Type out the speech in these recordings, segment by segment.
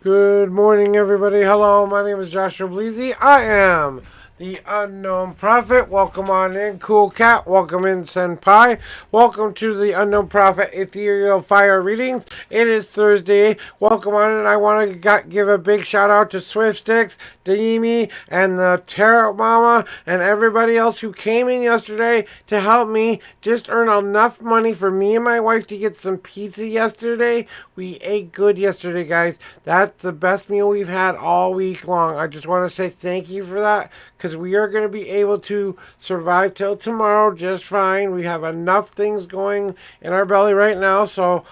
Good morning, everybody. Hello, my name is Joshua Bleezy. I am the Unknown Prophet. Welcome on in, Cool Cat. Welcome in, Senpai. Welcome to the Unknown Prophet Ethereal Fire Readings. It is Thursday. Welcome on in. I want to give a big shout out to Swift Sticks, Daimi, and the Tarot Mama, and everybody else who came in yesterday to help me just earn enough money for me and my wife to get some pizza yesterday. We ate good yesterday, guys. That's the best meal we've had all week long. I just want to say thank you for that because we are going to be able to survive till tomorrow just fine. We have enough things going in our belly right now, so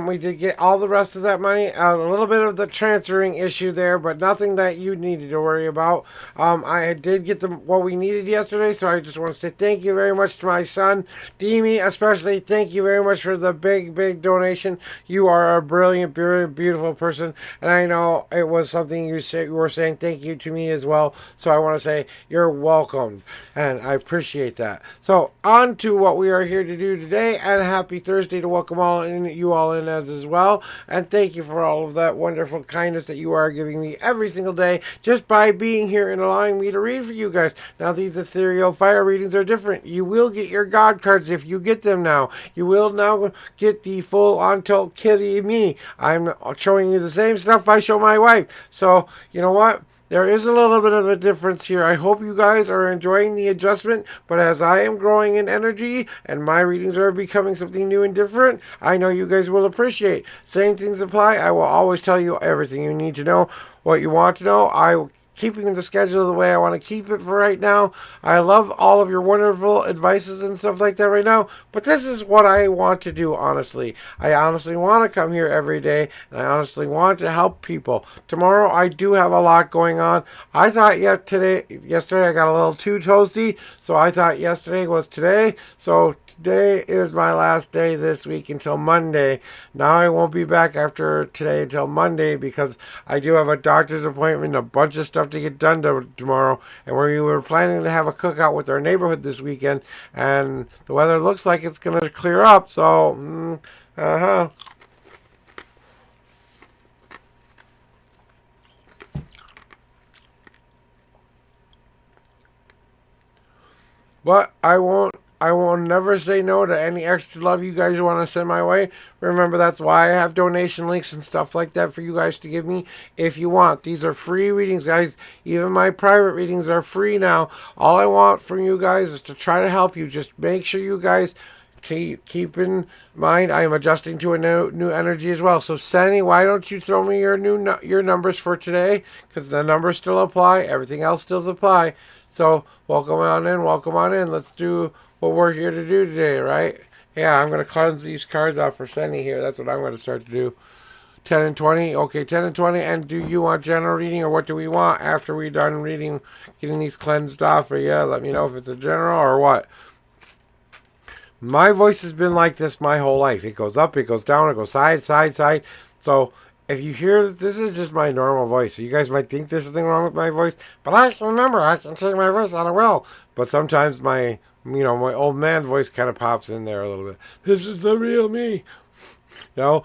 we did get all the rest of that money. A little bit of the transferring issue there, but nothing that you needed to worry about. I did get what we needed yesterday, so I just want to say thank you very much to my son, Demi, especially. Thank you very much for the big donation. You are a brilliant, beautiful person, and I know it was something you were saying thank you to me as well. So I want to say you're welcome, and I appreciate that. So on to what we are here to do today, and happy Thursday to welcome you all in as well. And thank you for all of that wonderful kindness that you are giving me every single day just by being here and allowing me to read for you guys. Now, these ethereal fire readings are different. You will get your God cards if you get them now. You will now get the full on tilt kitty me. I'm showing you the same stuff I show my wife. So, you know what? There is a little bit of a difference here. I hope you guys are enjoying the adjustment, but as I am growing in energy and my readings are becoming something new and different, I know you guys will appreciate. Same things apply. I will always tell you everything you need to know, what you want to know. Keeping the schedule the way I want to keep it for right now. I love all of your wonderful advices and stuff like that right now, but this is what I want to do, honestly. I honestly want to come here every day, and I honestly want to help people. Tomorrow, I do have a lot going on. I thought yesterday I got a little too toasty, so I thought yesterday was today, so today is my last day this week until Monday. Now I won't be back after today until Monday because I do have a doctor's appointment, a bunch of stuff to get done tomorrow, and we were planning to have a cookout with our neighborhood this weekend, and the weather looks like it's going to clear up, so, But I will never say no to any extra love you guys want to send my way. Remember, that's why I have donation links and stuff like that for you guys to give me if you want. These are free readings, guys. Even my private readings are free now. All I want from you guys is to try to help you. Just make sure you guys keep in mind I am adjusting to a new energy as well. So Sandy, why don't you throw me your your numbers for today? Because the numbers still apply. Everything else still apply. So welcome on in. Welcome on in. Let's do what we're here to do today, right? Yeah, I'm going to cleanse these cards out for Sandy here. That's what I'm going to start to do. 10 and 20. Okay, 10 and 20. And do you want general reading or what do we want after we're done reading, getting these cleansed off for you? Let me know if it's a general or what. My voice has been like this my whole life. It goes up, it goes down, it goes side. So if you hear that, this is just my normal voice. So you guys might think there's something wrong with my voice, but I can remember I can change my voice out of will. But sometimes my old man voice kind of pops in there a little bit. This is the real me. You know?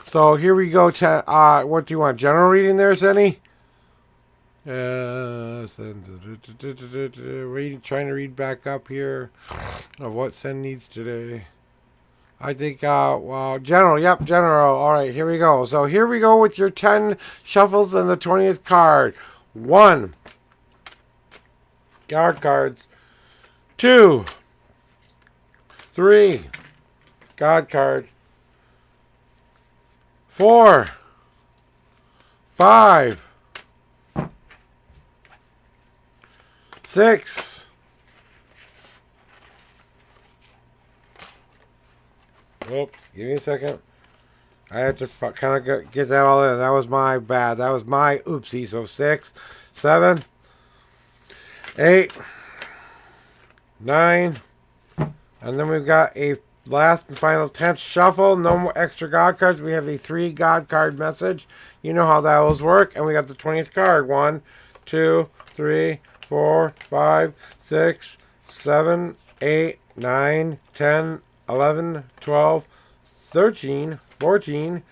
So here we go. What do you want? General reading there, Senny? Trying to read back up here of what Sen needs today. I think, general. Yep, general. All right, here we go. So here we go with your 10 shuffles and the 20th card. 1. God cards. 2. 3. God card. 4. 5. 6. Oops, give me a second. I had to kind of get that all in. That was my bad. That was my oopsie. So 6, 7, 8, 9, and then we've got a last and final 10th shuffle. No more extra God cards. We have a 3 God card message. You know how those work. And we got the 20th card. 1, 2, 3, 4, 5, 6, 7, 8, 9, 10, 11, 12, 13, 14,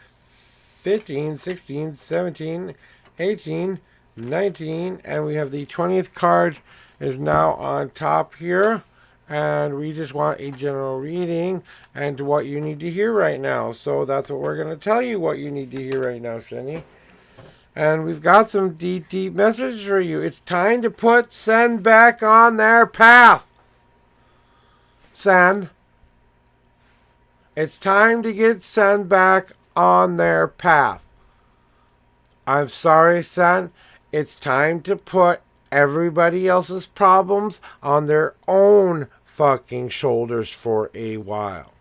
15, 16, 17, 18, 19, and we have the 20th card is now on top here. And we just want a general reading and what you need to hear right now. So that's what we're going to tell you what you need to hear right now, Cindy. And we've got some deep, deep messages for you. It's time to put Sen back on their path. Sen. It's time to get Sen back on their path. I'm sorry, Sen. It's time to put everybody else's problems on their own fucking shoulders for a while.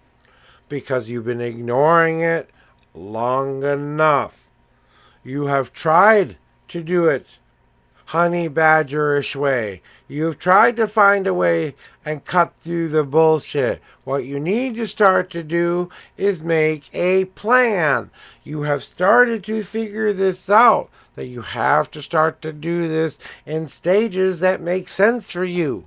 Because you've been ignoring it long enough. You have tried to do it honey badgerish way. You've tried to find a way and cut through the bullshit. What you need to start to do is make a plan. You have started to figure this out, that you have to start to do this in stages that make sense for you.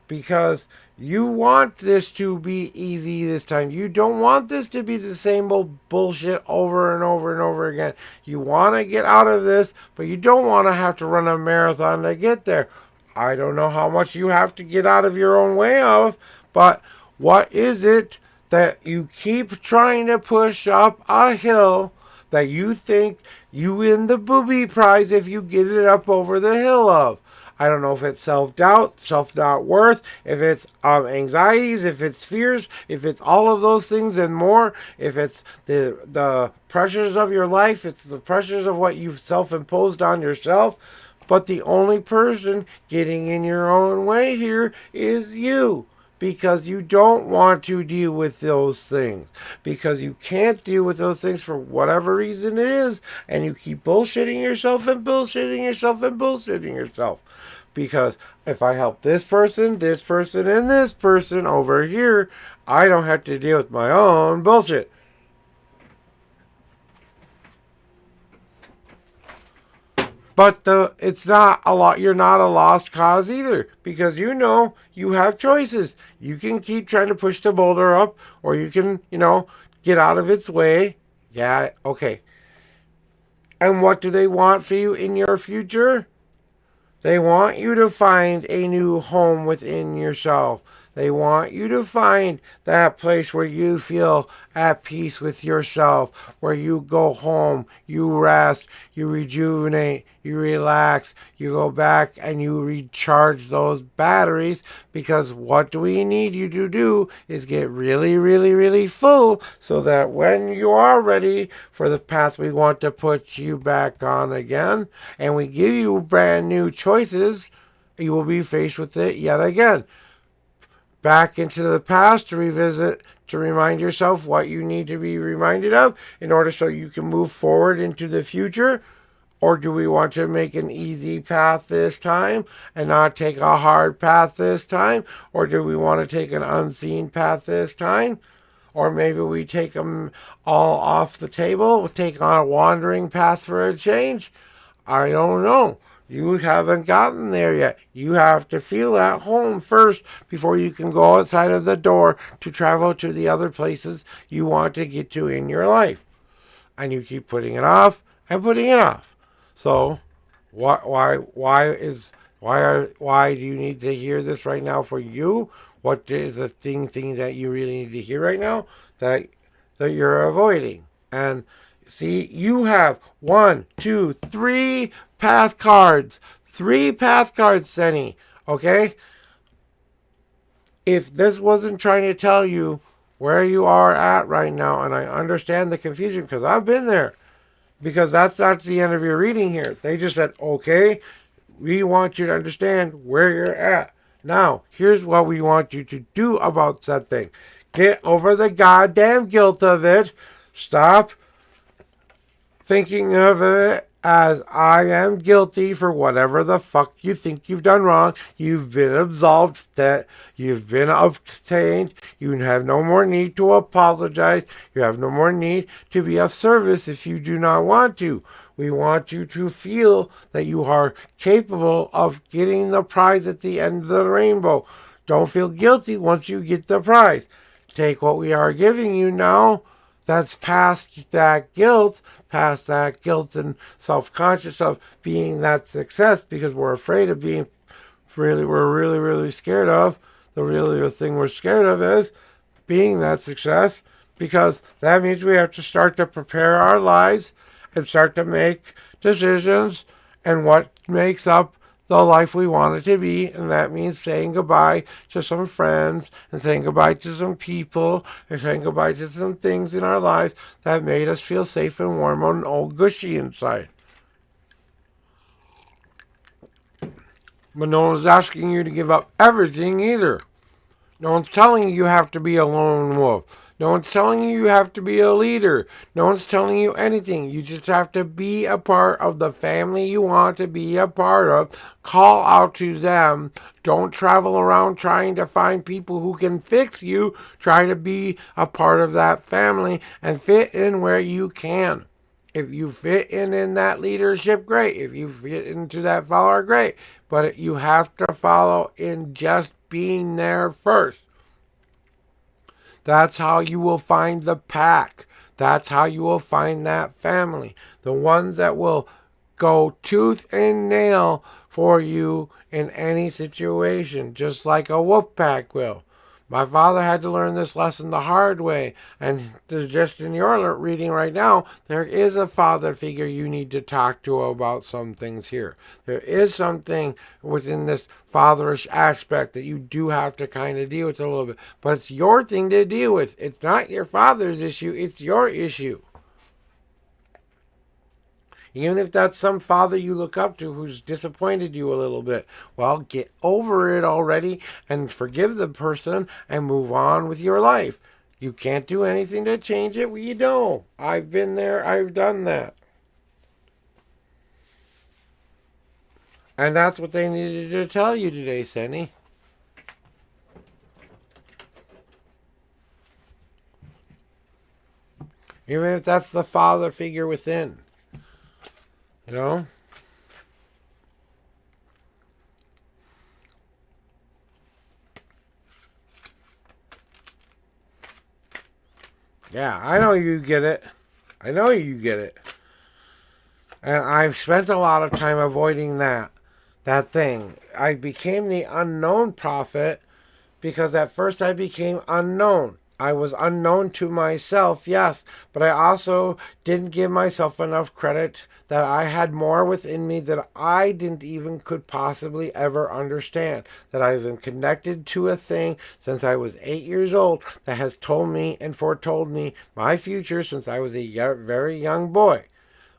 Because you want this to be easy this time. You don't want this to be the same old bullshit over and over and over again. You want to get out of this, but you don't want to have to run a marathon to get there. I don't know how much you have to get out of your own way of, but what is it that you keep trying to push up a hill that you think you win the booby prize if you get it up over the hill of? I don't know if it's self-doubt, self-doubt worth, if it's anxieties, if it's fears, if it's all of those things and more, if it's the pressures of your life, it's the pressures of what you've self-imposed on yourself. But the only person getting in your own way here is you. Because you don't want to deal with those things. Because you can't deal with those things for whatever reason it is. And you keep bullshitting yourself and bullshitting yourself and bullshitting yourself. Because if I help this person, and this person over here, I don't have to deal with my own bullshit. But it's not a lot. You're not a lost cause either, because you know you have choices. You can keep trying to push the boulder up, or you can, get out of its way. Yeah, okay. And what do they want for you in your future? They want you to find a new home within yourself. They want you to find that place where you feel at peace with yourself, where you go home, you rest, you rejuvenate, you relax, you go back and you recharge those batteries, because what do we need you to do is get really, really, really full so that when you are ready for the path we want to put you back on again, and we give you brand new choices, you will be faced with it yet again. Back into the past to revisit, to remind yourself what you need to be reminded of in order so you can move forward into the future? Or do we want to make an easy path this time and not take a hard path this time? Or do we want to take an unseen path this time? Or maybe we take them all off the table, take on a wandering path for a change? I don't know. You haven't gotten there yet. You have to feel at home first before you can go outside of the door to travel to the other places you want to get to in your life. And you keep putting it off and putting it off. So, why do you need to hear this right now for you? What is the thing that you really need to hear right now that you're avoiding? And see, you have 1, 2, 3 path cards. 3 path cards, Senny. Okay? If this wasn't trying to tell you where you are at right now, and I understand the confusion because I've been there, because that's not the end of your reading here. They just said, okay, we want you to understand where you're at. Now, here's what we want you to do about that thing. Get over the goddamn guilt of it. Stop thinking of it as I am guilty for whatever the fuck you think you've done wrong. You've been absolved, that you've been obtained. You have no more need to apologize. You have no more need to be of service if you do not want to. We want you to feel that you are capable of getting the prize at the end of the rainbow. Don't feel guilty once you get the prize. Take what we are giving you now that's past that guilt, past that guilt and self-conscious of being that success because we're afraid of being really scared of. The thing we're scared of is being that success, because that means we have to start to prepare our lives and start to make decisions and what makes up the life we want it to be. And that means saying goodbye to some friends and saying goodbye to some people and saying goodbye to some things in our lives that made us feel safe and warm and all gushy inside. But no one's asking you to give up everything either. No one's telling you have to be a lone wolf. No one's telling you have to be a leader. No one's telling you anything. You just have to be a part of the family you want to be a part of. Call out to them. Don't travel around trying to find people who can fix you. Try to be a part of that family and fit in where you can. If you fit in that leadership, great. If you fit into that follower, great. But you have to follow in just being there first. That's how you will find the pack. That's how you will find that family. The ones that will go tooth and nail for you in any situation, just like a wolf pack will. My father had to learn this lesson the hard way. And just in your reading right now, there is a father figure you need to talk to about some things here. There is something within this fatherish aspect that you do have to kind of deal with a little bit. But it's your thing to deal with. It's not your father's issue. It's your issue. Even if that's some father you look up to who's disappointed you a little bit, well, get over it already and forgive the person and move on with your life. You can't do anything to change it. Well, you don't. I've been there. I've done that. And that's what they needed to tell you today, Senny. Even if that's the father figure within. You know? Yeah, I know you get it. I know you get it. And I've spent a lot of time avoiding that thing. I became the unknown prophet because at first I became unknown. I was unknown to myself, yes, but I also didn't give myself enough credit that I had more within me that I didn't even could possibly ever understand. That I've been connected to a thing since I was 8 years old that has told me and foretold me my future since I was a very young boy.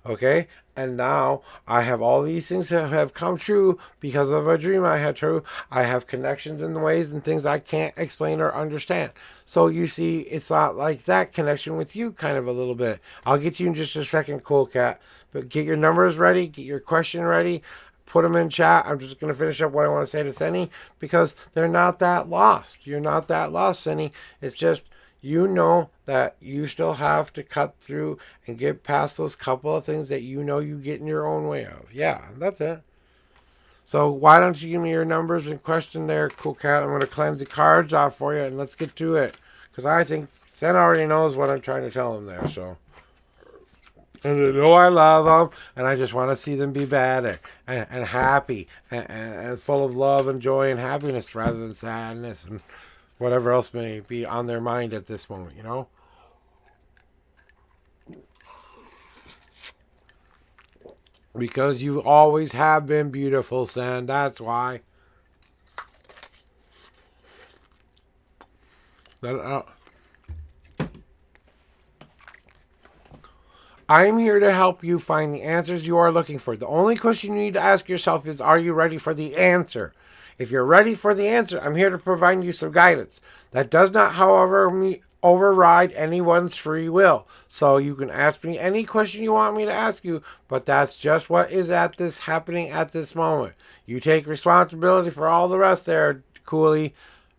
Okay? And now I have all these things that have come true because of a dream I had true. I have connections in ways and things I can't explain or understand. So you see, it's not like that connection with you kind of a little bit. I'll get to you in just a second, Cool Cat. But get your numbers ready. Get your question ready. Put them in chat. I'm just going to finish up what I want to say to Senny because they're not that lost. You're not that lost, Senny. It's just you know that you still have to cut through and get past those couple of things that you know you get in your own way of. Yeah, that's it. So why don't you give me your numbers and question there, Cool Cat. I'm going to cleanse the cards off for you and let's get to it. Because I think Sen already knows what I'm trying to tell him there. So, and they know I love them and I just want to see them be better and happy and full of love and joy and happiness rather than sadness and whatever else may be on their mind at this moment, you know? Because you always have been beautiful, Sen. That's why. I'm here to help you find the answers you are looking for. The only question you need to ask yourself is, are you ready for the answer? If you're ready for the answer, I'm here to provide you some guidance. That does not, however, override anyone's free will. So you can ask me any question you want me to ask you, but that's just what is happening at this moment. You take responsibility for all the rest there, Cooley.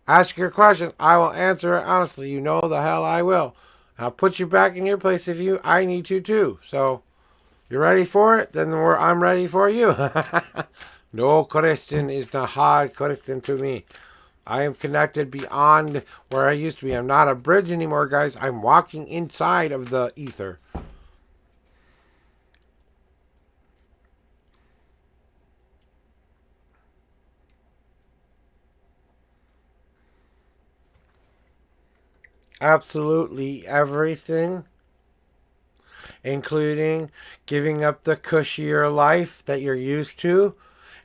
Ask your question. I will answer it honestly. You know the hell I will. I'll put you back in your place if I need to too. So, you're ready for it? Then I'm ready for you. No question is not hard question to me. I am connected beyond where I used to be. I'm not a bridge anymore, guys. I'm walking inside of the ether. absolutely everything, including giving up the cushier life that you're used to,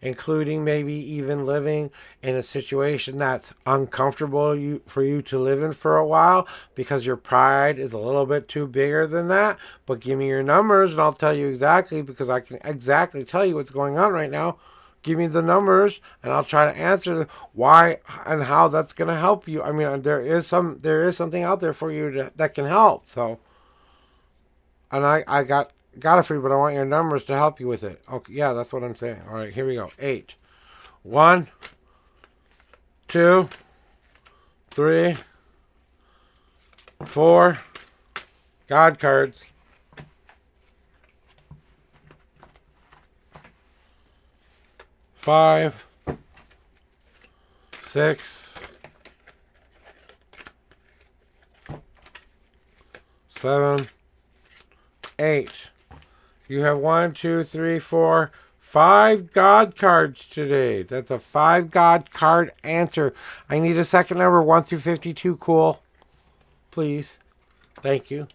including maybe even living in a situation that's uncomfortable for you to live in for a while because your pride is a little bit too bigger than that. But give me your numbers and I'll tell you exactly, because I can exactly tell you what's going on right now. Give me the numbers and I'll try to answer why and how that's going to help you. I mean, there is something out there for you that can help. So, and I got it for you, but I want your numbers to help you with it. Okay, yeah, that's what I'm saying. All right, here we go. 8, 1, 2, 3, 4. God cards. 5, 6, 7, 8. You have 1, 2, 3, 4, 5 God cards today. That's a 5 God card answer. I need a second number, 1 through 52. Cool. Please. Thank you.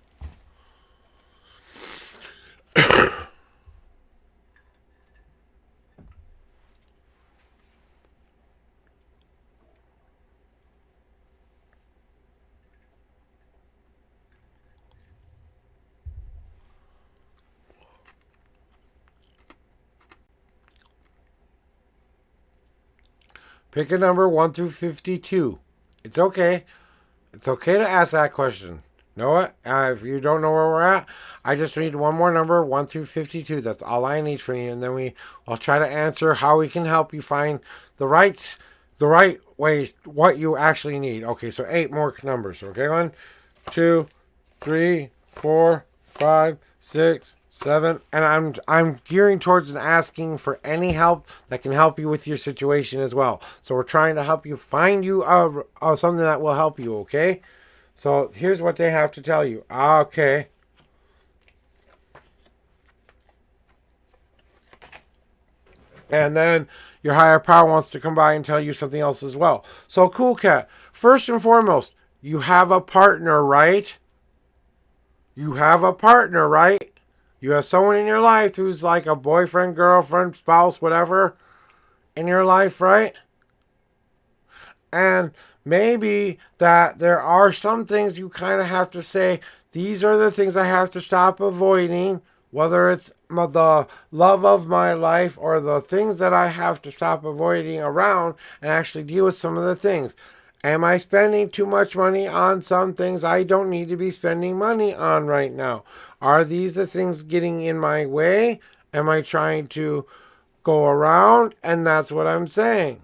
Pick a number 1 through 52. It's okay. It's okay to ask that question. Know what? If you don't know where we're at, I just need one more number, 1 through 52. That's all I need from you. And then I'll try to answer how we can help you find the right way, what you actually need. Okay, so 8 more numbers. Okay, 1, 2, 3, 4, 5, 6, 7, and I'm gearing towards and asking for any help that can help you with your situation as well. So we're trying to help you find you something that will help you. Okay, so here's what they have to tell you. Okay. And then your higher power wants to come by and tell you something else as well. So Cool Cat, first and foremost, you have a partner, right? You have a partner, right? You have someone in your life who's like a boyfriend, girlfriend, spouse, whatever in your life, right? And maybe that there are some things you kind of have to say, these are the things I have to stop avoiding, whether it's the love of my life or the things that I have to stop avoiding around and actually deal with some of the things. Am I spending too much money on some things I don't need to be spending money on right now? Are these the things getting in my way? Am I trying to go around? And that's what I'm saying.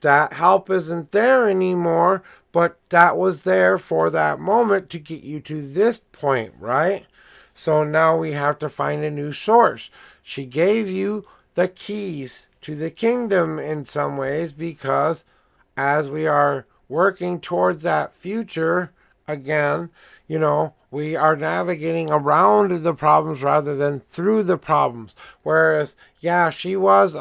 That help isn't there anymore, but that was there for that moment to get you to this point, right? So now we have to find a new source. She gave you the keys to the kingdom in some ways, because as we are working towards that future again, we are navigating around the problems rather than through the problems. Whereas, yeah, she was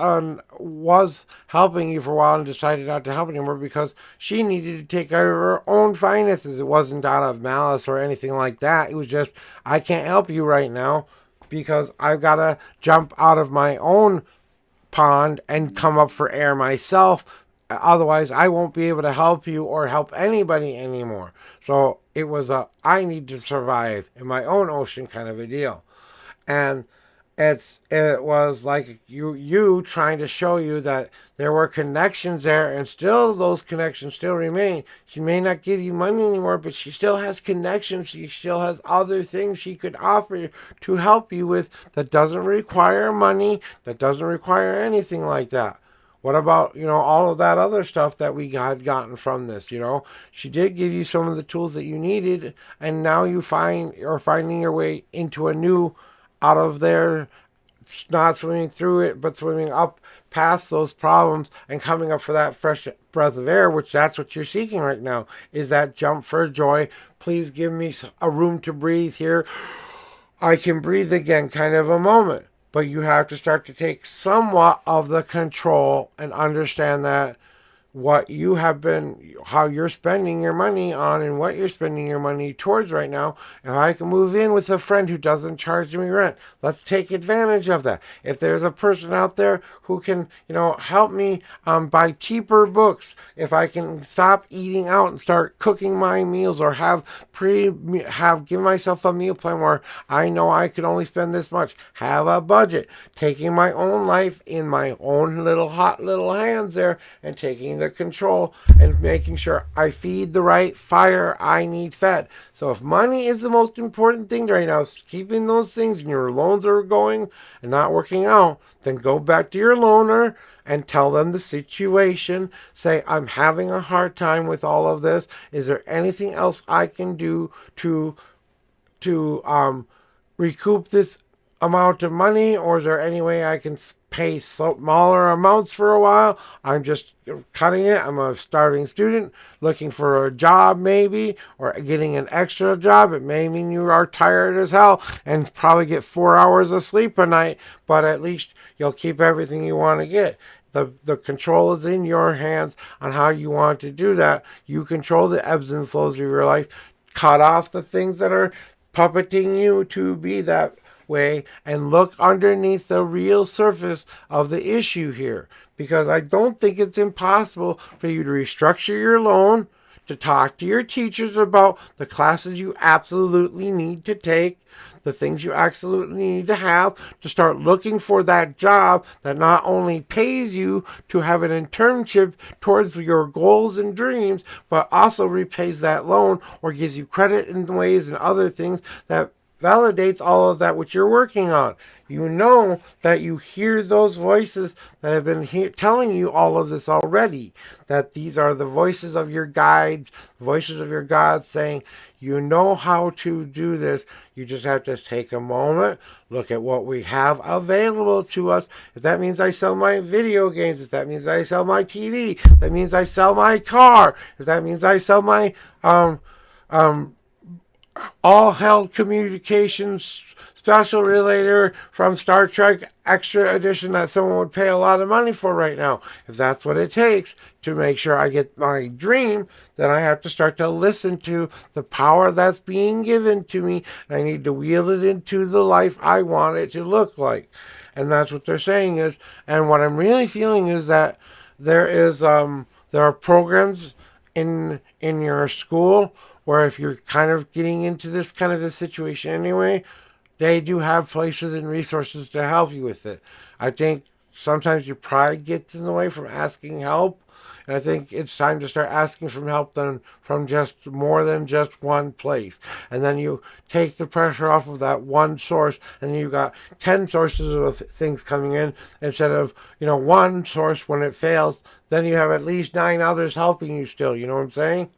helping you for a while and decided not to help anymore because she needed to take care of her own finances. It wasn't out of malice or anything like that. It was just, I can't help you right now because I've got to jump out of my own pond and come up for air myself. Otherwise, I won't be able to help you or help anybody anymore. So it was I need to survive in my own ocean kind of a deal. And it was like you trying to show you that there were connections there, and still those connections still remain. She may not give you money anymore, but she still has connections. She still has other things she could offer to help you with that doesn't require money, that doesn't require anything like that. What about, all of that other stuff that we had gotten from this, She did give you some of the tools that you needed, and now you're finding your way into a new, out of there, not swimming through it, but swimming up past those problems and coming up for that fresh breath of air, which that's what you're seeking right now, is that jump for joy. Please give me a room to breathe here. I can breathe again kind of a moment. But you have to start to take somewhat of the control and understand that what you have been, how you're spending your money on and what you're spending your money towards right now. If I can move in with a friend who doesn't charge me rent, let's take advantage of that. If there's a person out there who can, help me buy cheaper books, if I can stop eating out and start cooking my meals, or give myself a meal plan where I know I can only spend this much, have a budget, taking my own life in my own little hot little hands there, and taking the control and making sure I feed the right fire I need fed. So if money is the most important thing right now, keeping those things, and your loans are going and not working out, then go back to your loaner and tell them the situation. Say, I'm having a hard time with all of this. Is there anything else I can do to recoup this amount of money, or is there any way I can pay smaller amounts for a while? I'm just cutting it. I'm a starving student looking for a job, maybe, or getting an extra job. It may mean you are tired as hell and probably get 4 hours of sleep a night, but at least you'll keep everything you want to get. The control is in your hands on how you want to do that. You control the ebbs and flows of your life. Cut off the things that are puppeting you to be that way, and look underneath the real surface of the issue here, because I don't think it's impossible for you to restructure your loan, to talk to your teachers about the classes you absolutely need to take, the things you absolutely need to have, to start looking for that job that not only pays you to have an internship towards your goals and dreams, but also repays that loan or gives you credit in ways and other things that validates all of that which you're working on. You know that you hear those voices that have been telling you all of this already, that these are the voices of your guides, voices of your God saying, you know how to do this. You just have to take a moment, look at what we have available to us. If that means I sell my video games, if that means I sell my TV, if that means I sell my car, if that means I sell my all held communications special relator from Star Trek Extra Edition that someone would pay a lot of money for right now. If that's what it takes to make sure I get my dream, then I have to start to listen to the power that's being given to me, and I need to wield it into the life I want it to look like. And that's what they're saying is, and what I'm really feeling is that there are programs in your school where if you're kind of getting into this kind of a situation anyway, they do have places and resources to help you with it. I think sometimes your pride gets in the way from asking help, and I think it's time to start asking for help then from just more than just one place. And then you take the pressure off of that one source, and you got 10 sources of things coming in instead of, one source. When it fails, then you have at least 9 others helping you still. You know what I'm saying?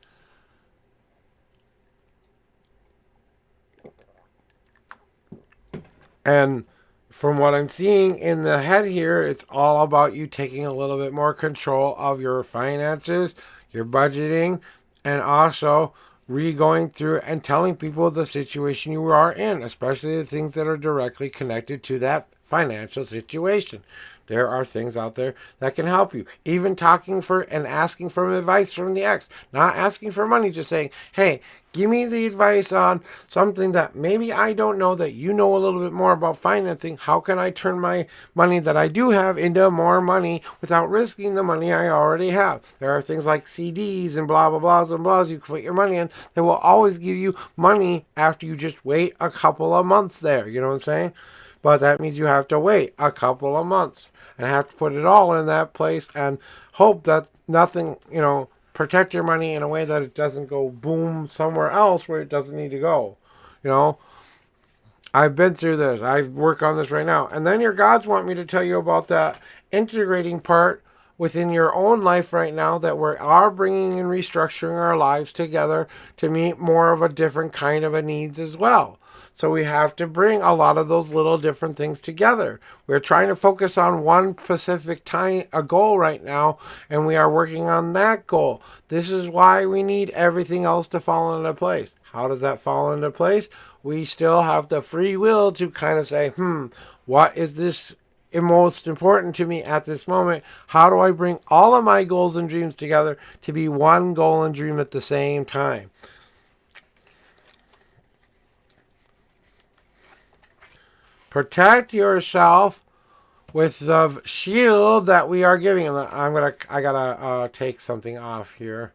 And from what I'm seeing in the head here, it's all about you taking a little bit more control of your finances, your budgeting, and also going through and telling people the situation you are in, especially the things that are directly connected to that financial situation. There are things out there that can help you. Even talking for and asking for advice from the ex. Not asking for money, just saying, hey, give me the advice on something that maybe I don't know, that you know a little bit more about financing. How can I turn my money that I do have into more money without risking the money I already have? There are things like CDs and blah, blah, blahs and blahs you can put your money in that will always give you money after you just wait a couple of months there. You know what I'm saying? But that means you have to wait a couple of months and have to put it all in that place and hope that nothing, protect your money in a way that it doesn't go boom somewhere else where it doesn't need to go. I've been through this. I work on this right now. And then your gods want me to tell you about that integrating part within your own life right now, that we are bringing and restructuring our lives together to meet more of a different kind of a needs as well. So we have to bring a lot of those little different things together. We're trying to focus on one specific a goal right now, and we are working on that goal. This is why we need everything else to fall into place. How does that fall into place? We still have the free will to kind of say, what is this most important to me at this moment. How do I bring all of my goals and dreams together to be one goal and dream at the same time? Protect yourself with the shield that we are giving. I gotta take something off here.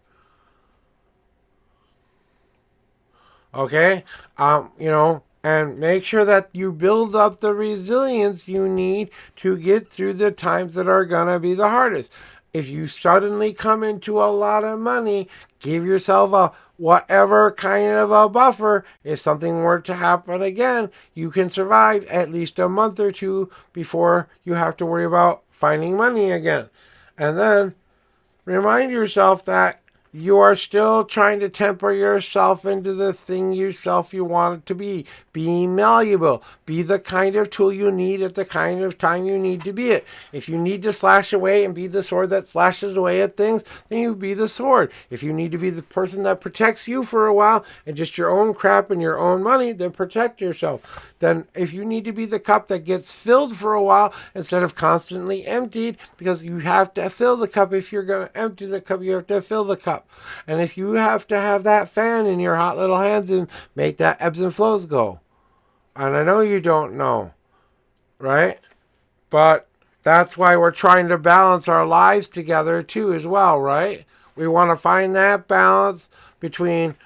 Okay, and make sure that you build up the resilience you need to get through the times that are gonna be the hardest. If you suddenly come into a lot of money, give yourself a whatever kind of a buffer. If something were to happen again, you can survive at least a month or two before you have to worry about finding money again. And then remind yourself that you are still trying to temper yourself into the thing you want it to be. Be malleable. Be the kind of tool you need at the kind of time you need to be it. If you need to slash away and be the sword that slashes away at things, then you be the sword. If you need to be the person that protects you for a while and just your own crap and your own money, then protect yourself. Then if you need to be the cup that gets filled for a while instead of constantly emptied, because you have to fill the cup. If you're going to empty the cup, you have to fill the cup. And if you have to have that fan in your hot little hands and make that ebbs and flows go. And I know you don't know, right? But that's why we're trying to balance our lives together too as well, right? We want to find that balance between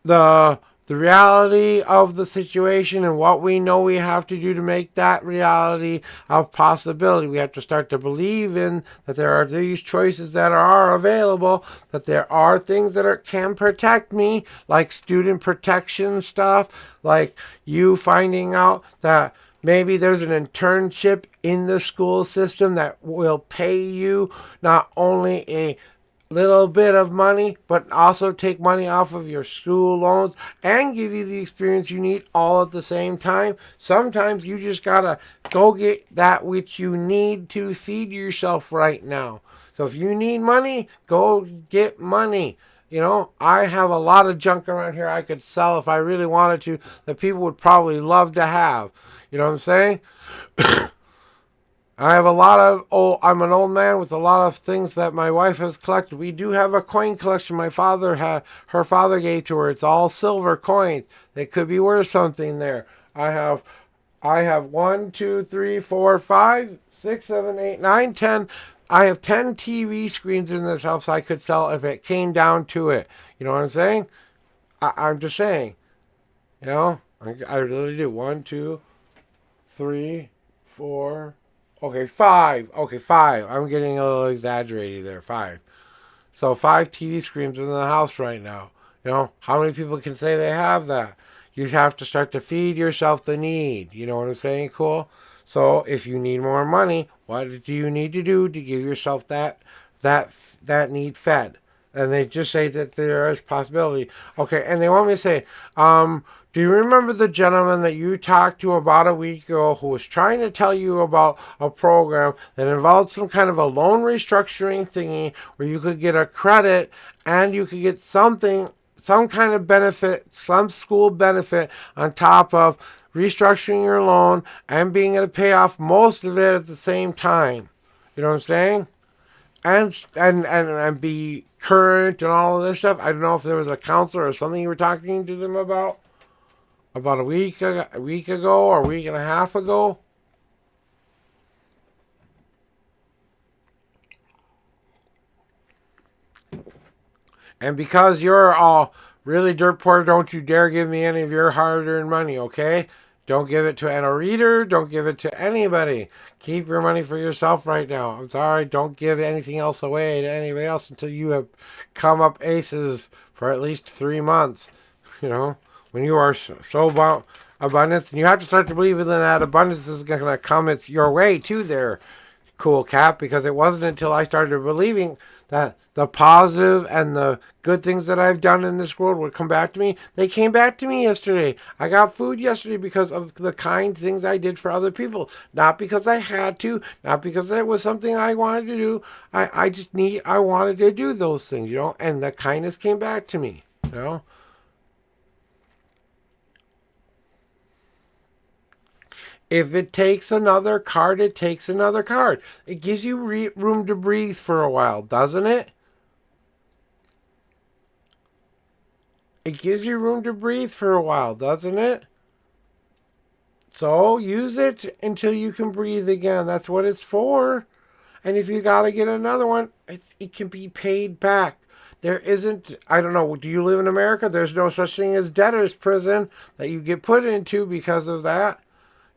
the reality of the situation and what we know we have to do to make that reality a possibility. We have to start to believe in that there are these choices that are available, that there are things that can protect me, like student protection stuff, like you finding out that maybe there's an internship in the school system that will pay you not only a little bit of money, but also take money off of your school loans and give you the experience you need all at the same time. Sometimes you just gotta go get that which you need to feed yourself right now. So if you need money, go get money. I have a lot of junk around here I could sell if I really wanted to, that people would probably love to have. You know what I'm saying? I have I'm an old man with a lot of things that my wife has collected. We do have a coin collection her father gave to her. It's all silver coins. They could be worth something there. I have 1, 2, 3, 4, 5, 6, 7, 8, 9, 10. I have 10 TV screens in this house I could sell if it came down to it. You know what I'm saying? I'm just saying. I really do. 1, 2, 3, 4. Okay, 5. Okay, 5. I'm getting a little exaggerated there. 5. So 5 TV screens in the house right now. How many people can say they have that? You have to start to feed yourself the need. You know what I'm saying? Cool. So if you need more money, what do you need to do to give yourself that need fed? And they just say that there is possibility. Okay, and they want me to say, do you remember the gentleman that you talked to about a week ago who was trying to tell you about a program that involved some kind of a loan restructuring thingy where you could get a credit and you could get some kind of benefit, some school benefit on top of restructuring your loan and being able to pay off most of it at the same time? You know what I'm saying? And be current and all of this stuff. I don't know if there was a counselor or something you were talking to them about a week ago or a week and a half ago. And because you're all really dirt poor, don't you dare give me any of your hard-earned money, okay? Don't give it to a reader. Don't give it to anybody. Keep your money for yourself right now. I'm sorry. Don't give anything else away to anybody else until you have come up aces for at least 3 months. When you are so abundant, and you have to start to believe in that abundance is going to come your way too there, cool cat, because it wasn't until I started believing that the positive and the good things that I've done in this world would come back to me. They came back to me yesterday. I got food yesterday because of the kind things I did for other people. Not because I had to, not because it was something I wanted to do. I wanted to do those things, and the kindness came back to me, If it takes another card, it takes another card. It gives you room to breathe for a while, doesn't it? It gives you room to breathe for a while, doesn't it? So use it until you can breathe again. That's what it's for. And if you got to get another one, it can be paid back. There isn't, I don't know, do you live in America? There's no such thing as debtor's prison that you get put into because of that.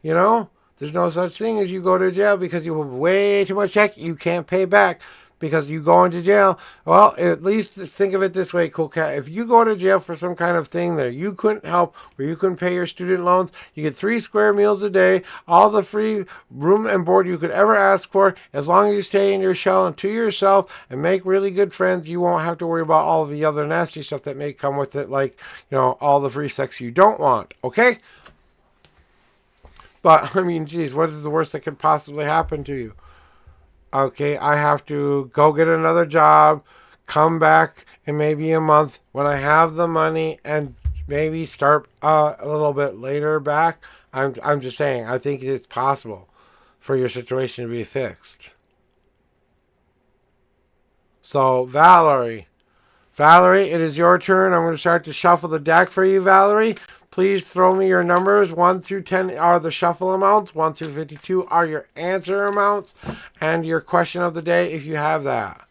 You know, there's no such thing as you go to jail because you have way too much check you can't pay back because you go into jail. Well, at least think of it this way, Cool Cat. If you go to jail for some kind of thing that you couldn't help or you couldn't pay your student loans, you get 3 square meals a day, all the free room and board you could ever ask for. As long as you stay in your shell and to yourself and make really good friends, you won't have to worry about all of the other nasty stuff that may come with it, like, all the free sex you don't want. Okay? But, I mean, geez, what is the worst that could possibly happen to you? Okay, I have to go get another job, come back in maybe a month when I have the money, and maybe start a little bit later back. I'm just saying, I think it's possible for your situation to be fixed. So, Valerie, it is your turn. I'm going to start to shuffle the deck for you, Valerie. Please throw me your numbers. 1 through 10 are the shuffle amounts. 1 through 52 are your answer amounts. And your question of the day, if you have that.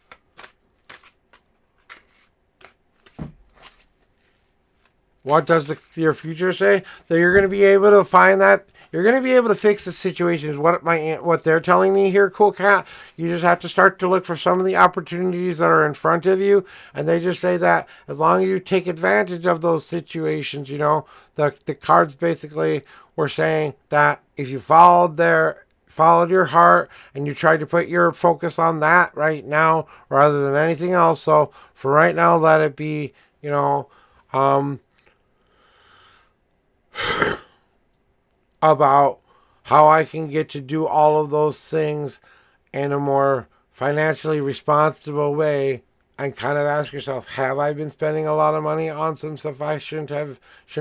What does your future say? That you're going to be able to find that. You're going to be able to fix the situation is what they're telling me here, Cool Cat. You just have to start to look for some of the opportunities that are in front of you. And they just say that as long as you take advantage of those situations, the cards basically were saying that if you followed your heart and you tried to put your focus on that right now rather than anything else. So for right now, let it be, about how I can get to do all of those things in a more financially responsible way, and kind of ask yourself, have I been spending a lot of money on some stuff I shouldn't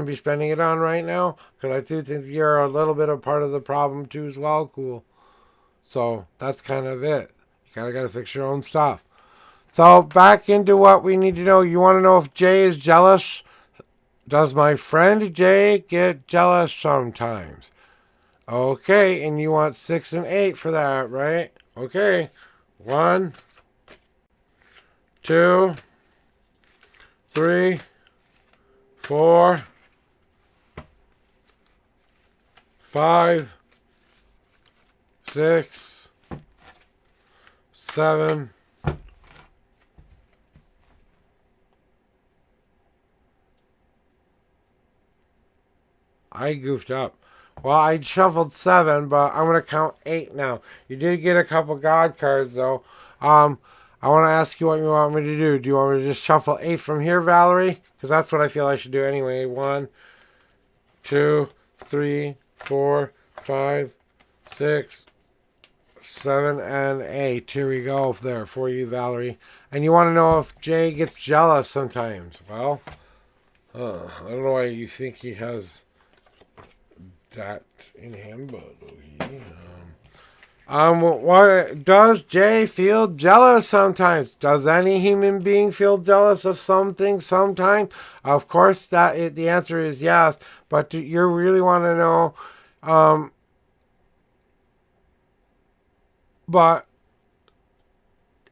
be spending it on right now? Because I do think you're a little bit of part of the problem too as well, Cool. So that's kind of it. You gotta fix your own stuff. So back into what we need to know. You want to know if Jay is jealous? Does my friend Jay get jealous sometimes? Okay, and you want 6 and 8 for that, right? Okay. 1, 2, 3, 4, 5, 6, 7. I goofed up. Well, I shuffled 7, but I'm going to count 8 now. You did get a couple God cards, though. I want to ask you what you want me to do. Do you want me to just shuffle 8 from here, Valerie? Because that's what I feel I should do anyway. 1, 2, 3, 4, 5, 6, 7, and 8. Here we go there for you, Valerie. And you want to know if Jay gets jealous sometimes. Well, I don't know why you think he has that in him, but what does Jay feel jealous sometimes? Does any human being feel jealous of something sometime? Of course, the answer is yes. But do you really want to know? But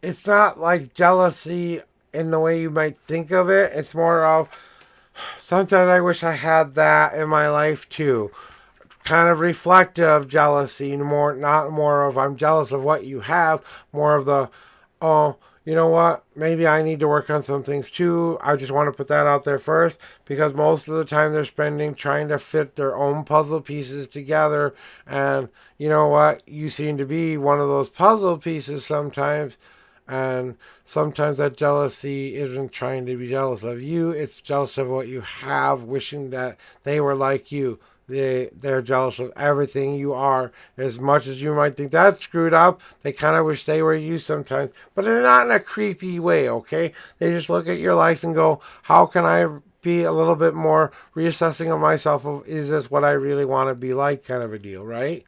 it's not like jealousy in the way you might think of it. It's more of sometimes I wish I had that in my life too. Kind of reflective jealousy, not more of I'm jealous of what you have, more of the, oh, you know what, maybe I need to work on some things too. I just want to put that out there first, because most of the time they're spending trying to fit their own puzzle pieces together, and you know what, you seem to be one of those puzzle pieces sometimes, and sometimes that jealousy isn't trying to be jealous of you, it's jealous of what you have, wishing that they were like you. They're jealous of everything you are. As much as you might think that's screwed up, they kind of wish they were you sometimes. But they're not in a creepy way, okay? They just look at your life and go, how can I be a little bit more reassessing of myself. Of, is this what I really want to be like, kind of a deal, right?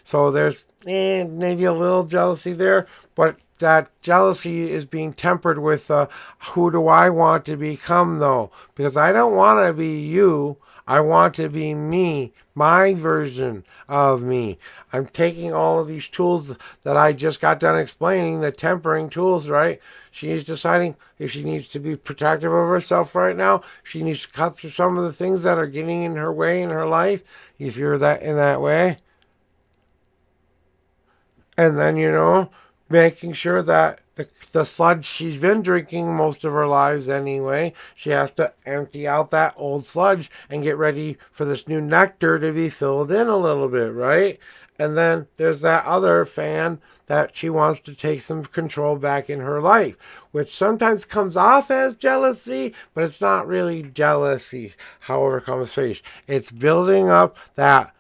So there's maybe a little jealousy there, but that jealousy is being tempered with who do I want to become, though? Because I don't want to be you. I want to be me, my version of me. I'm taking all of these tools that I just got done explaining, the tempering tools, right? She's deciding if she needs to be protective of herself right now. She needs to cut through some of the things that are getting in her way in her life, if you're that in that way. And then, making sure that the sludge she's been drinking most of her lives anyway, she has to empty out that old sludge and get ready for this new nectar to be filled in a little bit, right? And then there's that other fan that she wants to take some control back in her life, which sometimes comes off as jealousy, but it's not really jealousy, however it comes face. It's building up that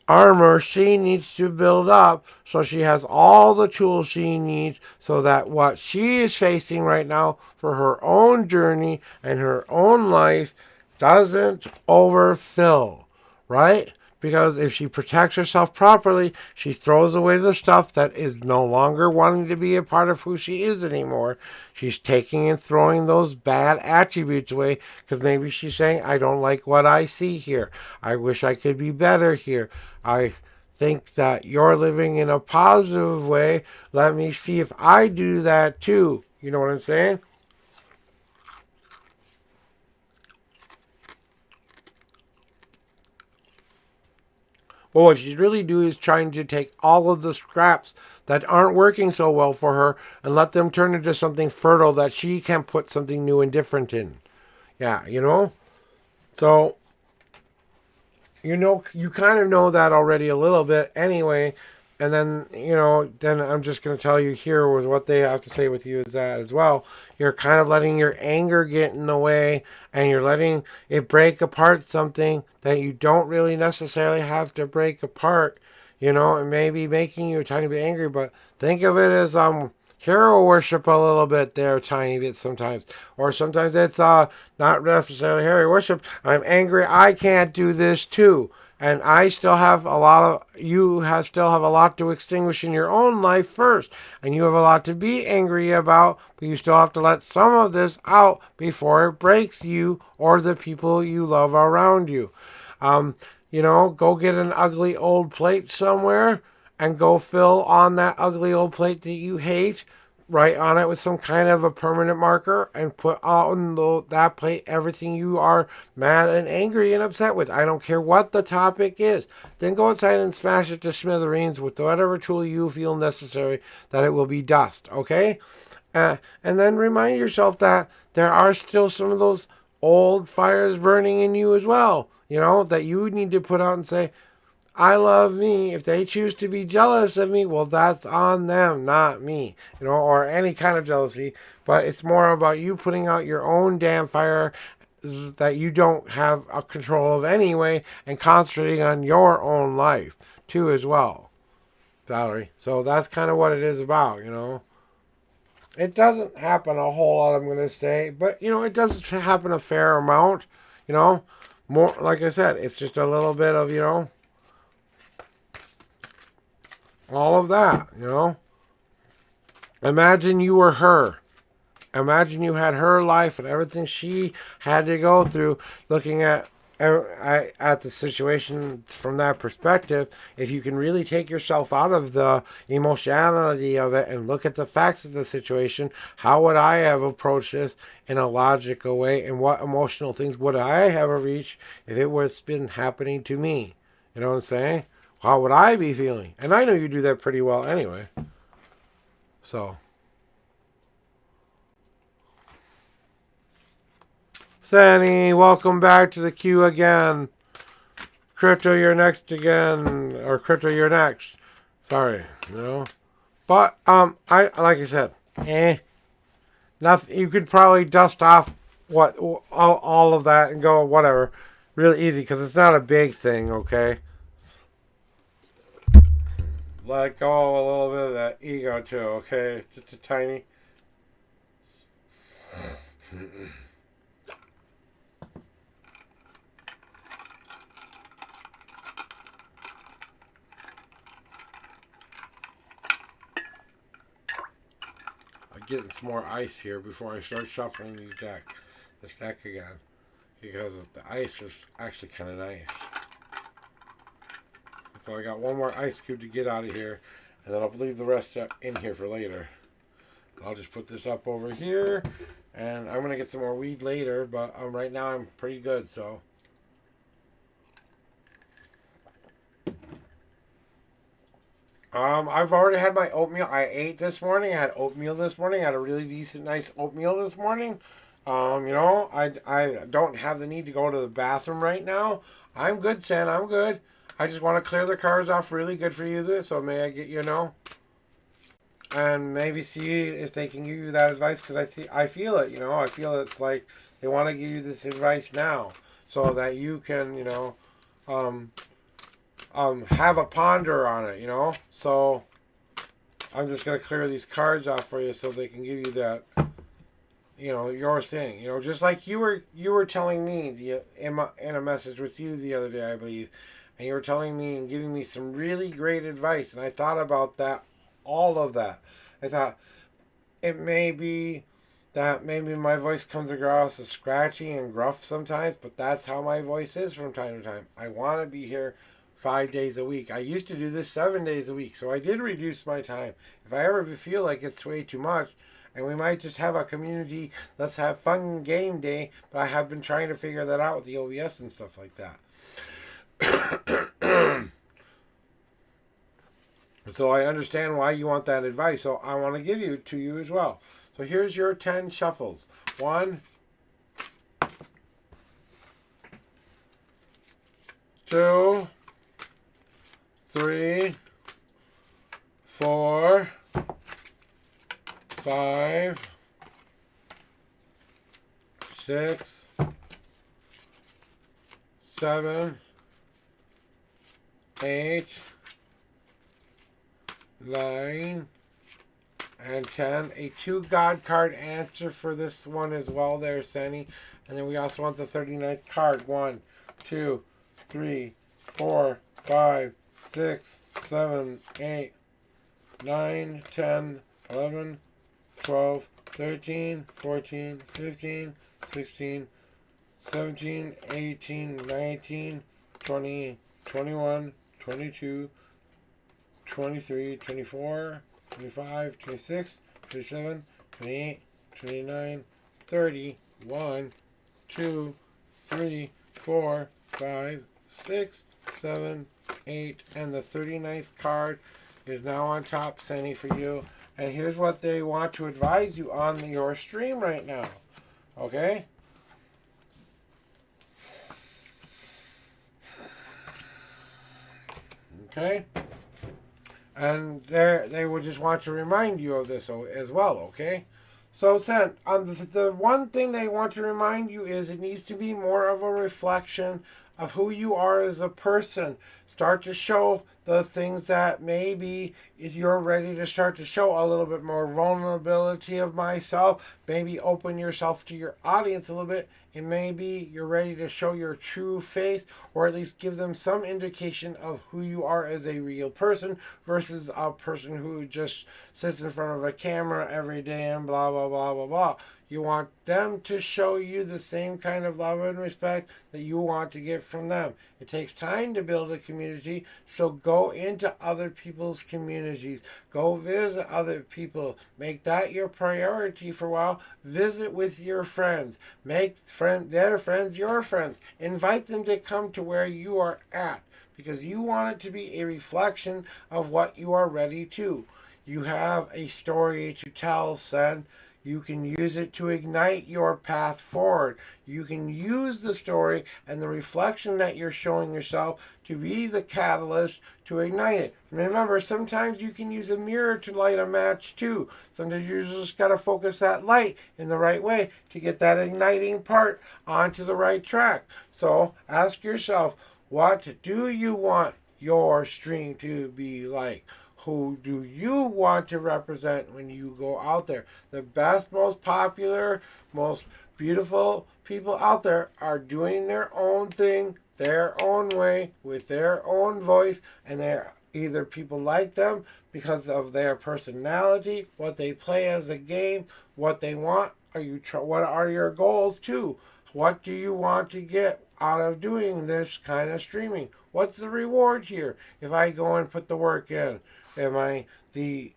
armor she needs to build up so she has all the tools she needs so that what she is facing right now for her own journey and her own life doesn't overfill, right? Because if she protects herself properly, she throws away the stuff that is no longer wanting to be a part of who she is anymore. She's taking and throwing those bad attributes away because maybe she's saying, I don't like what I see here. I wish I could be better here. I think that you're living in a positive way. Let me see if I do that too. You know what I'm saying? But what she's really doing is trying to take all of the scraps that aren't working so well for her and let them turn into something fertile that she can put something new and different in. Yeah, So, you kind of know that already a little bit anyway. And then, then I'm just going to tell you here was what they have to say with you is that as well. You're kind of letting your anger get in the way and you're letting it break apart something that you don't really necessarily have to break apart. It may be making you a tiny bit angry, but think of it as hero worship a little bit there, a tiny bit sometimes. Or sometimes it's not necessarily hero worship. I'm angry, I can't do this too. And I still have still have a lot to extinguish in your own life first. And you have a lot to be angry about, but you still have to let some of this out before it breaks you or the people you love around you. Go get an ugly old plate somewhere and go fill on that ugly old plate that you hate. Write on it with some kind of a permanent marker and put on that plate everything you are mad and angry and upset with. I don't care what the topic is. Then go outside and smash it to smithereens with whatever tool you feel necessary, that it will be dust, okay? And then remind yourself that there are still some of those old fires burning in you as well, that you need to put out and say, I love me. If they choose to be jealous of me, well, that's on them, not me, or any kind of jealousy. But it's more about you putting out your own damn fire that you don't have a control of anyway and concentrating on your own life, too, as well, Valerie. So that's kind of what it is about, It doesn't happen a whole lot, I'm going to say, but, it does happen a fair amount, More, like I said, it's just a little bit of, all of that, Imagine you were her. Imagine you had her life and everything she had to go through, looking at the situation from that perspective. If you can really take yourself out of the emotionality of it and look at the facts of the situation, how would I have approached this in a logical way, and what emotional things would I have reached if it was been happening to me? You know what I'm saying? How would I be feeling? And I know you do that pretty well anyway. So. Sandy, welcome back to the queue again. Crypto, you're next again. Or Crypto, you're next. Sorry, But, like I said, nothing. You could probably dust off all of that and go, whatever. Really easy, because it's not a big thing, okay? Let go a little bit of that ego too, okay? Just a tiny. getting some more ice here before I start shuffling this deck again, because the ice is actually kind of nice. So I got one more ice cube to get out of here, and then I'll leave the rest in here for later. I'll just put this up over here, and I'm going to get some more weed later, but right now I'm pretty good, so. I've already had my oatmeal. I ate this morning. I had oatmeal this morning. I had a really decent, nice oatmeal this morning. I don't have the need to go to the bathroom right now. I'm good, San. I'm good. I just want to clear the cards off really good for you, so may I get and maybe see if they can give you that advice, because I feel it, I feel it's like they want to give you this advice now so that you can, have a ponder on it, So I'm just going to clear these cards off for you so they can give you that, your thing. Just like you were telling me in a message with you the other day, I believe, and you were telling me and giving me some really great advice, and I thought about that, all of that. I thought it may be that maybe my voice comes across as scratchy and gruff sometimes, but that's how my voice is from time to time. I want to be here 5 days a week. I used to do this 7 days a week, so I did reduce my time. If I ever feel like it's way too much, and we might just have a community, let's have fun game day, but I have been trying to figure that out with the OBS and stuff like that. So I understand why you want that advice, so I want to give it to you as well. So here's your 10 shuffles. 1, 2, 3, 4, 5, 6, 7, 8, 9, and 10. A 2 God card answer for this one as well there, Sandy. And then we also want the 39th card. 1, 2, 3, 4, 5, 6, 7, 8, 9, 10, 11, 12, 13, 14, 15, 16, 17, 18, 19, 20, 21, 22, 23, 24, 25, 26, 27, 28, 29, 30, 1, 2, 3, 4, 5, 6, 7, 8, and the 39th card is now on top, Sandy, for you. And here's what they want to advise you on your stream right now. Okay? Okay? And they would just want to remind you of this as well, okay? So, Sen, the one thing they want to remind you is it needs to be more of a reflection of who you are as a person. Start to show the things that maybe you're ready to start to show a little bit more vulnerability of myself. Maybe open yourself to your audience a little bit. And maybe you're ready to show your true face, or at least give them some indication of who you are as a real person versus a person who just sits in front of a camera every day and blah, blah, blah, blah, blah. You want them to show you the same kind of love and respect that you want to get from them. It takes time to build a community, so go into other people's communities. Go visit other people. Make that your priority for a while. Visit with your friends. Make their friends your friends. Invite them to come to where you are at, because you want it to be a reflection of what you are ready to. You have a story to tell, son. You can use it to ignite your path forward. You can use the story and the reflection that you're showing yourself to be the catalyst to ignite it. Remember, sometimes you can use a mirror to light a match too. Sometimes you just got to focus that light in the right way to get that igniting part onto the right track. So ask yourself, what do you want your stream to be like? Who do you want to represent when you go out there? The best, most popular, most beautiful people out there are doing their own thing, their own way, with their own voice, and they're Either people like them because of their personality, what they play as a game, what they want. What are your goals too? What do you want to get out of doing this kind of streaming? What's the reward here? If I go and put the work in, am I the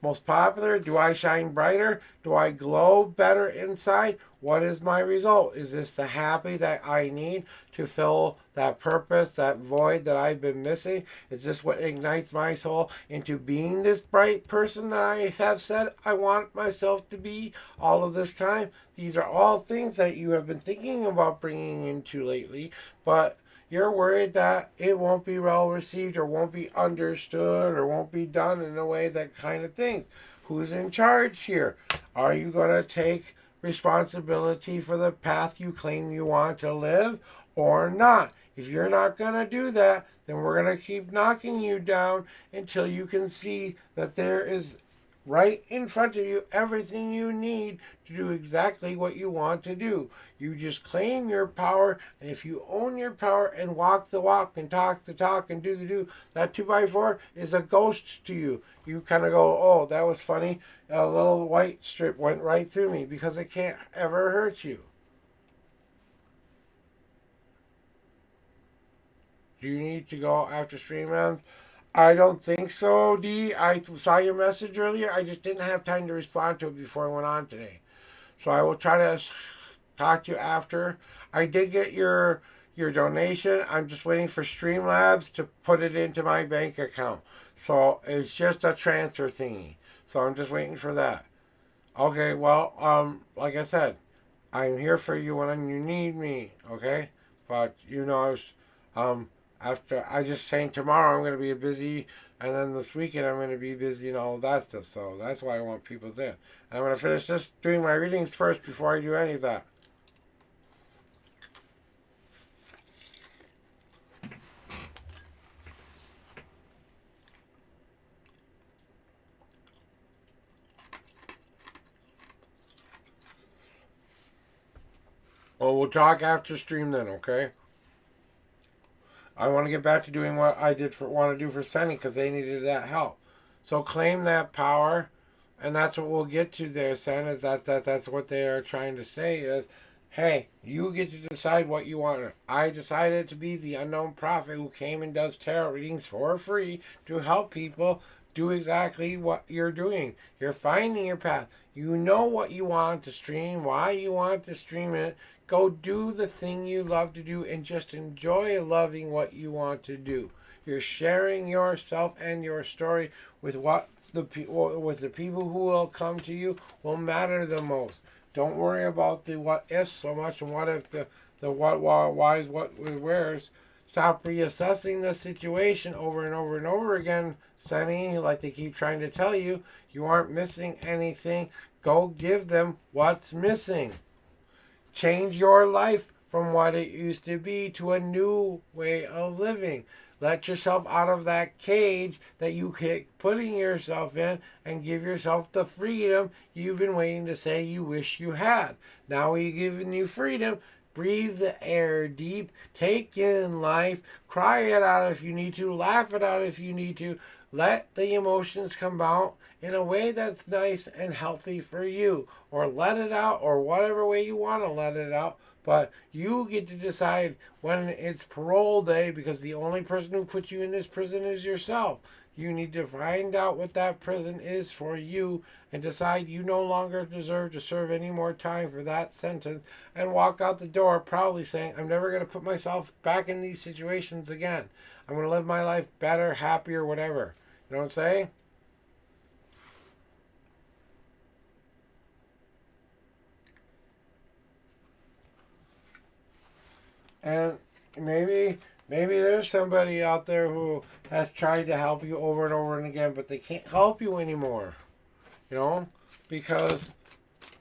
most popular? Do I shine brighter? Do I glow better inside? What is my result? Is this the happy that I need to fill that purpose, that void that I've been missing? Is this what ignites my soul into being this bright person that I have said I want myself to be all of this time? These are all things that you have been thinking about bringing into lately, but you're worried that it won't be well received or won't be understood or won't be done in a way that kind of things. Who's in charge here? Are you going to take responsibility for the path you claim you want to live or not? If you're not going to do that, then we're going to keep knocking you down until you can see that there is right in front of you everything you need to do exactly what you want to do. You just claim your power, and if you own your power and walk the walk and talk the talk and do the do, that 2x4 is a ghost to you. You kind of go, oh, that was funny. A little white strip went right through me, because it can't ever hurt you. Do you need to go after Streamlands? I don't think so, D. I saw your message earlier. I just didn't have time to respond to it before I went on today. So I will try to talk to you after. I did get your donation. I'm just waiting for Streamlabs to put it into my bank account. So it's just a transfer thingy. So I'm just waiting for that. Okay, well, like I said, I'm here for you when you need me, okay? But, after I just saying tomorrow I'm going to be busy, and then this weekend I'm going to be busy and all of that stuff. So that's why I want people there. And I'm going to finish this doing my readings first before I do any of that. Well, we'll talk after stream then, okay? I want to get back to doing what I want to do for Sunny, because they needed that help. So claim that power, and that's what we'll get to there, Sen. Is that's what they are trying to say is, hey, you get to decide what you want. I decided to be the unknown prophet who came and does tarot readings for free to help people do exactly what you're doing. You're finding your path. You know what you want to stream, why you want to stream it. Go do the thing you love to do and just enjoy loving what you want to do. You're sharing yourself and your story with the people who will come to you will matter the most. Don't worry about the what ifs so much and what if the what whys, what where's. Stop reassessing the situation over and over and over again, Sonny, like they keep trying to tell you. You aren't missing anything. Go give them what's missing. Change your life from what it used to be to a new way of living. Let yourself out of that cage that you keep putting yourself in and give yourself the freedom you've been waiting to say you wish you had. Now we've given you freedom. Breathe the air deep. Take in life. Cry it out if you need to. Laugh it out if you need to. Let the emotions come out in a way that's nice and healthy for you. Or let it out, or whatever way you want to let it out. But you get to decide when it's parole day, because the only person who puts you in this prison is yourself. You need to find out what that prison is for you and decide you no longer deserve to serve any more time for that sentence, and walk out the door proudly saying, I'm never going to put myself back in these situations again. I'm going to live my life better, happier, whatever. You know what I'm saying? And maybe there's somebody out there who has tried to help you over and over and again, but they can't help you anymore. Because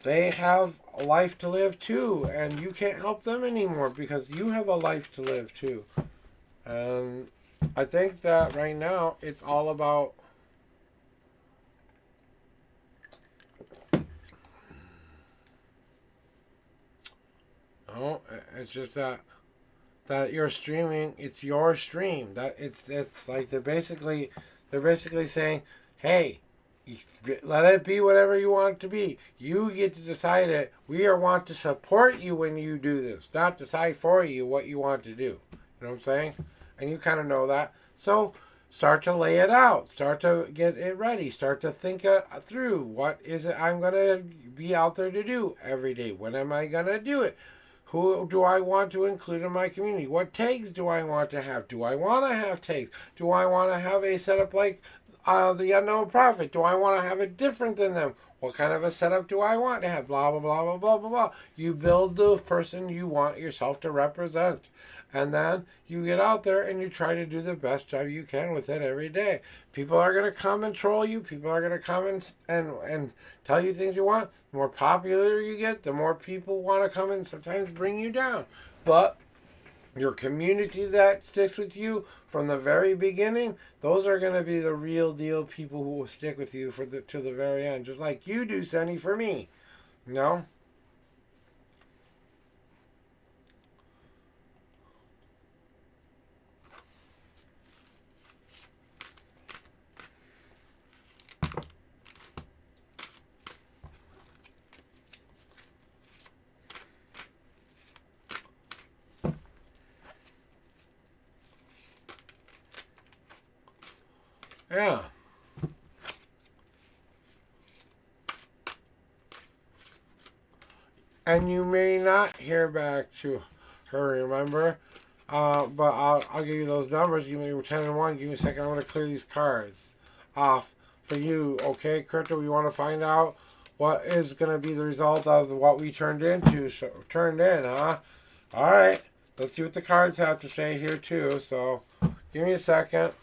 they have a life to live too, and you can't help them anymore because you have a life to live too. And I think that right now it's all about it's just that that you're streaming, it's your stream. That it's like they're basically saying, hey, let it be whatever you want it to be. You get to decide it. We are want to support you when you do this, not decide for you what you want to do. You know what I'm saying? And you kind of know that. So start to lay it out. Start to get it ready. Start to think through what is it I'm going to be out there to do every day. When am I going to do it? Who do I want to include in my community? What tags do I want to have? Do I want to have tags? Do I want to have a setup like the Unknown Prophet? Do I want to have it different than them? What kind of a setup do I want to have? Blah, blah, blah, blah, blah, blah, blah. You build the person you want yourself to represent. And then you get out there and you try to do the best job you can with it every day. People are going to come and troll you. People are going to come and tell you things you want. The more popular you get, the more people want to come and sometimes bring you down. But your community that sticks with you from the very beginning, those are going to be the real deal people who will stick with you to the very end. Just like you do, Sonny, for me. You know? Yeah. And you may not hear back to her, remember? But I'll give you those numbers. Give me 10 and 1. Give me a second. I'm going to clear these cards off for you. Okay, Crypto, we want to find out what is going to be the result of what we turned into. So, turned in, huh? All right. Let's see what the cards have to say here, too. So, give me a second.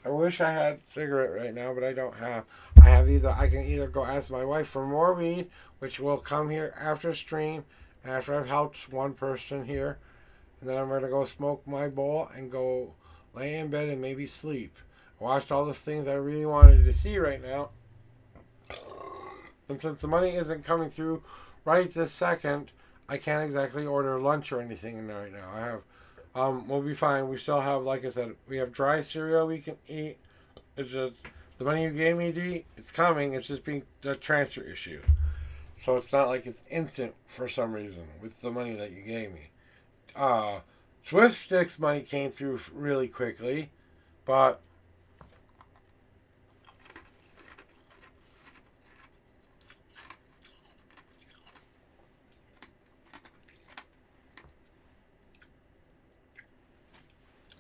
I wish I had a cigarette right now, but I don't have. I can either go ask my wife for more weed, which will come here after stream, after I've helped one person here, and then I'm going to go smoke my bowl and go lay in bed and maybe sleep. I watched all the things I really wanted to see right now, and since the money isn't coming through right this second, I can't exactly order lunch or anything right now. I have we'll be fine. We still have, like I said, we have dry cereal we can eat. It's just the money you gave me, D, it's coming. It's just being a transfer issue. So it's not like it's instant for some reason with the money that you gave me. Swift Sticks money came through really quickly, but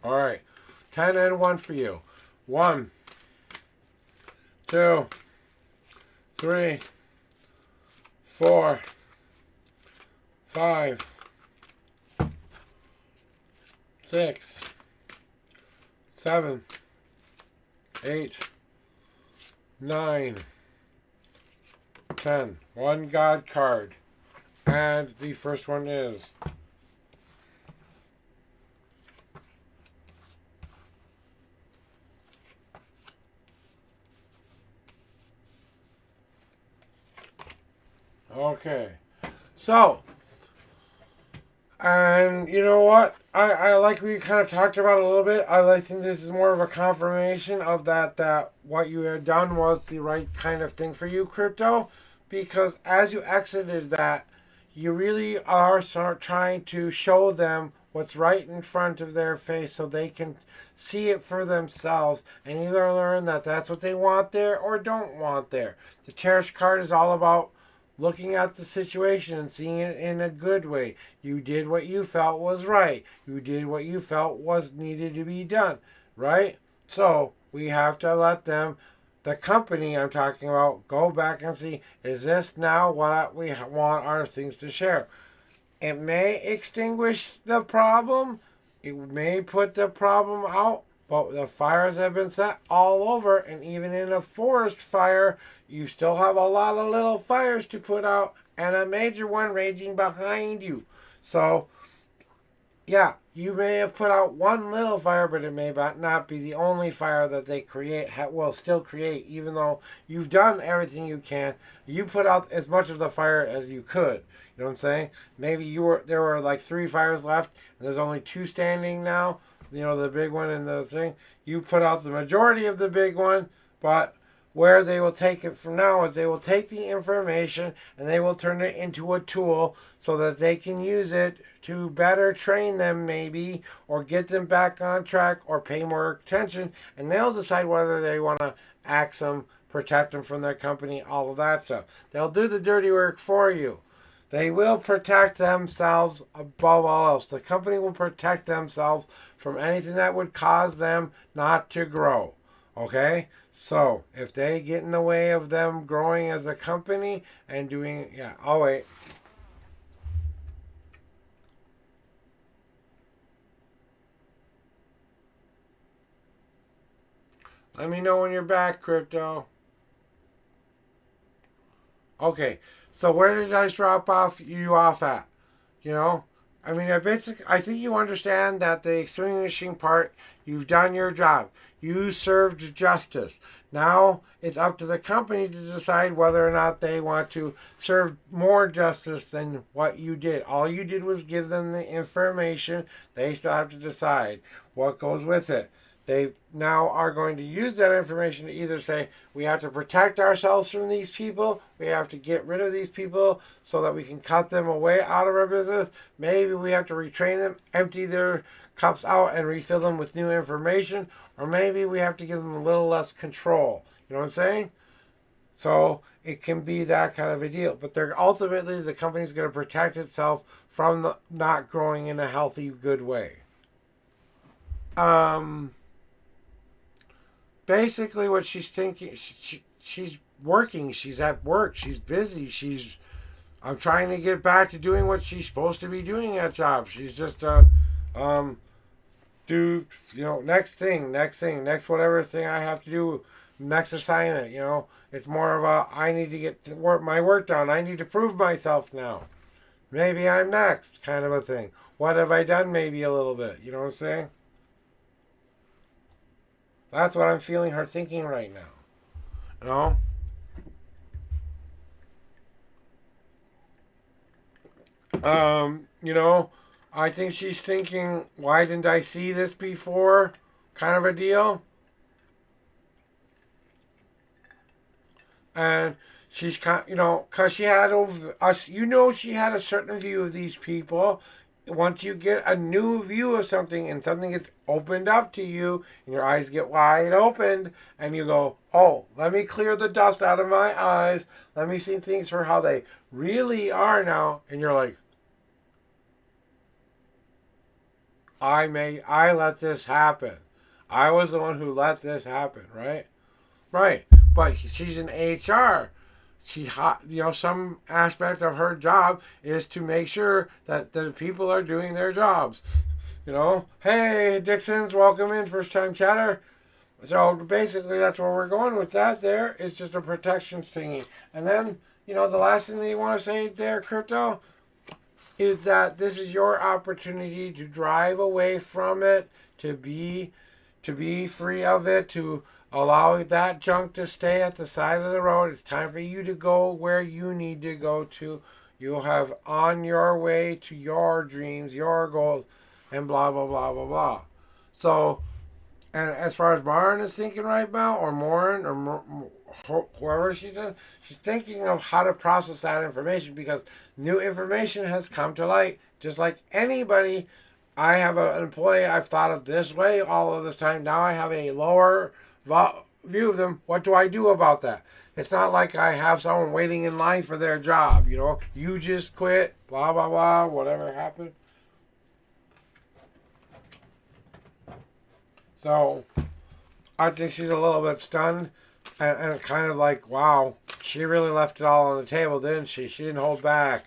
all right, 10 and 1 for you. 1, 2, 3, 4, 5, 6, 7, 8, 9, 10. One God card. And the first one is okay. So, and you know what? I like we kind of talked about a little bit. I think this is more of a confirmation of that what you had done was the right kind of thing for you, Crypto. Because as you exited that, you really are trying to show them what's right in front of their face so they can see it for themselves and either learn that that's what they want there or don't want there. The Cherish card is all about looking at the situation and seeing it in a good way. You did what you felt was right. You did what you felt was needed to be done, right? So we have to let them, the company I'm talking about, go back and see, is this now what we want our things to share? It may extinguish the problem. It may put the problem out. But the fires have been set all over, and even in a forest fire, you still have a lot of little fires to put out, and a major one raging behind you. So, yeah, you may have put out one little fire, but it may not be the only fire that they will still create, even though you've done everything you can. You put out as much of the fire as you could. You know what I'm saying? Maybe there were like three fires left, and there's only two standing now. You know, the big one and the thing. You put out the majority of the big one, but where they will take it from now is they will take the information and they will turn it into a tool so that they can use it to better train them, maybe, or get them back on track, or pay more attention, and they'll decide whether they want to axe them, protect them from their company, all of that stuff. They'll do the dirty work for you. They will protect themselves above all else. The company will protect themselves from anything that would cause them not to grow. Okay? So, if they get in the way of them growing as a company and doing, yeah, I'll wait. Let me know when you're back, crypto. Okay, so where did I drop you off at? You know, I mean, I think you understand that the extinguishing part, you've done your job. You served justice. Now it's up to the company to decide whether or not they want to serve more justice than what you did. All you did was give them the information. They still have to decide what goes with it. They now are going to use that information to either say, we have to protect ourselves from these people, we have to get rid of these people so that we can cut them away out of our business. Maybe we have to retrain them, empty their cups out and refill them with new information, or maybe we have to give them a little less control. You know what I'm saying? So it can be that kind of a deal. But they're ultimately, the company's going to protect itself from not growing in a healthy, good way. Basically what she's thinking, she's working, she's at work, she's busy, I'm trying to get back to doing what she's supposed to be doing at job. She's just do, you know, next whatever thing I have to do, next assignment. You know, it's more of a, I need to get my work done, I need to prove myself now, maybe I'm next kind of a thing. What have I done? Maybe a little bit, you know what I'm saying? That's what I'm feeling her thinking right now. You know? You know, I think she's thinking, why didn't I see this before? Kind of a deal. And she's, you know, because she had over us, you know, she had a certain view of these people. Once you get a new view of something and something gets opened up to you and your eyes get wide opened and you go, oh, let me clear the dust out of my eyes, let me see things for how they really are now, and you're like, I let this happen, I was the one who let this happen, right, but she's in HR. You know, some aspect of her job is to make sure that the people are doing their jobs. You know, hey, Dixon's, welcome in, first time chatter. So basically, that's where we're going with that. There, it's just a protection thingy. And then, you know, the last thing that you want to say there, crypto, is that this is your opportunity to drive away from it, to be free of it, to allow that junk to stay at the side of the road. It's time for you to go where you need to go to. You'll have on your way to your dreams, your goals, and blah, blah, blah, blah, blah. So, and as far as Maren is thinking right now, or Morin, or whoever she's thinking of how to process that information, because new information has come to light. Just like anybody, I have an employee I've thought of this way all of this time. Now I have a lower view of them. What do I do about that? It's not like I have someone waiting in line for their job. You know, you just quit, blah, blah, blah, whatever happened. So, I think she's a little bit stunned and kind of like, wow, she really left it all on the table, didn't she? She didn't hold back,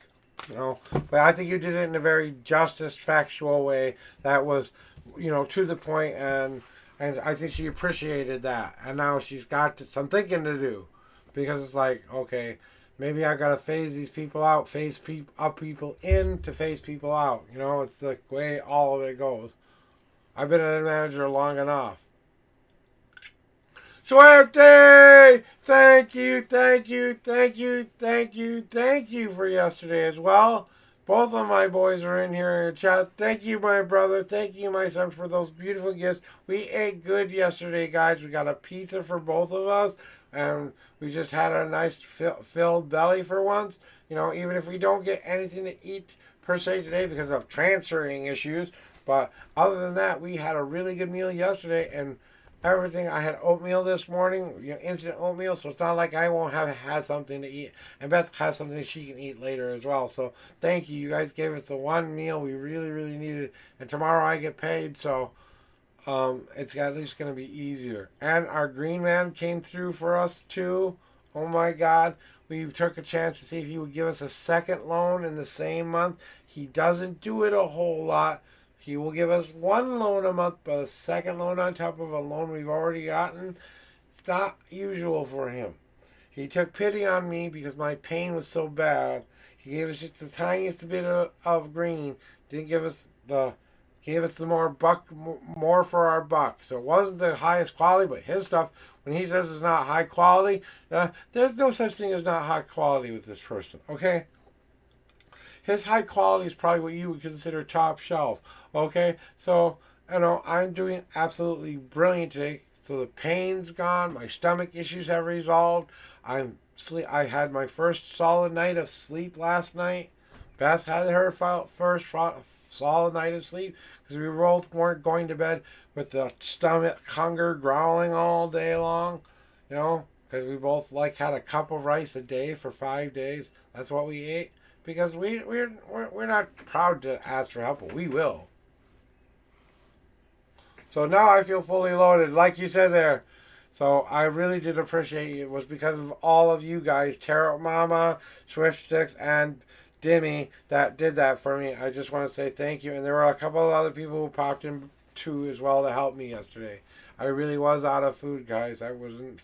you know. But I think you did it in a very justice, factual way that was, you know, to the point, and I think she appreciated that. And now she's got some thinking to do, because it's like, okay, maybe I gotta phase these people out, phase up people in to phase people out. You know, it's the way all of it goes. I've been a manager long enough. Swifty! Thank you, thank you, thank you, thank you, thank you for yesterday as well. Both of my boys are in here in chat. Thank you, my brother. Thank you, my son, for those beautiful gifts. We ate good yesterday, guys. We got a pizza for both of us, and we just had a nice filled belly for once. You know, even if we don't get anything to eat per se today because of transferring issues, but other than that, we had a really good meal yesterday, and everything. I had oatmeal this morning, you know, instant oatmeal, so it's not like I won't have had something to eat. And Beth has something she can eat later as well. So thank you. You guys gave us the one meal we really, really needed. And tomorrow I get paid, so it's at least going to be easier. And our green man came through for us too. Oh my God. We took a chance to see if he would give us a second loan in the same month. He doesn't do it a whole lot. He will give us one loan a month, but a second loan on top of a loan we've already gotten, it's not usual for him. He took pity on me because my pain was so bad. He gave us just the tiniest bit of green. Didn't give us the gave us the more for our buck. So it wasn't the highest quality, but his stuff, when he says it's not high quality, there's no such thing as not high quality with this person. Okay. His high quality is probably what you would consider top shelf. Okay, so you know I'm doing absolutely brilliant today. So the pain's gone. My stomach issues have resolved. I had my first solid night of sleep last night. Beth had her first solid night of sleep because we both weren't going to bed with the stomach hunger growling all day long. You know, because we both had a cup of rice a day for 5 days. That's what we ate. Because we're not proud to ask for help, but we will. So now I feel fully loaded, like you said there. So I really did appreciate it. It was because of all of you guys, Tarot Mama, Swift Sticks, and Dimmy, that did that for me. I just want to say thank you. And there were a couple of other people who popped in too as well to help me yesterday. I really was out of food, guys. I wasn't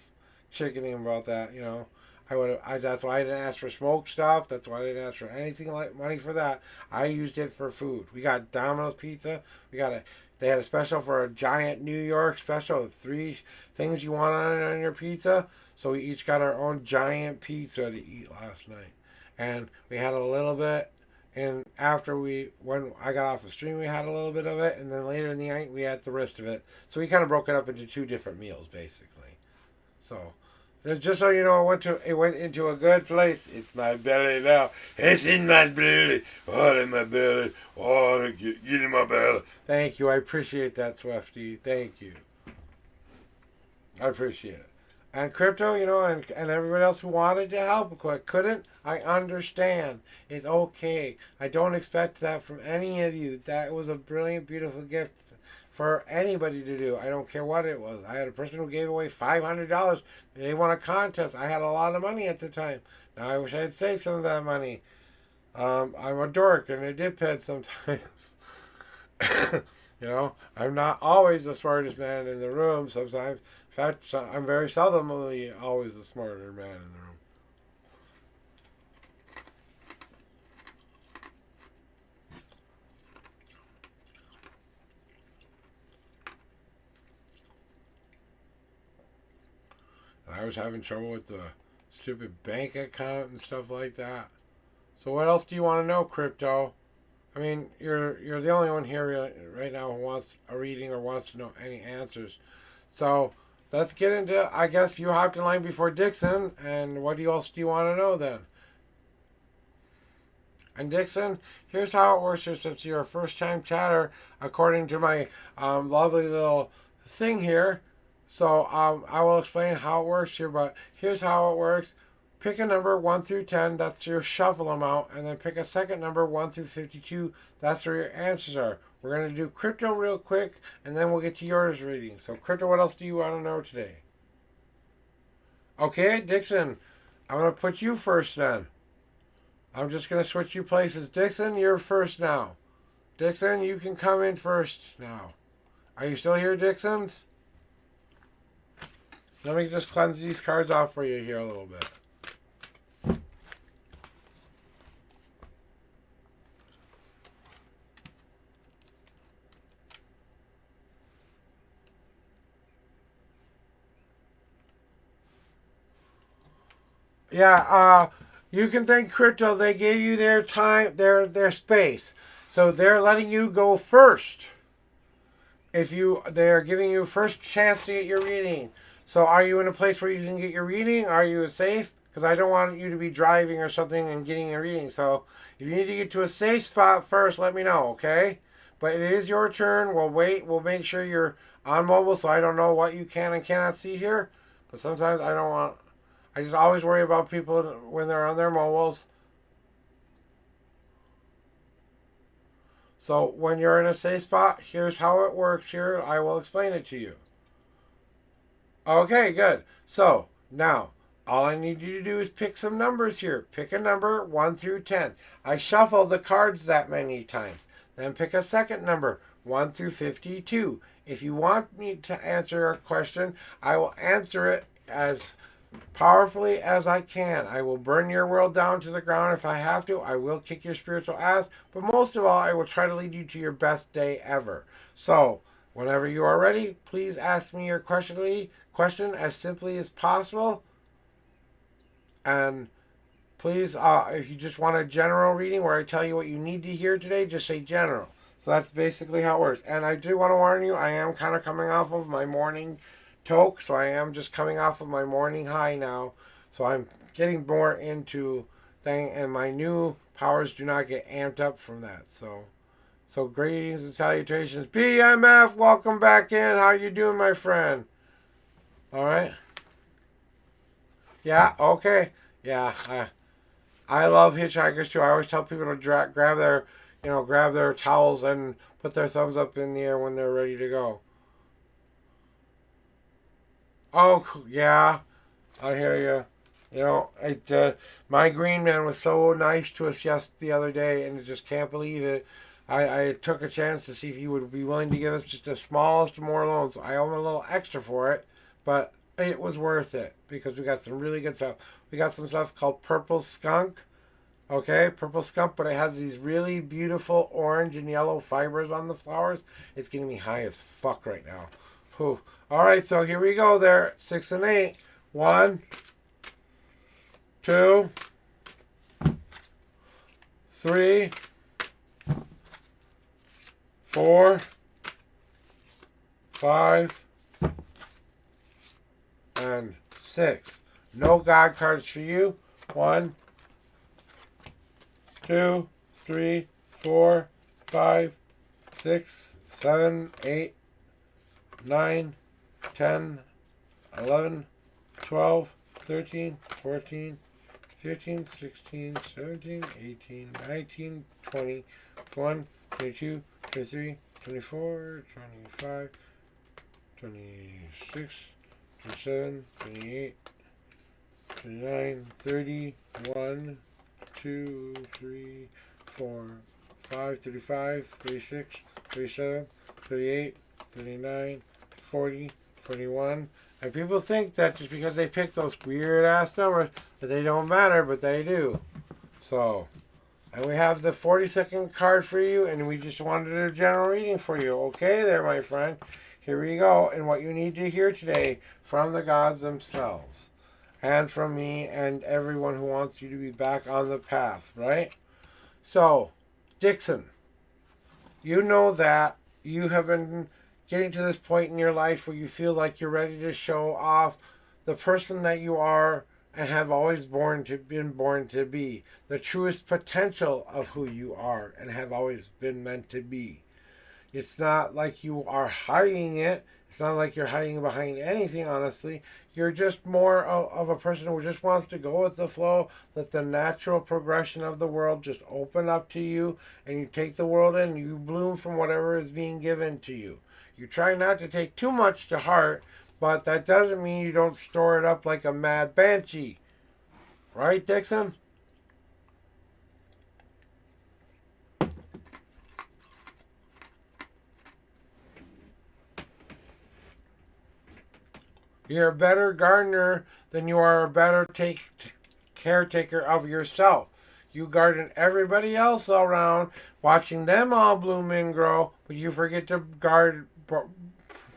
chickening about that, you know. That's why I didn't ask for smoked stuff. That's why I didn't ask for anything like money for that. I used it for food. We got Domino's pizza. They had a special for a giant New York special of 3 things you want on your pizza. So we each got our own giant pizza to eat last night. And we had a little bit, and when I got off the stream, we had a little bit of it, and then later in the night, we had the rest of it. So we kind of broke it up into 2 different meals, basically. So just so you know, it went into a good place. It's my belly now. It's in my belly. All in my belly. Oh, get in my belly. Thank you. I appreciate that, Swifty. Thank you. I appreciate it. And Crypto, you know, and everybody else who wanted to help but couldn't, I understand. It's okay. I don't expect that from any of you. That was a brilliant, beautiful gift for anybody to do. I don't care what it was. I had a person who gave away $500. They won a contest. I had a lot of money at the time. Now I wish I had saved some of that money. I'm a dork and a diphead sometimes. You know, I'm not always the smartest man in the room. Sometimes, in fact, I'm very seldomly always the smarter man in the room. I was having trouble with the stupid bank account and stuff like that. So what else do you want to know, Crypto? I mean, you're the only one here right now who wants a reading or wants to know any answers. So let's get into. I guess you hopped in line before Dixon, and what else do you want to know then? And Dixon, here's how it works here since you're a first-time chatter, according to my lovely little thing here. So I will explain how it works here, but here's how it works. Pick a number 1 through 10, that's your shuffle amount, and then pick a second number 1 through 52, that's where your answers are. We're going to do Crypto real quick, and then we'll get to yours reading. So Crypto, what else do you want to know today? Okay, Dixon, I'm going to put you first then. I'm just going to switch you places. Dixon, you're first now. Dixon, you can come in first now. Are you still here, Dixons? Let me just cleanse these cards off for you here a little bit. Yeah, you can thank crypto. They gave you their time, their space, so they're letting you go first. If you, they're giving you first chance to get your reading. So, are you in a place where you can get your reading? Are you safe? Because I don't want you to be driving or something and getting a reading. So, if you need to get to a safe spot first, let me know, okay? But it is your turn. We'll wait. We'll make sure you're on mobile, so I don't know what you can and cannot see here. But sometimes I don't want. I just always worry about people when they're on their mobiles. So when you're in a safe spot, here's how it works here. I will explain it to you. Okay, good. So now all I need you to do is pick some numbers here. Pick a number 1 through 10. I shuffle the cards that many times. Then pick a second number 1 through 52. If you want me to answer a question, I will answer it as powerfully as I can. I will burn your world down to the ground if I have to. I will kick your spiritual ass. But most of all, I will try to lead you to your best day ever. So, whenever you are ready, please ask me your question as simply as possible. And please, if you just want a general reading where I tell you what you need to hear today, just say general. So that's basically how it works. And I do want to warn you, I am kind of coming off of my morning toke, so I am just coming off of my morning high now. So I'm getting more into thing, and my new powers do not get amped up from that. So greetings and salutations, BMF. Welcome back in. How you doing, my friend? All right. Yeah. Okay. Yeah. I love hitchhikers too. I always tell people to grab their, grab their towels and put their thumbs up in the air when they're ready to go. Oh yeah, I hear you. My green man was so nice to us just the other day, and I just can't believe it. I took a chance to see if he would be willing to give us just the smallest more loans. I owe him a little extra for it, but it was worth it because we got some really good stuff. We got some stuff called Purple Skunk. Okay, Purple Skunk, but it has these really beautiful orange and yellow fibers on the flowers. It's getting me high as fuck right now. Whew. All right, so here we go there. 6 and 8. 1, 2, 3, 4, 5, and 6. No God cards for you. 1, 2, 3, 4, 5, 6, 7, 8, 9, 10, 11, 12, 13, 14, 15, 16, 17, 18, 19, 20, 21, 22, 23, 24, 25, 26, 27, 28, 29, 30, 1, 2, 3, 4, 5, 35, 36, 37, 38, 39, 40, 41. And people think that just because they pick those weird ass numbers that they don't matter, but they do. So, and we have the 42nd card for you, and we just wanted a general reading for you. Okay there, my friend. Here we go. And what you need to hear today from the gods themselves. And from me and everyone who wants you to be back on the path, right? So, Dixon, you know that you have been getting to this point in your life where you feel like you're ready to show off the person that you are and have always been born to be, the truest potential of who you are and have always been meant to be. It's not like you are hiding it. It's not like you're hiding behind anything, honestly. You're just more of a person who just wants to go with the flow, let the natural progression of the world just open up to you, and you take the world in, and you bloom from whatever is being given to you. You try not to take too much to heart, but that doesn't mean you don't store it up like a mad banshee. Right, Dixon? You're a better gardener than you are a better caretaker of yourself. You garden everybody else around, watching them all bloom and grow, but you forget to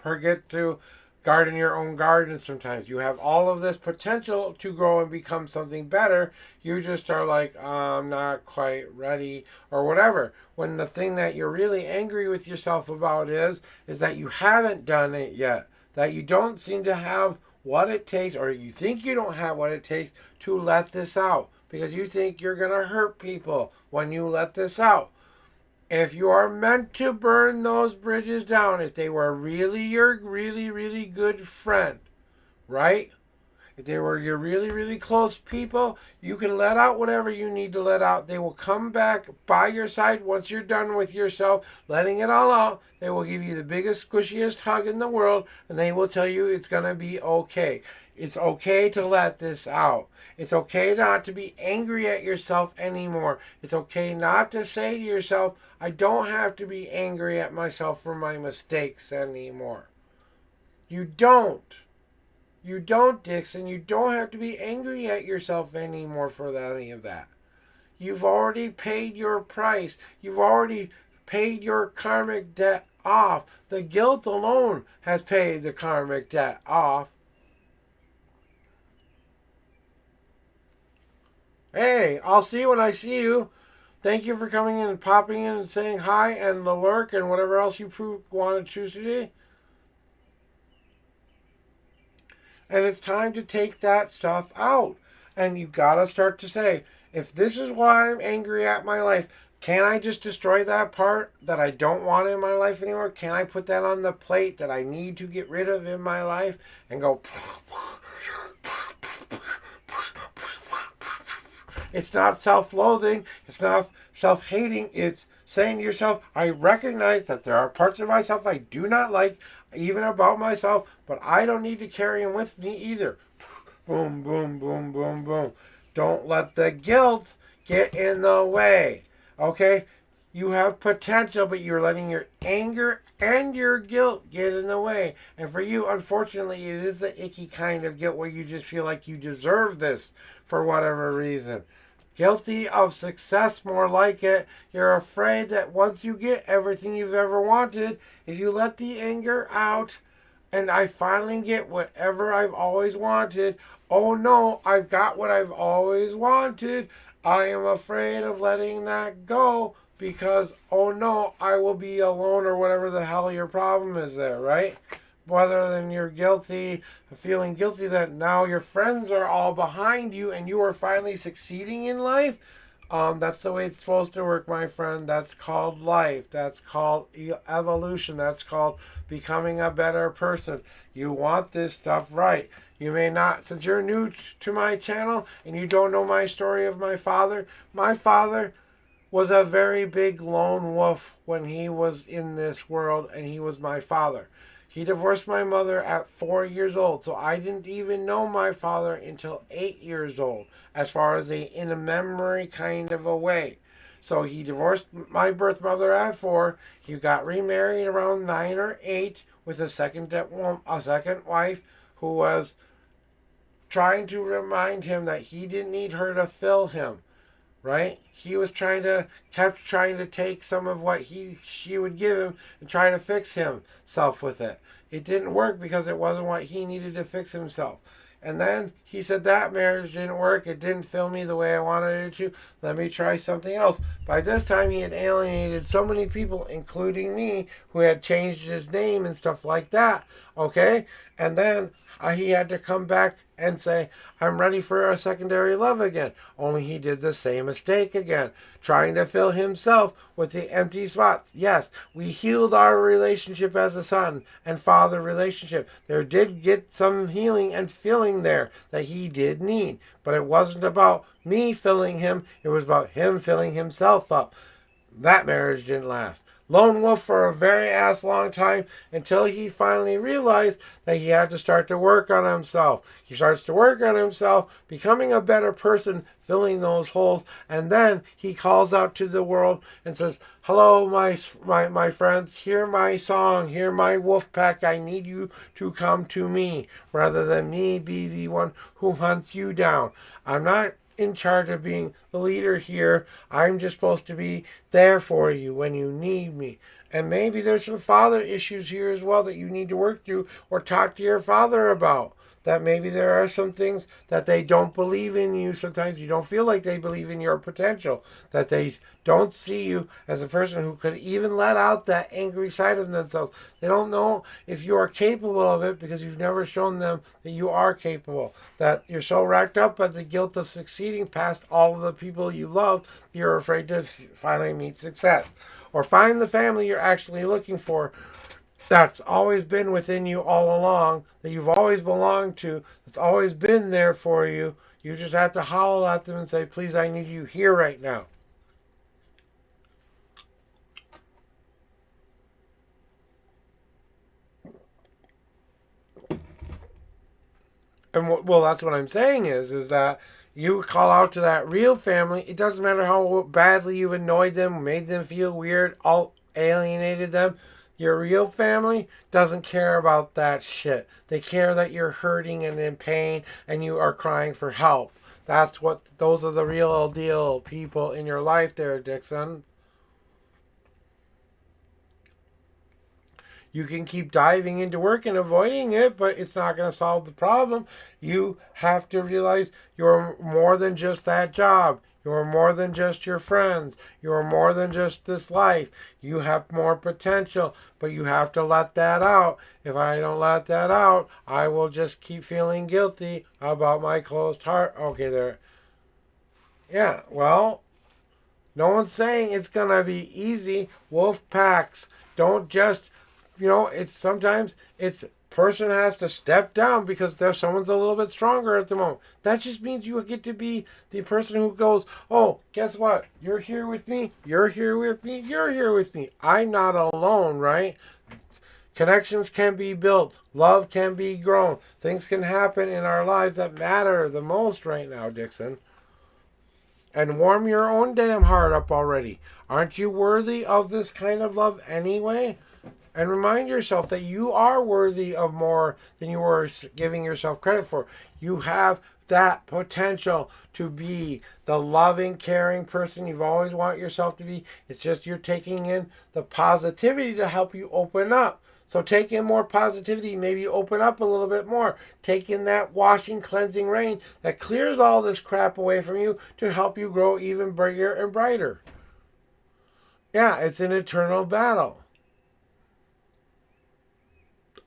forget to garden your own garden sometimes. You have all of this potential to grow and become something better. You just are like, I'm not quite ready or whatever. When the thing that you're really angry with yourself about is that you haven't done it yet. That you don't seem to have what it takes, or you think you don't have what it takes to let this out. Because you think you're going to hurt people when you let this out. If you are meant to burn those bridges down, if they were really your really good friend, right? If they were your really close people, you can let out whatever you need to let out. They will come back by your side once you're done with yourself, letting it all out. They will give you the biggest, squishiest hug in the world, and they will tell you it's going to be okay. It's okay to let this out. It's okay not to be angry at yourself anymore. It's okay not to say to yourself, I don't have to be angry at myself for my mistakes anymore. You don't. You don't, Dixon. You don't have to be angry at yourself anymore for any of that. You've already paid your price. You've already paid your karmic debt off. The guilt alone has paid the karmic debt off. Hey, I'll see you when I see you. Thank you for coming in and popping in and saying hi and the lurk and whatever else you want to choose to do. And it's time to take that stuff out. And you gotta start to say, if this is why I'm angry at my life, can I just destroy that part that I don't want in my life anymore? Can I put that on the plate that I need to get rid of in my life and go... It's not self-loathing. It's not self-hating. It's saying to yourself, I recognize that there are parts of myself I do not like, even about myself, but I don't need to carry them with me either. Boom, boom, boom, boom, boom. Don't let the guilt get in the way. Okay? You have potential, but you're letting your anger and your guilt get in the way. And for you, unfortunately, it is the icky kind of guilt where you just feel like you deserve this for whatever reason. Guilty of success, more like it. You're afraid that once you get everything you've ever wanted, if you let the anger out and I finally get whatever I've always wanted, oh no, I've got what I've always wanted. I am afraid of letting that go because, oh no, I will be alone or whatever the hell your problem is there, right? Whether than you're guilty, feeling guilty that now your friends are all behind you and you are finally succeeding in life. That's the way it's supposed to work, my friend. That's called life. That's called evolution. That's called becoming a better person. You want this stuff right. You may not, since you're new to my channel and you don't know my story of my father was a very big lone wolf when he was in this world, and he was my father. He divorced my mother at 4 years old, so I didn't even know my father until 8 years old, as far as in a memory kind of a way. So he divorced my birth mother at 4. He got remarried around 9 or 8 with a second wife who was trying to remind him that he didn't need her to fill him. Right? He was kept trying to take some of what she would give him and try to fix himself with it. It didn't work because it wasn't what he needed to fix himself. And then he said that marriage didn't work. It didn't fill me the way I wanted it to. Let me try something else. By this time, he had alienated so many people, including me, who had changed his name and stuff like that. Okay? And then he had to come back and say, I'm ready for a secondary love again. Only he did the same mistake again, trying to fill himself with the empty spots. Yes, we healed our relationship as a son and father relationship. There did get some healing and filling there that he did need. But it wasn't about me filling him. It was about him filling himself up. That marriage didn't last. Lone wolf for a very long time until he finally realized that he had to start to work on himself. He starts to work on himself, becoming a better person, filling those holes, and then he calls out to the world and says, hello, my friends, hear my song, hear my wolf pack, I need you to come to me, rather than me be the one who hunts you down. I'm not in charge of being the leader here. I'm just supposed to be there for you when you need me. And maybe there's some father issues here as well that you need to work through or talk to your father about. That maybe there are some things that they don't believe in you. Sometimes you don't feel like they believe in your potential. That they don't see you as a person who could even let out that angry side of themselves. They don't know if you are capable of it because you've never shown them that you are capable. That you're so racked up by the guilt of succeeding past all of the people you love, you're afraid to finally meet success. Or find the family you're actually looking for that's always been within you all along, that you've always belonged to, that's always been there for you. You just have to howl at them and say, please, I need you here right now. And well, that's what I'm saying is that you call out to that real family. It doesn't matter how badly you've annoyed them, made them feel weird, all alienated them. Your real family doesn't care about that shit. They care that you're hurting and in pain and you are crying for help. Those are the real deal people in your life there, Dixon. You can keep diving into work and avoiding it, but it's not going to solve the problem. You have to realize you're more than just that job. You're more than just your friends. You're more than just this life. You have more potential, but you have to let that out. If I don't let that out, I will just keep feeling guilty about my closed heart. Okay, there. Yeah, well, no one's saying it's going to be easy. Wolf packs. Don't just it's sometimes it's person has to step down because there's someone's a little bit stronger at the moment. That just means you get to be the person who goes, oh, guess what? You're here with me. You're here with me. You're here with me. I'm not alone, right? Connections can be built. Love can be grown. Things can happen in our lives that matter the most right now, Dixon. And warm your own damn heart up already. Aren't you worthy of this kind of love anyway? And remind yourself that you are worthy of more than you were giving yourself credit for. You have that potential to be the loving, caring person you've always wanted yourself to be. It's just you're taking in the positivity to help you open up. So take in more positivity, maybe open up a little bit more. Take in that washing, cleansing rain that clears all this crap away from you to help you grow even bigger and brighter. Yeah, it's an eternal battle.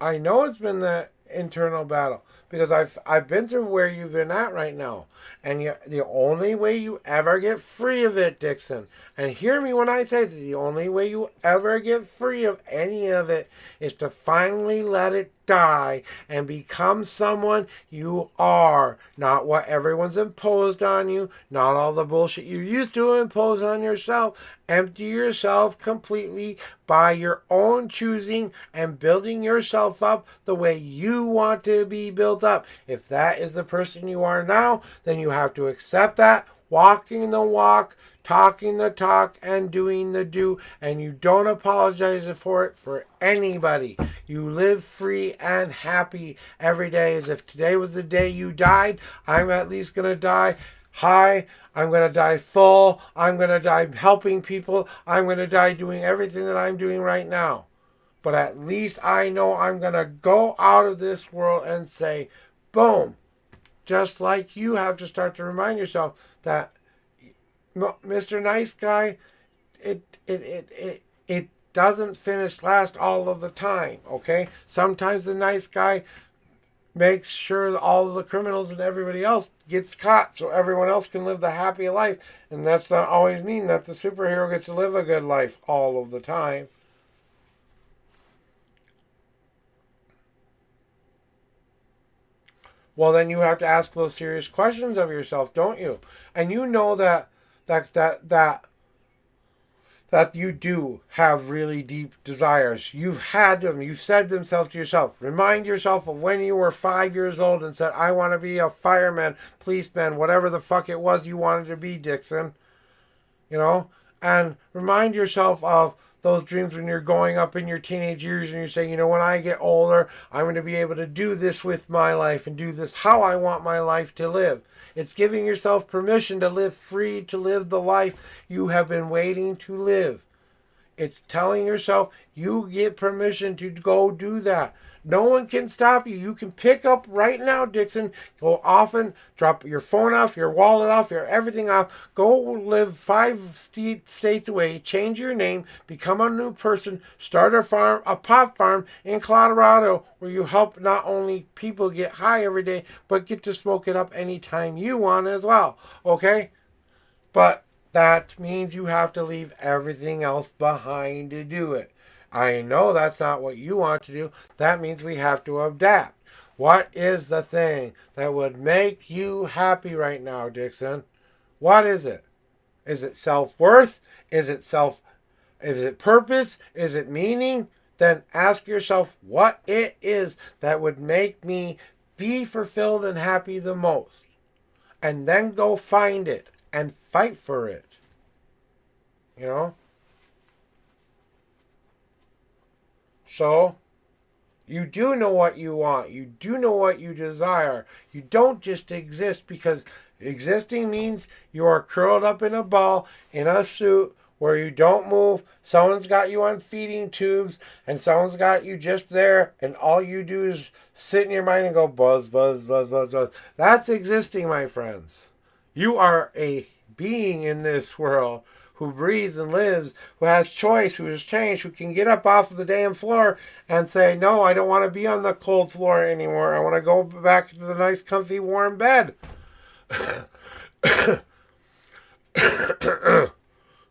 I know it's been that internal battle because I've been through where you've been at right now, and the only way you ever get free of it, Dixon, and hear me when I say that the only way you ever get free of any of it is to finally let it die and become someone you are, not what everyone's imposed on you, not all the bullshit you used to impose on yourself. Empty yourself completely by your own choosing and building yourself up the way you want to be built up. If that is the person you are now, then you have to accept that, walking the walk, talking the talk, and doing the do, and you don't apologize for it for anybody. You live free and happy every day as if today was the day you died. I'm at least going to die high. I'm going to die full. I'm going to die helping people. I'm going to die doing everything that I'm doing right now. But at least I know I'm going to go out of this world and say, boom. Just like you have to start to remind yourself that Mr. Nice Guy, it doesn't finish last all of the time, okay? Sometimes the nice guy makes sure that all of the criminals and everybody else gets caught so everyone else can live the happy life. And that's not always mean that the superhero gets to live a good life all of the time. Well, then you have to ask those serious questions of yourself, don't you? And you know that you do have really deep desires. You've had them. You've said themselves to yourself. Remind yourself of when you were 5 years old and said, I want to be a fireman, policeman, whatever the fuck it was you wanted to be, Dixon. And remind yourself of those dreams when you're going up in your teenage years and you're saying, you know, when I get older, I'm going to be able to do this with my life and do this how I want my life to live. It's giving yourself permission to live free, to live the life you have been waiting to live. It's telling yourself you get permission to go do that. No one can stop you. You can pick up right now, Dixon. Go off and drop your phone off, your wallet off, your everything off. Go live 5 states away. Change your name. Become a new person. Start a pot farm in Colorado where you help not only people get high every day, but get to smoke it up anytime you want as well. Okay? But that means you have to leave everything else behind to do it. I know that's not what you want to do. That means we have to adapt. What is the thing that would make you happy right now, Dixon? What is it? Is it self-worth? Is it purpose? Is it meaning? Then ask yourself what it is that would make me be fulfilled and happy the most. And then go find it and fight for it. You know? So, you do know what you want. You do know what you desire. You don't just exist because existing means you are curled up in a ball in a suit where you don't move. Someone's got you on feeding tubes and someone's got you just there and all you do is sit in your mind and go buzz, buzz, buzz, buzz, buzz. That's existing, my friends. You are a being in this world who breathes and lives, who has choice, who has changed, who can get up off of the damn floor and say, no, I don't want to be on the cold floor anymore. I want to go back to the nice, comfy, warm bed.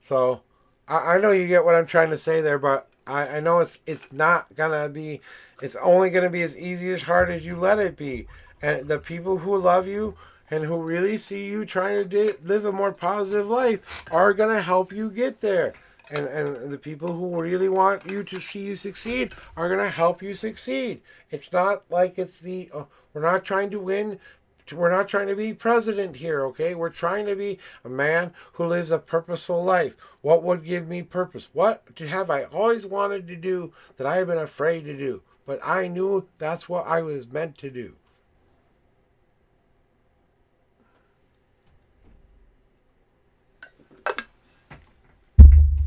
So, I know you get what I'm trying to say there, but I know it's not going to be, it's only going to be as easy as hard as you let it be. And the people who love you and who really see you trying to live a more positive life are going to help you get there. And the people who really want you to see you succeed are going to help you succeed. It's not like it's we're not trying to win. We're not trying to be president here, okay? We're trying to be a man who lives a purposeful life. What would give me purpose? What have I always wanted to do that I have been afraid to do? But I knew that's what I was meant to do.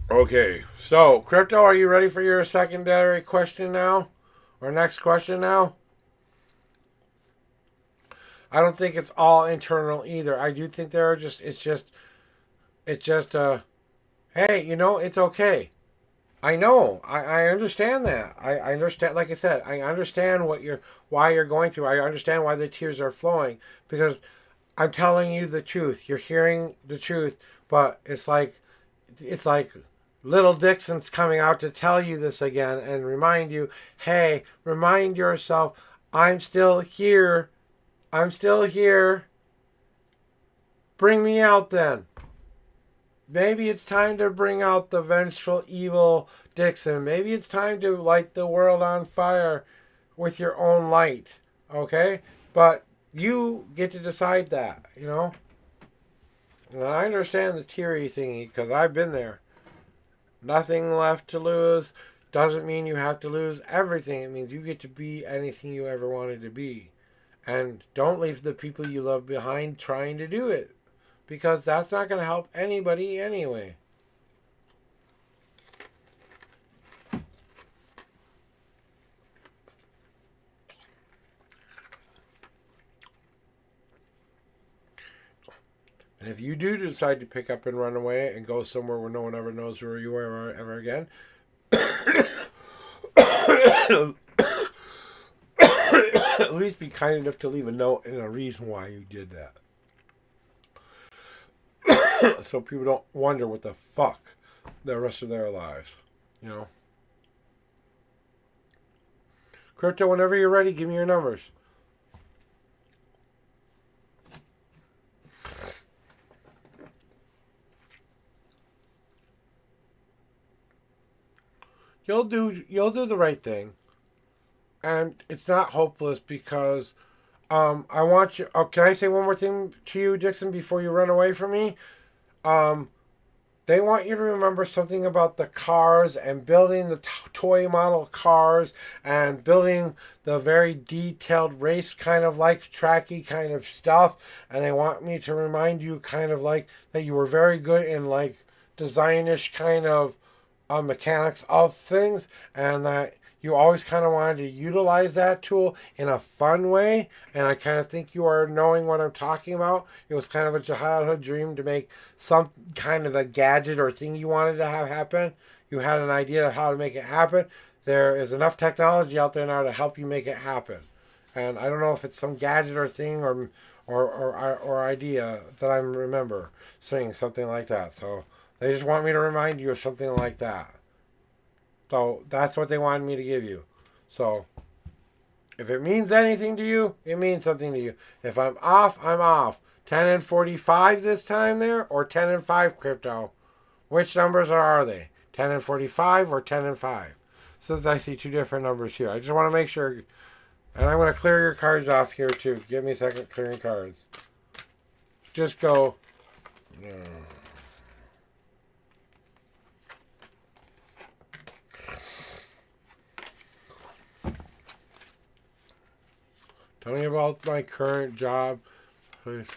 Okay, so Crypto, are you ready for your secondary question now? Or next question now? I don't think it's all internal either. I do think there are it's just hey, you know, it's okay. I know. I understand that. I understand, like I said, I understand why you're going through. I understand why the tears are flowing because I'm telling you the truth. You're hearing the truth, but it's like little Dixon's coming out to tell you this again and remind you, hey, remind yourself, I'm still here. I'm still here. Bring me out then. Maybe it's time to bring out the vengeful, evil Dixon. Maybe it's time to light the world on fire with your own light. Okay? But you get to decide that, you know? And I understand the teary thingy because I've been there. Nothing left to lose doesn't mean you have to lose everything. It means you get to be anything you ever wanted to be. And don't leave the people you love behind trying to do it. Because that's not going to help anybody anyway. And if you do decide to pick up and run away and go somewhere where no one ever knows where you are ever again, at least be kind enough to leave a note and a reason why you did that. So people don't wonder what the fuck the rest of their lives, you know. Crypto, whenever you're ready, give me your numbers. You'll do the right thing. And it's not hopeless because I want you. Oh, can I say one more thing to you, Dixon, before you run away from me? they want you to remember something about the cars and building the toy model cars and building the very detailed race kind of like tracky kind of stuff. And they want me to remind you kind of like that you were very good in like designish kind of mechanics of things, and that you always kind of wanted to utilize that tool in a fun way. And I kind of think you are knowing what I'm talking about. It was kind of a childhood dream to make some kind of a gadget or thing you wanted to have happen. You had an idea of how to make it happen. There is enough technology out there now to help you make it happen. And I don't know if it's some gadget or thing or idea that I remember saying something like that. So they just want me to remind you of something like that. So that's what they wanted me to give you. So if it means anything to you, it means something to you. If I'm off, I'm off. 10 and 45 this time there, or 10 and 5 crypto? Which numbers are they? 10 and 45 or 10 and 5? Since I see two different numbers here. I just want to make sure. And I'm going to clear your cards off here too. Give me a second clearing cards. Just go. Tell me about my current job, please.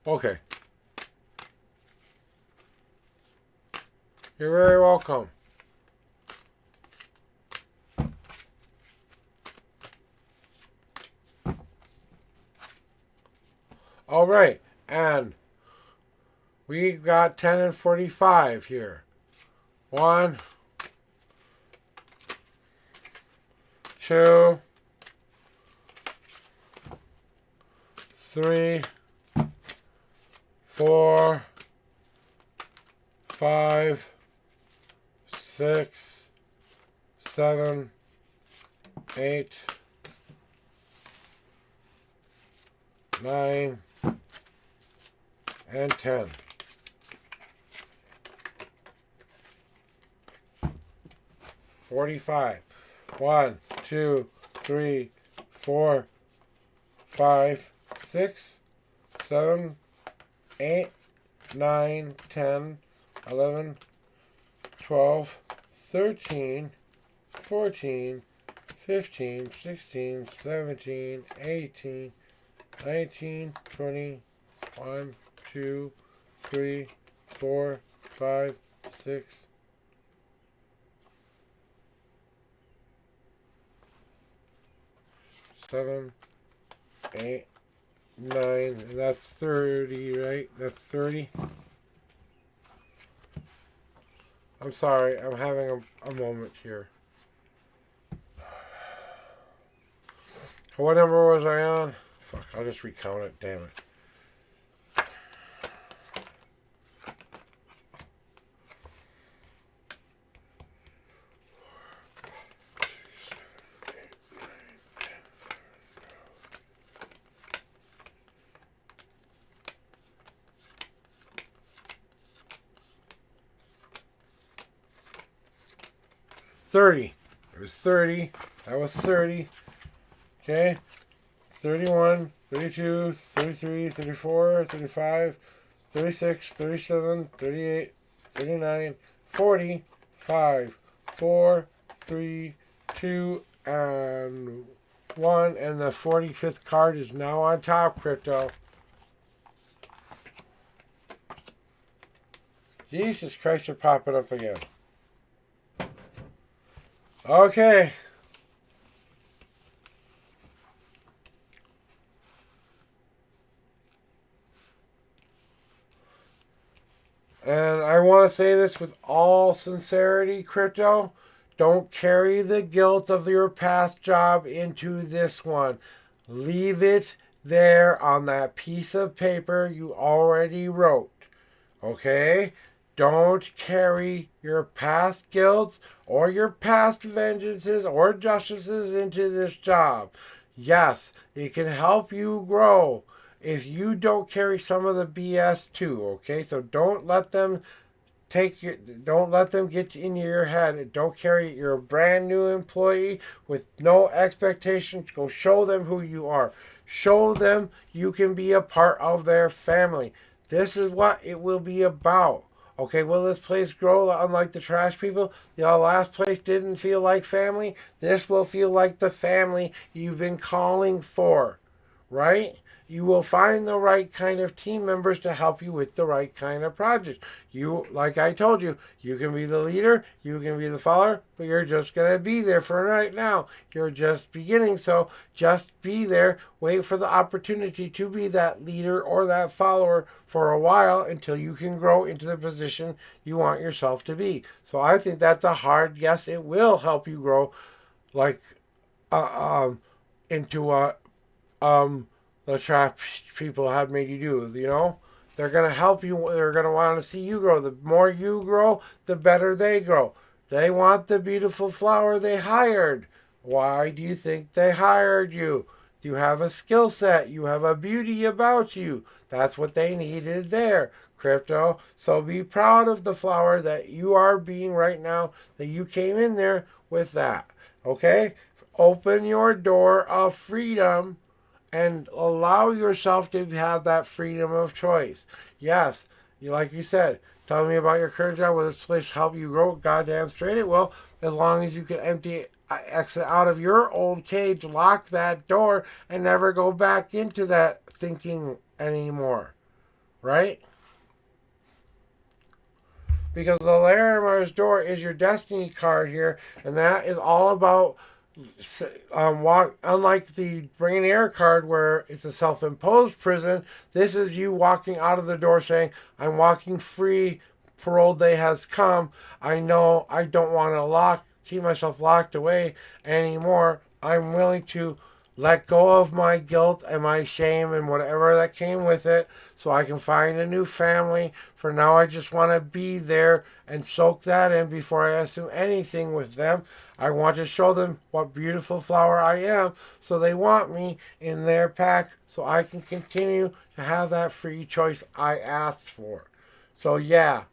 Okay. You're very welcome. All right, and we got 10 and 45 here. 1, 2, 3, 4, 5, 6, 7, 8, 9, and 10. $45. 1, 2, 3, 4, 5, 6, 7, 8, 9, 10, 11, 12, 13, 14, 15, 16, 17, 18, 19, 20, 1, 2, 3, 4, 5, 6, 7, 8, 9, and that's 30, right? That's 30. I'm sorry, I'm having a moment here. What number was I on? Fuck, I'll just recount it, damn it. $30. It was 30. That was 30. Okay. 31, 32, 33, 34, 35, 36, 37, 38, 39, 40, 5, 4, 3, 2, and 1. And the 45th card is now on top, crypto. Jesus Christ, they're popping up again. Okay. And I want to say this with all sincerity, crypto. Don't carry the guilt of your past job into this one. Leave it there on that piece of paper you already wrote. Okay? Don't carry your past guilt or your past vengeances or justices into this job. Yes, it can help you grow if you don't carry some of the BS too, okay? So don't let them don't let them get in your head. Don't carry it. You're a brand new employee with no expectations. Go show them who you are. Show them you can be a part of their family. This is what it will be about. Okay, will this place grow unlike the trash people? The last place didn't feel like family. This will feel like the family you've been calling for, right? You will find the right kind of team members to help you with the right kind of project. You, like I told you, you can be the leader, you can be the follower, but you're just going to be there for right now. You're just beginning, so just be there. Wait for the opportunity to be that leader or that follower for a while until you can grow into the position you want yourself to be. So I think that's a hard yes. It will help you grow, like into a the trap people have made you do. You know, they're going to help you. They're going to want to see you grow. The more you grow, the better they grow. They want the beautiful flower they hired. Why do you think they hired you? You have a skill set. You have a beauty about you. That's what they needed there, crypto. So be proud of the flower that you are being right now, that you came in there with that. Okay? Open your door of freedom and allow yourself to have that freedom of choice. Yes, like you said, tell me about your current job. Will this place help you grow? Goddamn straight it will. As long as you can exit out of your old cage, lock that door, and never go back into that thinking anymore. Right? Because the Larimer's door is your destiny card here, and that is all about unlike the Brain Air card where it's a self-imposed prison, this is you walking out of the door saying, I'm walking free, parole day has come, I know I don't want to keep myself locked away anymore, I'm willing to let go of my guilt and my shame and whatever that came with it so I can find a new family. For now, I just want to be there and soak that in before I assume anything with them. I want to show them what beautiful flower I am, so they want me in their pack so I can continue to have that free choice I asked for. So yeah.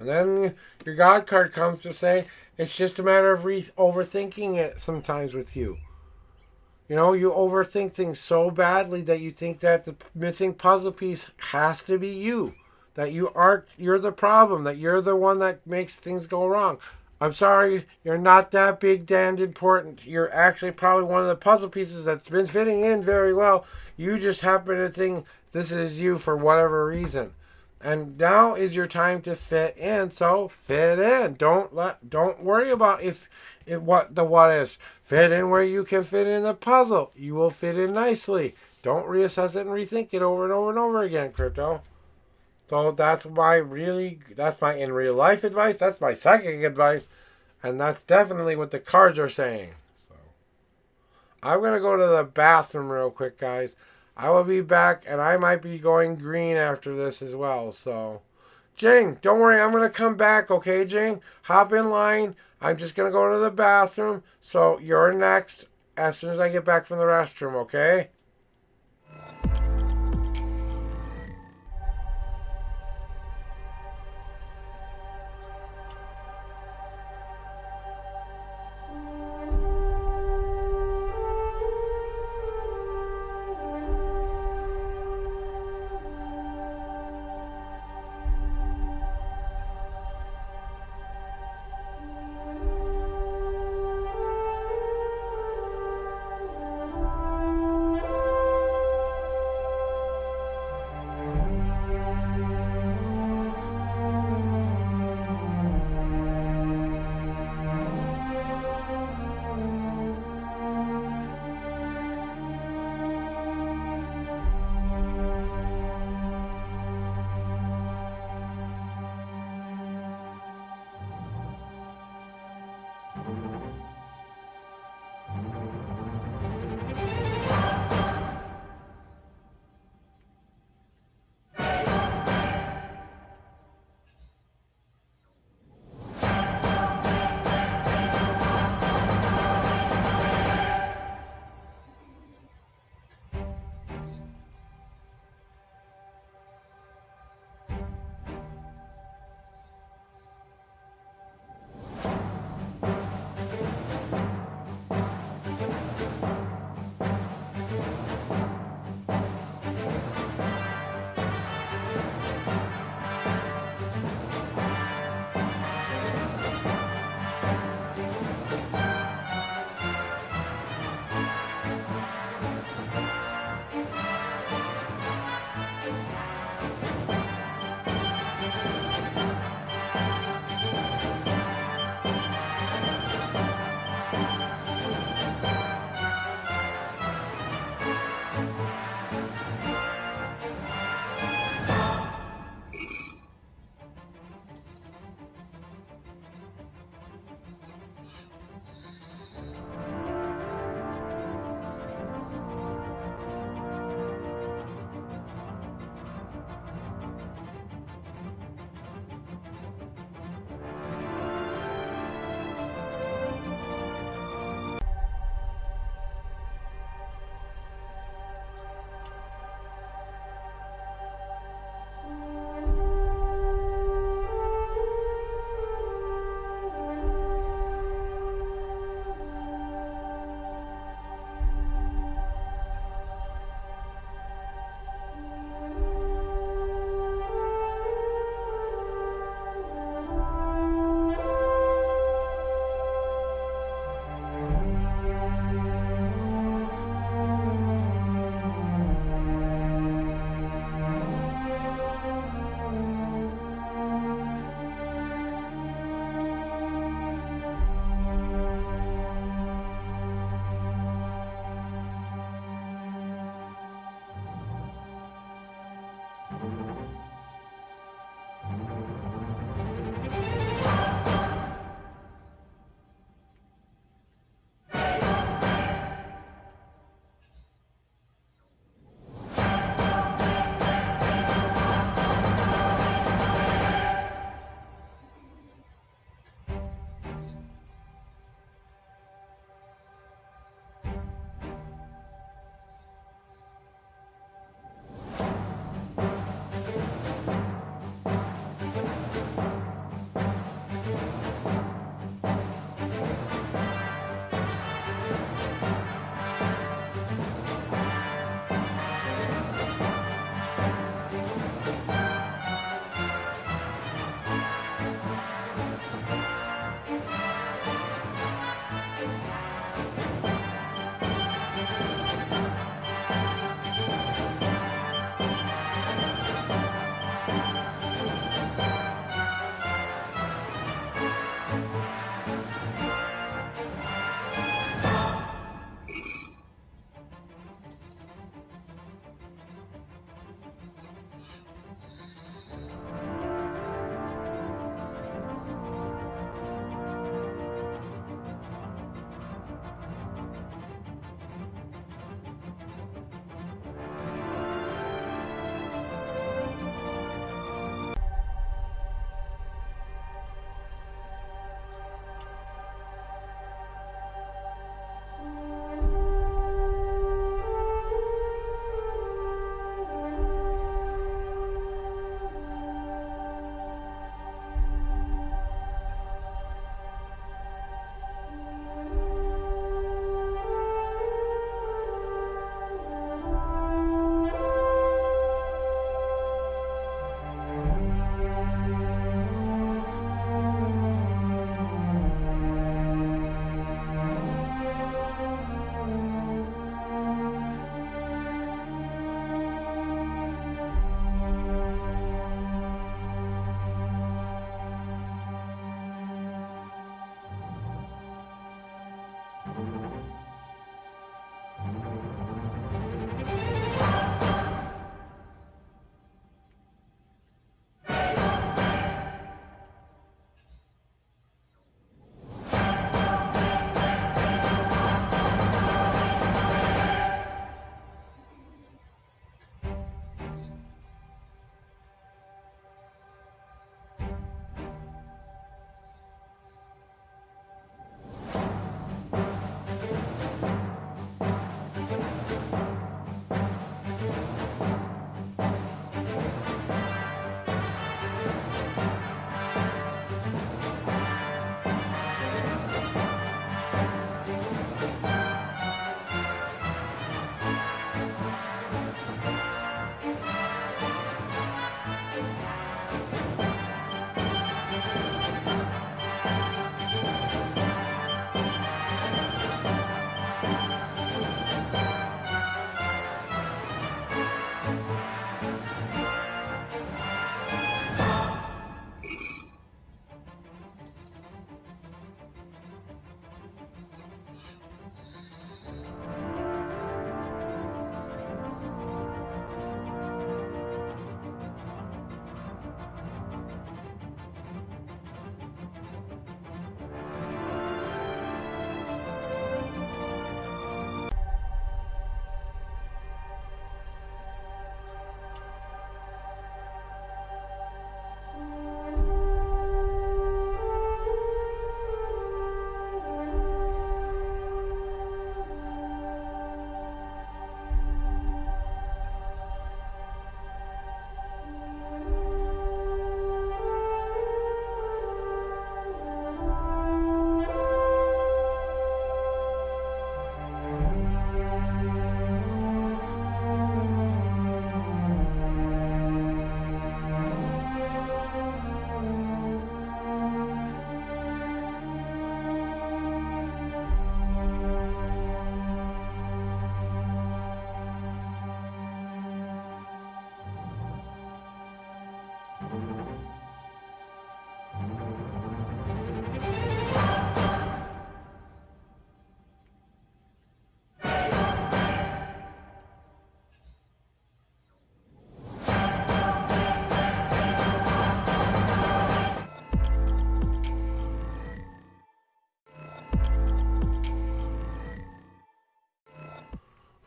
And then your God card comes to say it's just a matter of overthinking it sometimes with you. You know, you overthink things so badly that you think that the missing puzzle piece has to be you. That you're the problem, that you're the one that makes things go wrong. I'm sorry, you're not that big damned important. You're actually probably one of the puzzle pieces that's been fitting in very well. You just happen to think this is you for whatever reason. And now is your time to fit in. So fit in. Don't worry about what is. Fit in where you can fit in the puzzle. You will fit in nicely. Don't reassess it and rethink it over and over and over again, crypto. So that's my in real life advice. That's my psychic advice, and that's definitely what the cards are saying. So I'm gonna go to the bathroom real quick, guys. I will be back, and I might be going green after this as well. So, Jing, don't worry. I'm going to come back, okay, Jing? Hop in line. I'm just going to go to the bathroom. So, you're next as soon as I get back from the restroom, okay?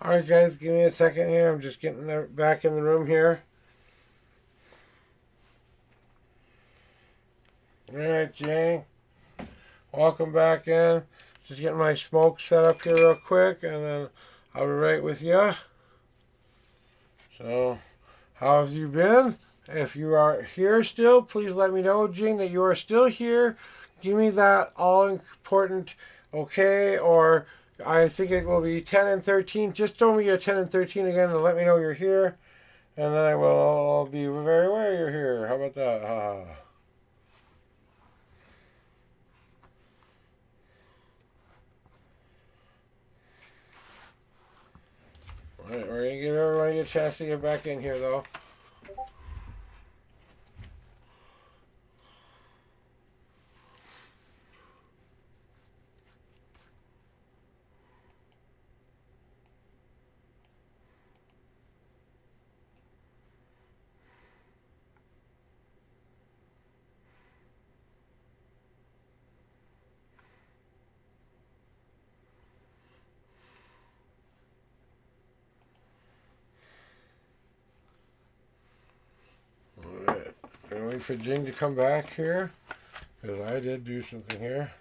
Alright guys, give me a second here. I'm just getting back in the room here. Alright, Jane. Welcome back in. Just getting my smoke set up here real quick, and then I'll be right with you. So, how have you been? If you are here still, please let me know, Jane, that you are still here. Give me that all-important okay, or I think it will be 10 and 13. Just throw me a 10 and 13 again and let me know you're here. And then I will be very aware you're here. How about that? Alright, we're going to give everybody a chance to get back in here, though. Alright, I'm waiting for Jing to come back here, because I did do something here.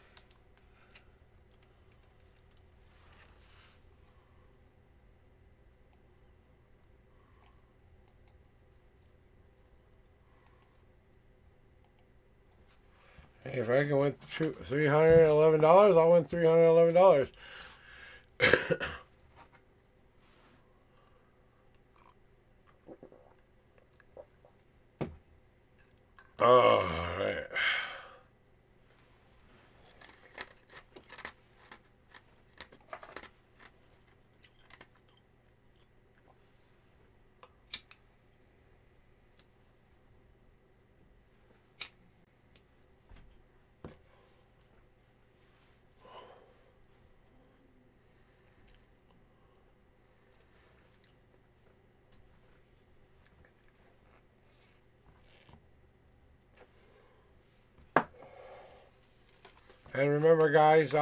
Hey, if I can win $311, I'll win $311. Alright. And remember, guys,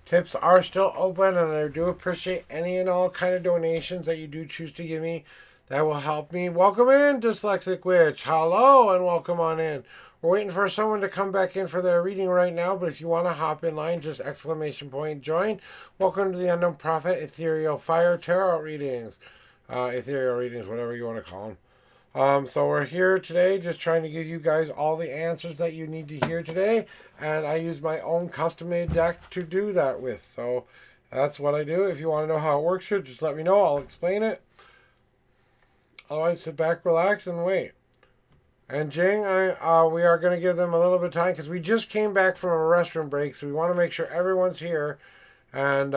tips are still open, and I do appreciate any and all kind of donations that you do choose to give me. That will help me. Welcome in, Dyslexic Witch. Hello, and welcome on in. We're waiting for someone to come back in for their reading right now, but if you want to hop in line, just exclamation point join. Welcome to the Unknown Prophet Ethereal Fire Tarot readings. Ethereal readings, whatever you want to call them. So we're here today just trying to give you guys all the answers that you need to hear today. And I use my own custom-made deck to do that with. So that's what I do. If you want to know how it works here, just let me know. I'll explain it. Otherwise, sit back, relax, and wait. And Jing, we are going to give them a little bit of time because we just came back from a restroom break. So we want to make sure everyone's here. And,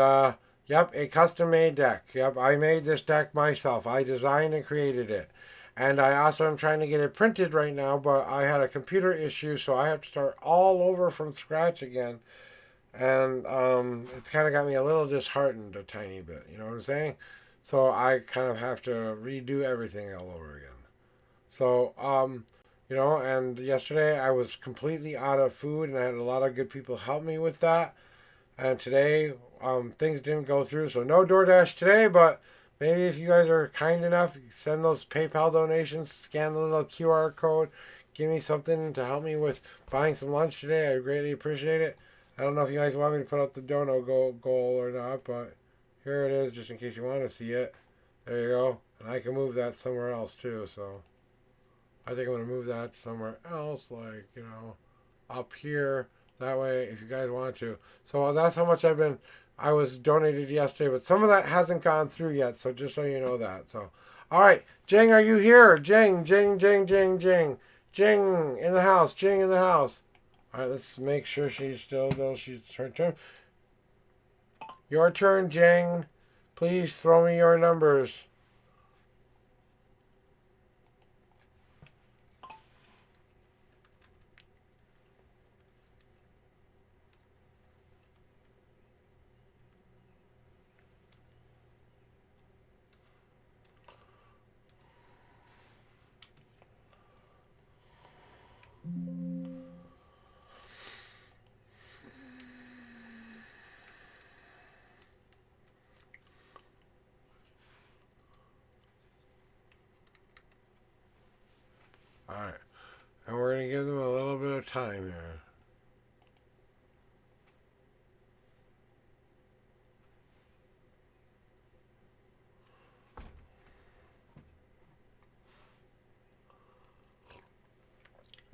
yep, a custom-made deck. Yep, I made this deck myself. I designed and created it. And I also am trying to get it printed right now, but I had a computer issue, so I have to start all over from scratch again. And it's kind of got me a little disheartened a tiny bit, you know what I'm saying? So I kind of have to redo everything all over again. So, you know, and yesterday I was completely out of food, and I had a lot of good people help me with that. And today, things didn't go through, so no DoorDash today, but maybe if you guys are kind enough, send those PayPal donations, scan the little QR code, give me something to help me with buying some lunch today. I greatly appreciate it. I don't know if you guys want me to put up the dono goal or not, but here it is, just in case you want to see it. There you go. And I can move that somewhere else too, so I think I'm going to move that somewhere else, like, you know, up here. That way, if you guys want to. So that's how much I was donated yesterday, but some of that hasn't gone through yet, so just so you know that. So, all right, Jing, are you here? Jing, Jing, Jing, Jing, Jing. Jing in the house, Jing in the house. All right, let's make sure she's still, though, she's her turn. Your turn, Jing. Please throw me your numbers. time here.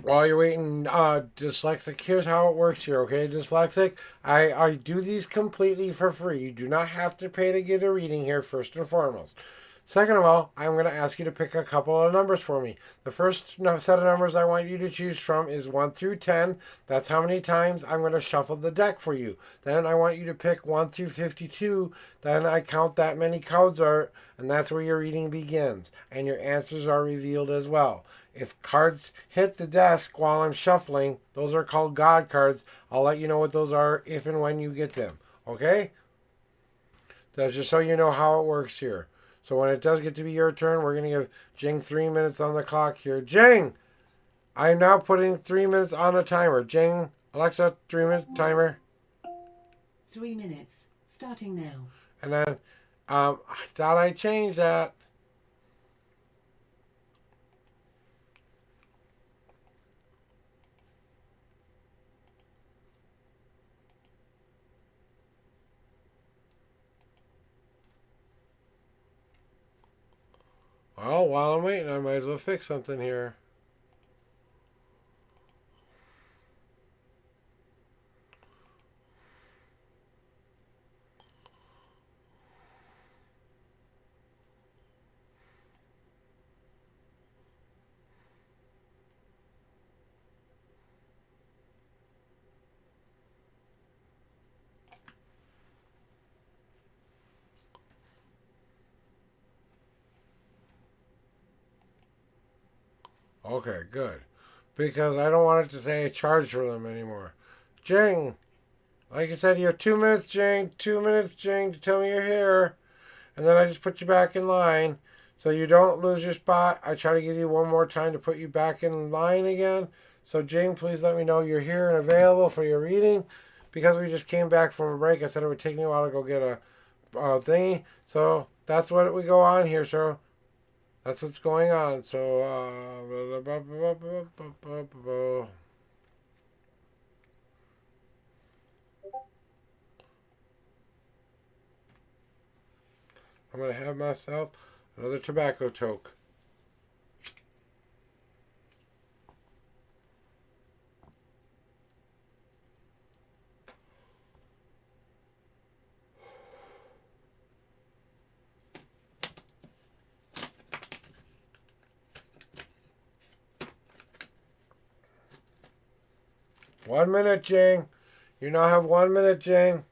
While you're waiting, Dyslexic, here's how it works here, okay, Dyslexic? I do these completely for free. You do not have to pay to get a reading here, first and foremost. Second of all, I'm going to ask you to pick a couple of numbers for me. The first set of numbers I want you to choose from is 1 through 10. That's how many times I'm going to shuffle the deck for you. Then I want you to pick 1 through 52. Then I count that many cards are, and that's where your reading begins. And your answers are revealed as well. If cards hit the desk while I'm shuffling, those are called God cards. I'll let you know what those are if and when you get them. Okay? That's just so you know how it works here. So when it does get to be your turn, we're going to give Jing 3 minutes on the clock here. Jing! I'm now putting 3 minutes on a timer. Jing, Alexa, 3-minute timer. 3 minutes, starting now. And then, I thought I changed that. Well, while I'm waiting, I might as well fix something here. Okay, good. Because I don't want it to say I charge for them anymore. Jing! Like I said, you have 2 minutes, Jing. 2 minutes, Jing, to tell me you're here. And then I just put you back in line. So you don't lose your spot. I try to give you one more time to put you back in line again. So Jing, please let me know you're here and available for your reading. Because we just came back from a break, I said it would take me a while to go get a thingy. So that's what we go on here, sir. That's what's going on. So, I'm going to have myself another tobacco toke. One minute, Jing. You now have 1 minute, Jing.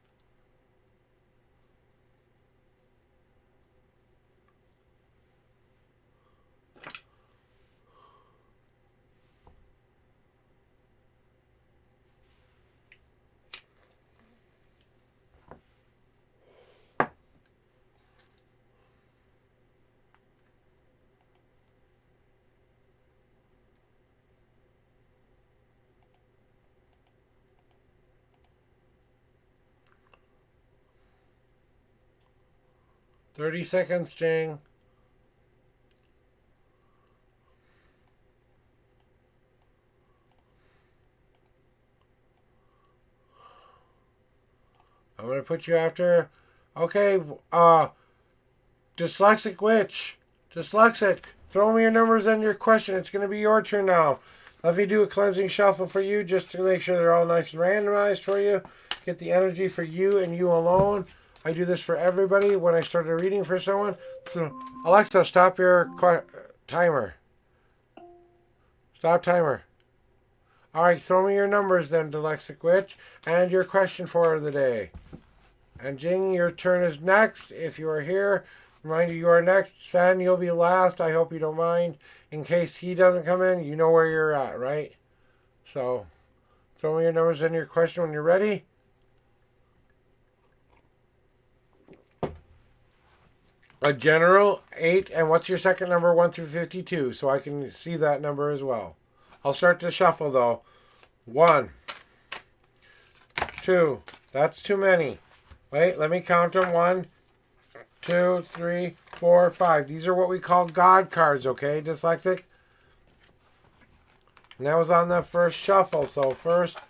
Thirty seconds, Jing. I'm going to put you after. Okay, Dyslexic Witch. Dyslexic. Throw me your numbers and your question. It's going to be your turn now. Let me do a cleansing shuffle for you just to make sure they're all nice and randomized for you. Get the energy for you and you alone. I do this for everybody when I start a reading for someone. So, Alexa, stop your timer. Stop timer. All right, throw me your numbers then, Dyslexic Witch, and your question for the day. And Jing, your turn is next. If you are here, remind you are next. Sen, you'll be last. I hope you don't mind. In case he doesn't come in, you know where you're at, right? So, throw me your numbers and your question when you're ready. A general, 8, and what's your second number, 1 through 52, so I can see that number as well. I'll start to shuffle, though. 1, 2, that's too many. Wait, let me count them. 1, 2, 3, 4, 5. These are what we call God cards, okay, Dyslexic? And that was on the first shuffle. So first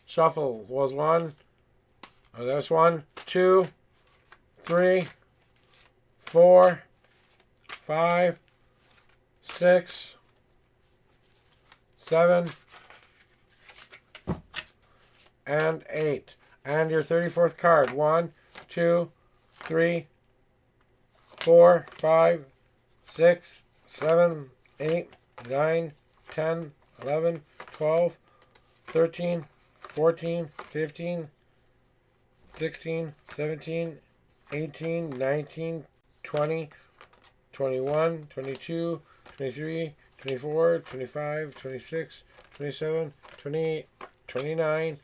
shuffle was one. Oh, there's 1, 2, 3, 4, 5, 6, 7, and 8. And your 34th card. 1, 2, 3, 4, 5, 6, 7, 8, 9, 10, 11, 12, 13, 14, 15, 16, 17, 18, 19, 20, 21, 22, 23, 24, 25, 26, 27, 28, 29,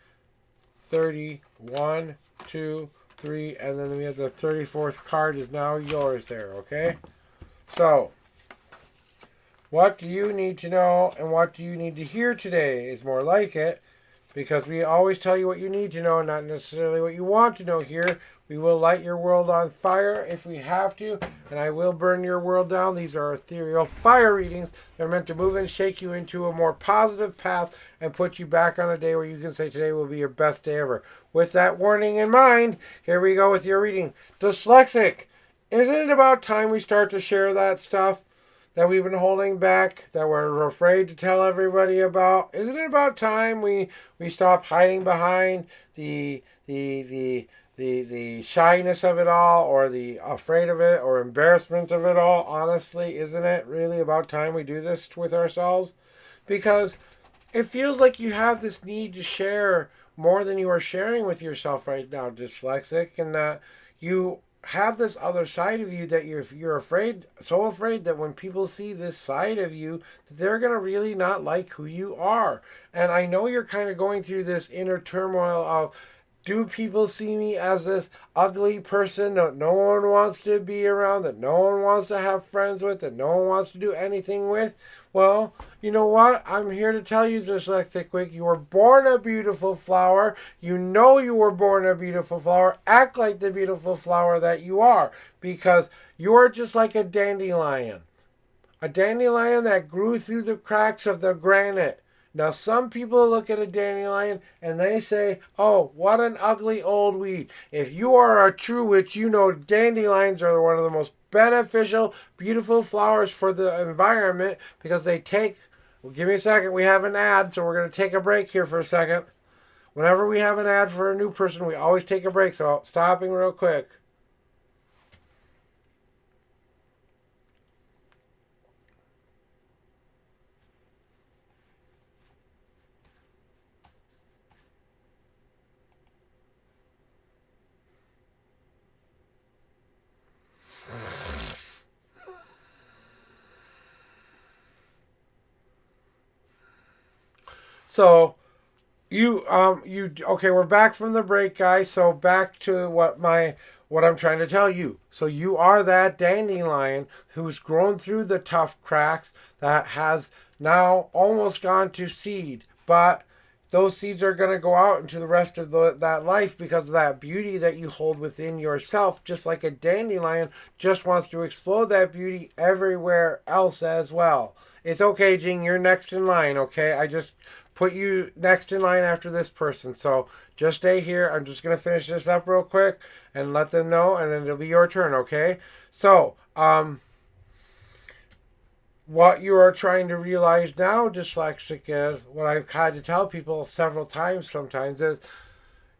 30, 1, 2, 3, and then we have the 34th card is now yours there, okay? So, what do you need to know and what do you need to hear today is more like it, because we always tell you what you need to know, not necessarily what you want to know here. We will light your world on fire if we have to, and I will burn your world down. These are ethereal fire readings. They're meant to move and shake you into a more positive path and put you back on a day where you can say today will be your best day ever. With that warning in mind, here we go with your reading. Dyslexic, isn't it about time we start to share that stuff that we've been holding back, that we're afraid to tell everybody about? Isn't it about time we stop hiding behind the shyness of it all, or the afraid of it, or embarrassment of it all? Honestly, isn't it really about time we do this with ourselves? Because it feels like you have this need to share more than you are sharing with yourself right now, dyslexic, and that you have this other side of you that you're afraid, so afraid that when people see this side of you, that they're going to really not like who you are. And I know you're kind of going through this inner turmoil of, do people see me as this ugly person that no one wants to be around, that no one wants to have friends with, that no one wants to do anything with? Well, you know what? I'm here to tell you, Dyslexic Quick, you were born a beautiful flower. You know you were born a beautiful flower. Act like the beautiful flower that you are, because you're just like a dandelion. A dandelion that grew through the cracks of the granite. Now, some people look at a dandelion and they say, oh, what an ugly old weed. If you are a true witch, you know dandelions are one of the most beneficial, beautiful flowers for the environment, because they take, well, give me a second, we have an ad, so we're going to take a break here for a second. Whenever we have an ad for a new person, we always take a break, so stopping real quick. So, okay, we're back from the break, guys. So back to what I'm trying to tell you. So you are that dandelion who's grown through the tough cracks, that has now almost gone to seed, but those seeds are going to go out into the rest of that life because of that beauty that you hold within yourself. Just like a dandelion just wants to explode that beauty everywhere else as well. It's okay, Jing, you're next in line, okay? I just put you next in line after this person. So just stay here. I'm just going to finish this up real quick and let them know, and then it'll be your turn, okay? So, what you are trying to realize now, dyslexic, is what I've had to tell people several times sometimes is,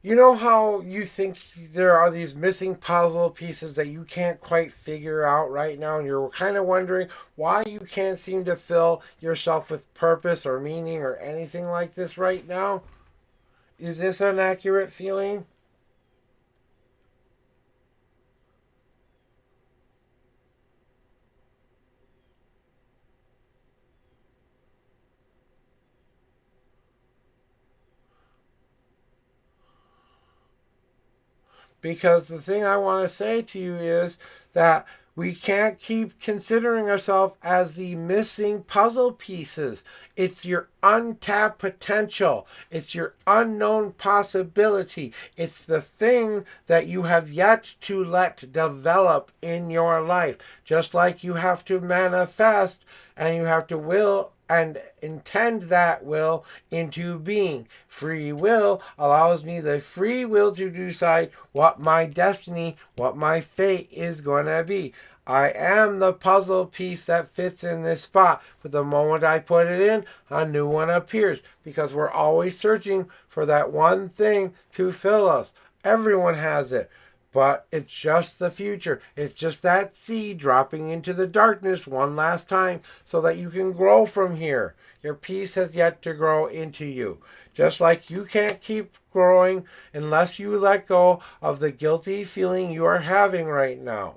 you know how you think there are these missing puzzle pieces that you can't quite figure out right now, and you're kind of wondering why you can't seem to fill yourself with purpose or meaning or anything like this right now? Is this an accurate feeling? Because the thing I want to say to you is that we can't keep considering ourselves as the missing puzzle pieces. It's your untapped potential. It's your unknown possibility. It's the thing that you have yet to let develop in your life. Just like you have to manifest and you have to will and intend that will into being. Free will allows me the free will to decide what my destiny, what my fate is going to be. I am the puzzle piece that fits in this spot. But the moment I put it in, a new one appears because we're always searching for that one thing to fill us. Everyone has it. But it's just the future. It's just that seed dropping into the darkness one last time so that you can grow from here. Your peace has yet to grow into you. Just like you can't keep growing unless you let go of the guilty feeling you are having right now.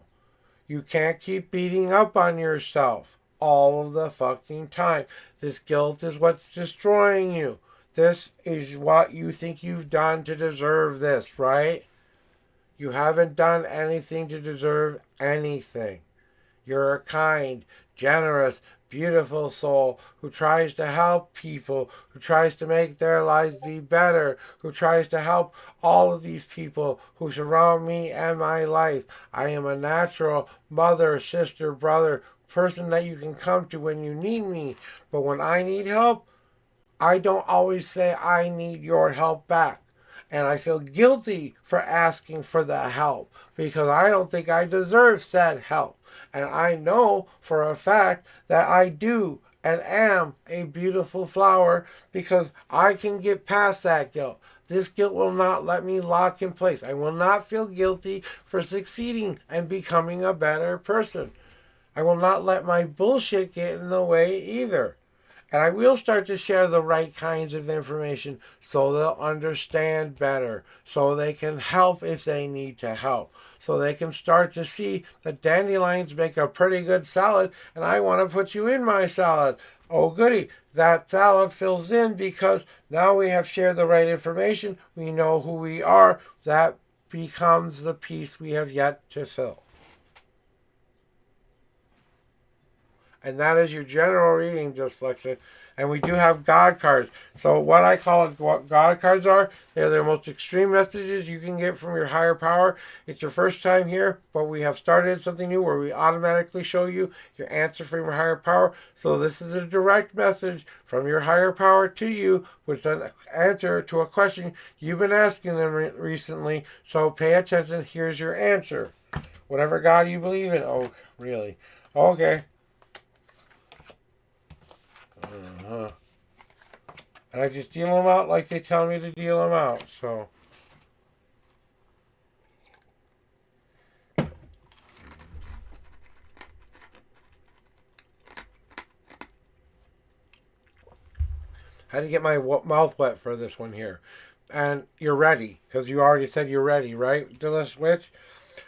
You can't keep beating up on yourself all of the fucking time. This guilt is what's destroying you. This is what you think you've done to deserve this, right? You haven't done anything to deserve anything. You're a kind, generous, beautiful soul who tries to help people, who tries to make their lives be better, who tries to help all of these people who surround me and my life. I am a natural mother, sister, brother, person that you can come to when you need me. But when I need help, I don't always say I need your help back. And I feel guilty for asking for the help because I don't think I deserve said help. And I know for a fact that I do and am a beautiful flower because I can get past that guilt. This guilt will not let me lock in place. I will not feel guilty for succeeding and becoming a better person. I will not let my bullshit get in the way either. And I will start to share the right kinds of information so they'll understand better, so they can help if they need to help, so they can start to see that dandelions make a pretty good salad, and I want to put you in my salad. Oh, goody, that salad fills in because now we have shared the right information. We know who we are. That becomes the piece we have yet to fill. And that is your general reading, dyslexia. And we do have God cards. So what I call it, what God cards are, they're the most extreme messages you can get from your higher power. It's your first time here, but we have started something new where we automatically show you your answer from your higher power. So this is a direct message from your higher power to you with an answer to a question you've been asking them recently. So pay attention. Here's your answer. Whatever God you believe in. Oh, really? Okay. And I just deal them out like they tell me to deal them out. So, had to get my mouth wet for this one here. And you're ready, because you already said you're ready, right, Delish Witch?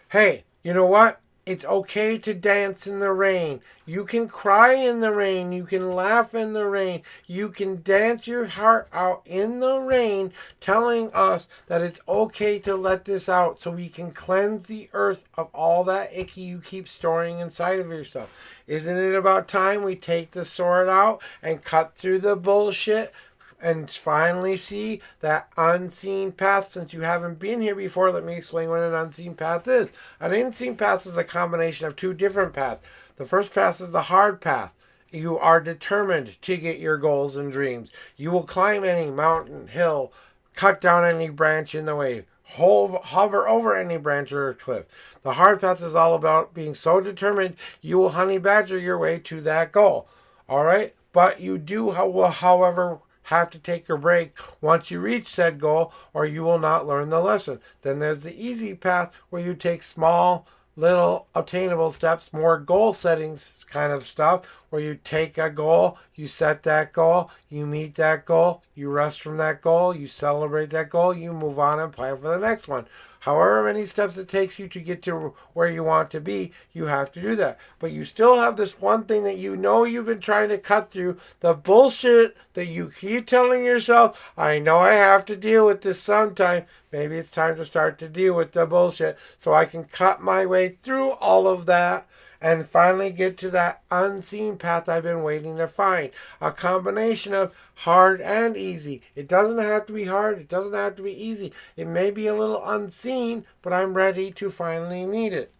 Hey, you know what? It's okay to dance in the rain. You can cry in the rain. You can laugh in the rain. You can dance your heart out in the rain, telling us that it's okay to let this out so we can cleanse the earth of all that icky you keep storing inside of yourself. Isn't it about time we take the sword out and cut through the bullshit and finally see that unseen path? Since you haven't been here before, let me explain what an unseen path is. An unseen path is a combination of two different paths. The first path is the hard path. You are determined to get your goals and dreams. You will climb any mountain, hill, cut down any branch in the way, hover over any branch or cliff. The hard path is all about being so determined you will honey badger your way to that goal. All right? But you do, however, have to take a break once you reach said goal, or you will not learn the lesson. Then there's the easy path where you take small, little obtainable steps, more goal settings kind of stuff, where you take a goal, you set that goal, you meet that goal, you rest from that goal, you celebrate that goal, you move on and plan for the next one. However many steps it takes you to get to where you want to be, you have to do that. But you still have this one thing that you know you've been trying to cut through, the bullshit that you keep telling yourself, I know I have to deal with this sometime. Maybe it's time to start to deal with the bullshit so I can cut my way through all of that and finally get to that unseen path I've been waiting to find. A combination of hard and easy. It doesn't have to be hard. It doesn't have to be easy. It may be a little unseen, but I'm ready to finally meet it.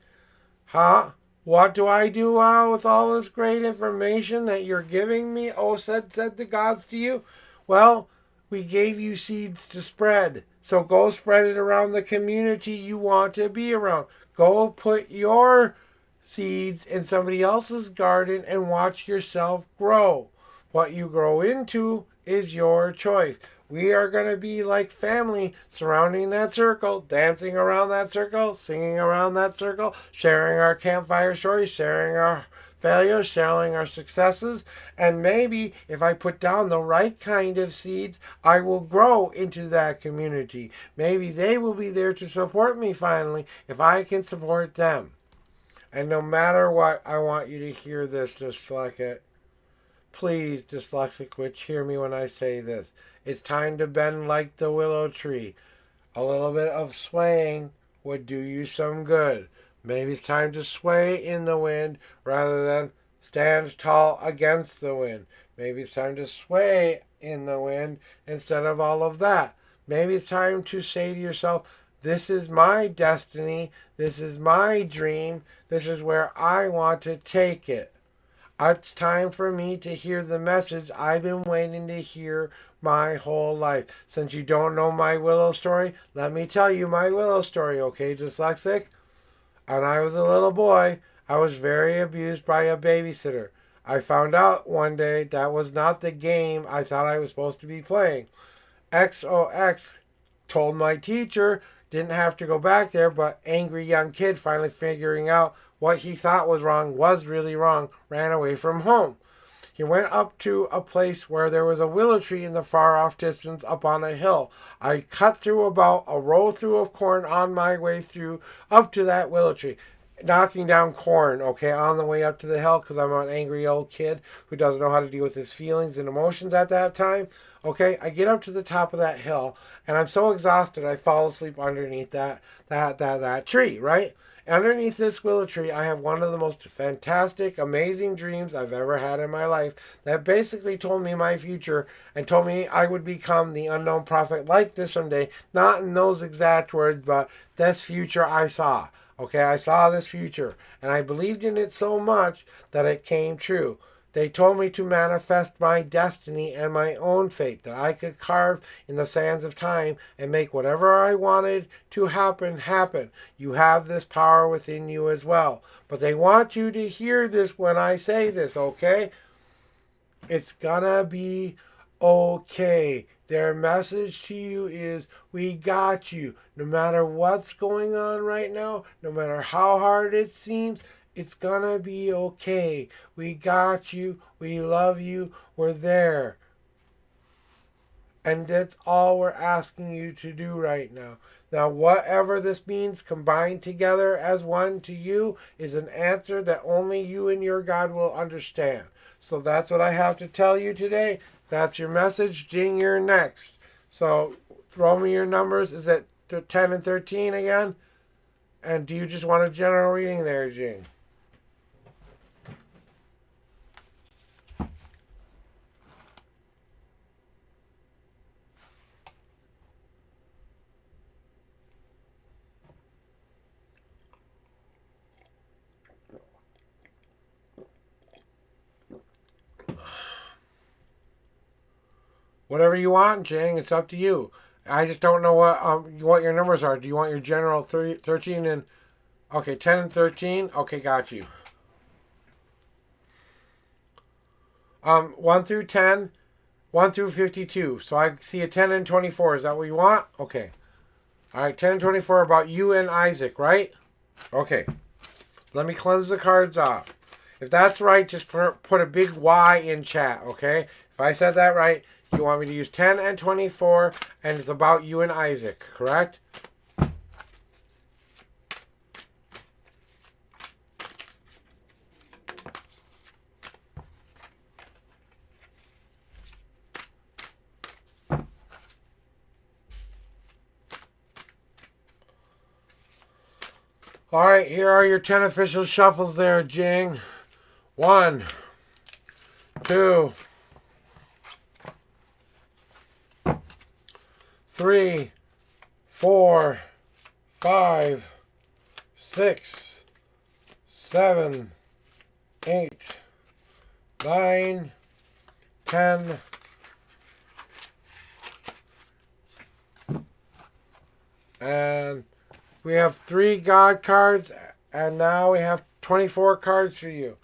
Huh? What do I do with all this great information that you're giving me? Oh, said the gods to you. Well, we gave you seeds to spread. So go spread it around the community you want to be around. Go put your seeds in somebody else's garden and watch yourself grow. What you grow into is your choice. We are going to be like family surrounding that circle, dancing around that circle, singing around that circle, sharing our campfire stories, sharing our failures, sharing our successes. And maybe if I put down the right kind of seeds, I will grow into that community. Maybe they will be there to support me finally if I can support them. And no matter what, I want you to hear this, dyslexic. Please, dyslexic witch, hear me when I say this. It's time to bend like the willow tree. A little bit of swaying would do you some good. Maybe it's time to sway in the wind rather than stand tall against the wind. Maybe it's time to sway in the wind instead of all of that. Maybe it's time to say to yourself, this is my destiny. This is my dream. This is where I want to take it. It's time for me to hear the message I've been waiting to hear my whole life. Since you don't know my Willow story, let me tell you my Willow story, okay, dyslexic? When I was a little boy, I was very abused by a babysitter. I found out one day that was not the game I thought I was supposed to be playing. XOX told my teacher, didn't have to go back there, but angry young kid finally figuring out what he thought was wrong was really wrong, ran away from home. He went up to a place where there was a willow tree in the far off distance up on a hill. I cut through about a row through of corn on my way through up to that willow tree, knocking down corn, okay, on the way up to the hill because I'm an angry old kid who doesn't know how to deal with his feelings and emotions at that time. Okay, I get up to the top of that hill and I'm so exhausted I fall asleep underneath that tree, right? Underneath this willow tree, I have one of the most fantastic, amazing dreams I've ever had in my life that basically told me my future and told me I would become the unknown prophet like this someday. Not in those exact words, but this future I saw. Okay, I saw this future and I believed in it so much that it came true. They told me to manifest my destiny and my own fate, that I could carve in the sands of time and make whatever I wanted to happen, happen. You have this power within you as well. But they want you to hear this when I say this, okay? It's gonna be okay. Their message to you is, we got you. No matter what's going on right now, no matter how hard it seems, it's gonna be okay. We got you. We love you. We're there. And that's all we're asking you to do right now. Now, whatever this means, combined together as one to you, is an answer that only you and your God will understand. So that's what I have to tell you today. That's your message. Jing, you're next. So throw me your numbers. Is it 10 and 13 again? And do you just want a general reading there, Jing? Whatever you want, Jing. It's up to you. I just don't know what your numbers are. Do you want your general 13 and... Okay, 10 and 13? Okay, got you. 1 through 10, 1 through 52. So I see a 10 and 24. Is that what you want? Okay. All right, 10 and 24 about you and Isaac, right? Okay. Let me cleanse the cards off. If that's right, just put a big Y in chat, okay? If I said that right, you want me to use 10 and 24, and it's about you and Isaac, correct? All right, here are your 10 official shuffles there, Jing. 1, 2, 3, 4, 5, 6, 7, 8, 9, 10, and we have 3 God cards, and now we have 24 cards for you.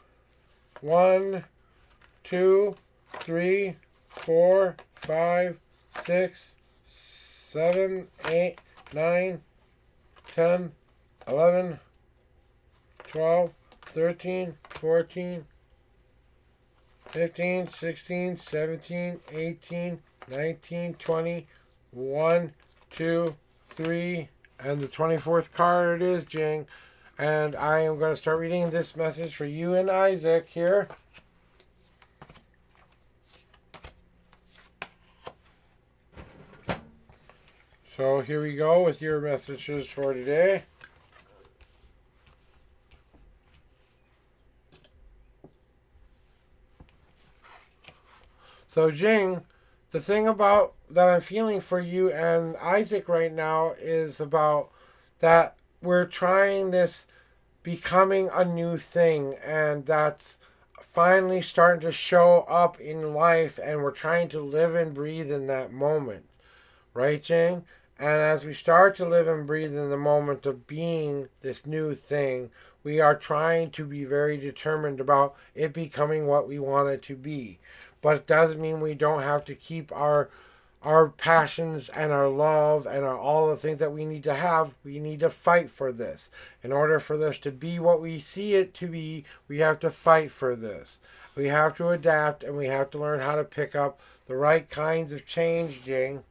1, 2, 3, 4, 5, 6, 7, 8, 9, 10, 11, 12, 13, 14, 15, 16, 17, 18, 19, 20, 1, 2, 3, and the 24th card is Jing. And I am going to start reading this message for you and Isaac here. So here we go with your messages for today. So Jing, the thing about that I'm feeling for you and Isaac right now is about that we're trying this becoming a new thing, and that's finally starting to show up in life, and we're trying to live and breathe in that moment. Right, Jing? And as we start to live and breathe in the moment of being this new thing, we are trying to be very determined about it becoming what we want it to be. But it doesn't mean we don't have to keep our passions and our love and all the things that we need to have. We need to fight for this. In order for this to be what we see it to be, we have to fight for this. We have to adapt, and we have to learn how to pick up the right kinds of change, Jing.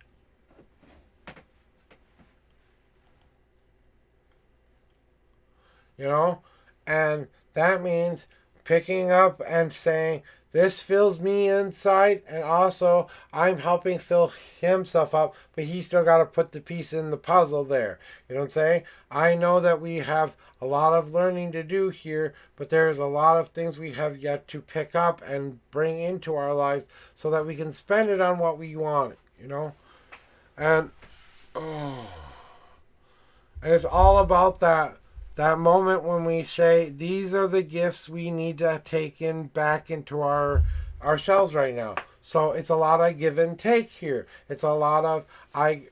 You know, and that means picking up and saying, this fills me inside, and also I'm helping fill himself up, but he's still got to put the piece in the puzzle there. You know what I'm saying? I know that we have a lot of learning to do here, but there's a lot of things we have yet to pick up and bring into our lives so that we can spend it on what we want, you know? And it's all about that moment when we say, these are the gifts we need to take in back into ourselves right now. So it's a lot of give and take here. It's a lot of I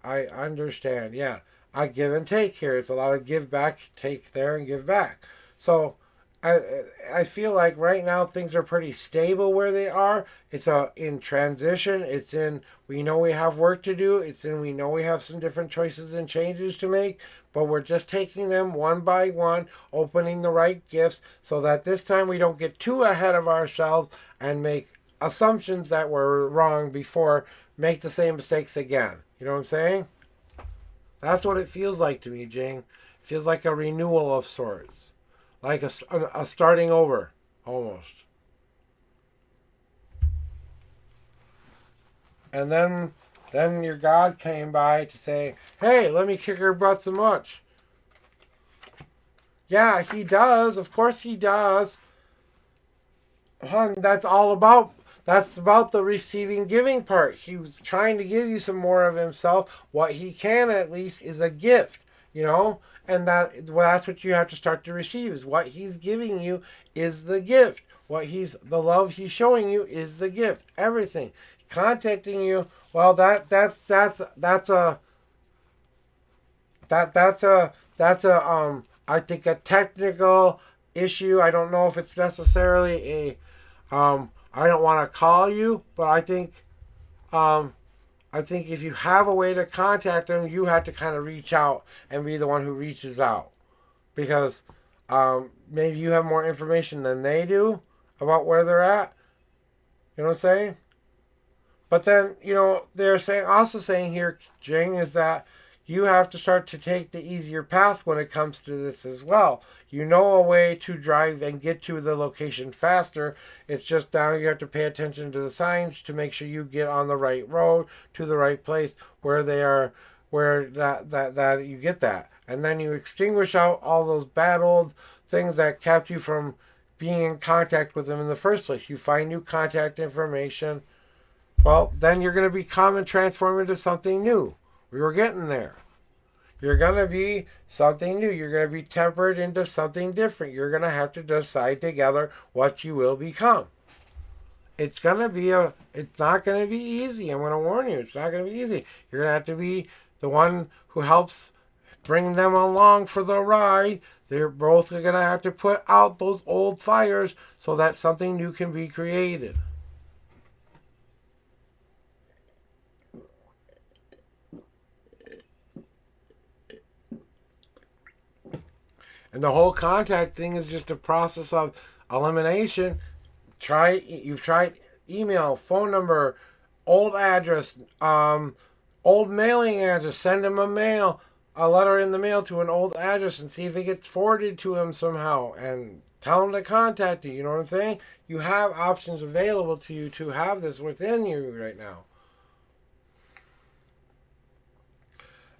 understand. Yeah. I give and take here. It's a lot of give back, take there, and give back. So I feel like right now things are pretty stable where they are. It's in transition. It's in, we know we have work to do. It's in, we know we have some different choices and changes to make, but we're just taking them one by one, opening the right gifts so that this time we don't get too ahead of ourselves and make assumptions that were wrong before, make the same mistakes again. You know what I'm saying? That's what it feels like to me, Jing. It feels like a renewal of sorts. Like a starting over, almost. And then your God came by to say, hey, let me kick her butt so much. Yeah, he does. Of course he does. Hon, that's about the receiving giving part. He was trying to give you some more of himself. What he can at least is a gift, you know? And that's what you have to start to receive, is what he's giving you is the gift. The love he's showing you is the gift. Everything. Contacting you, well, that's a I think a technical issue. I don't know if it's necessarily I don't want to call you, but I think if you have a way to contact them, you have to kind of reach out and be the one who reaches out. Because maybe you have more information than they do about where they're at. You know what I'm saying? But then, you know, they're also saying here, Jing, is that you have to start to take the easier path when it comes to this as well. You know a way to drive and get to the location faster. It's just now you have to pay attention to the signs to make sure you get on the right road to the right place where they are, where that you get that. And then you extinguish out all those bad old things that kept you from being in contact with them in the first place. You find new contact information. Well, then you're going to become and transform into something new. We were getting there. You're going to be something new. You're going to be tempered into something different. You're going to have to decide together what you will become. It's not going to be easy. I'm going to warn you. It's not going to be easy. You're going to have to be the one who helps bring them along for the ride. They're both going to have to put out those old fires so that something new can be created. And the whole contact thing is just a process of elimination. You've tried email, phone number, old address, old mailing address. Send him a letter in the mail to an old address and see if it gets forwarded to him somehow. And tell him to contact you. You know what I'm saying? You have options available to you to have this within you right now.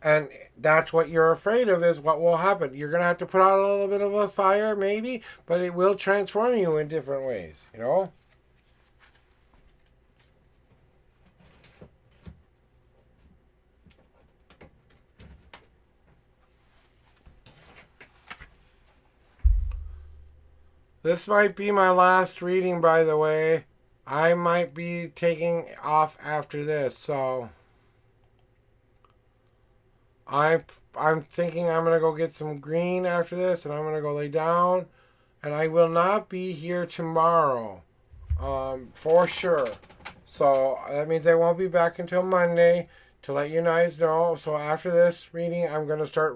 And that's what you're afraid of, is what will happen. You're going to have to put out a little bit of a fire, maybe, but it will transform you in different ways, you know? This might be my last reading, by the way. I might be taking off after this, so I'm thinking I'm gonna go get some green after this, and I'm gonna go lay down, and I will not be here tomorrow, for sure. So that means I won't be back until Monday to let you guys know. So after this reading, I'm gonna start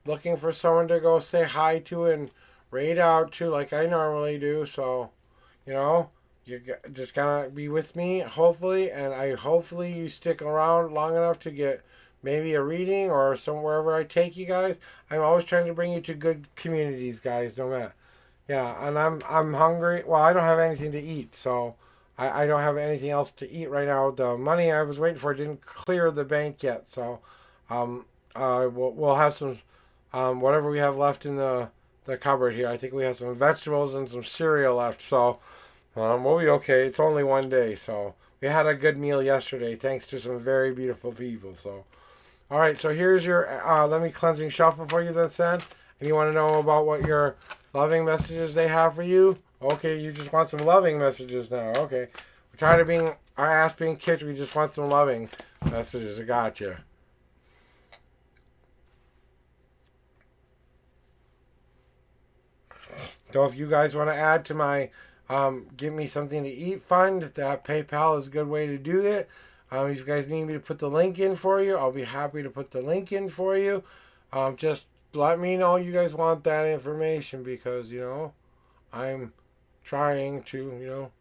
looking for someone to go say hi to and raid out to like I normally do. So, you know, you're just gonna be with me, hopefully, and hopefully you stick around long enough to get maybe a reading or wherever I take you guys. I'm always trying to bring you to good communities, guys. No matter. Yeah, and I'm hungry. Well, I don't have anything to eat, so I don't have anything else to eat right now. The money I was waiting for didn't clear the bank yet, so we'll have some whatever we have left in the cupboard here. I think we have some vegetables and some cereal left, so we'll be okay. It's only one day, so we had a good meal yesterday thanks to some very beautiful people. So. All right, so here's your let me cleansing shuffle for you then, Sen. And you want to know about what your loving messages they have for you? Okay, you just want some loving messages now. Okay. We're tired of being our ass being kicked. We just want some loving messages. I got you. So if you guys want to add to my give me something to eat fund, that PayPal is a good way to do it. If you guys need me to put the link in for you, I'll be happy to put the link in for you. Just let me know you guys want that information because, you know, I'm trying to, you know.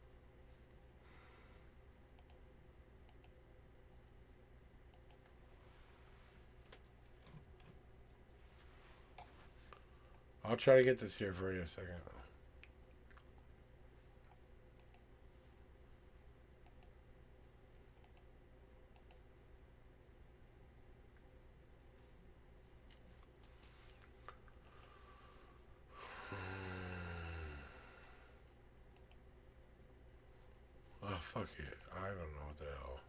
I'll try to get this here for you a second. Oh, fuck it. I don't know what the hell.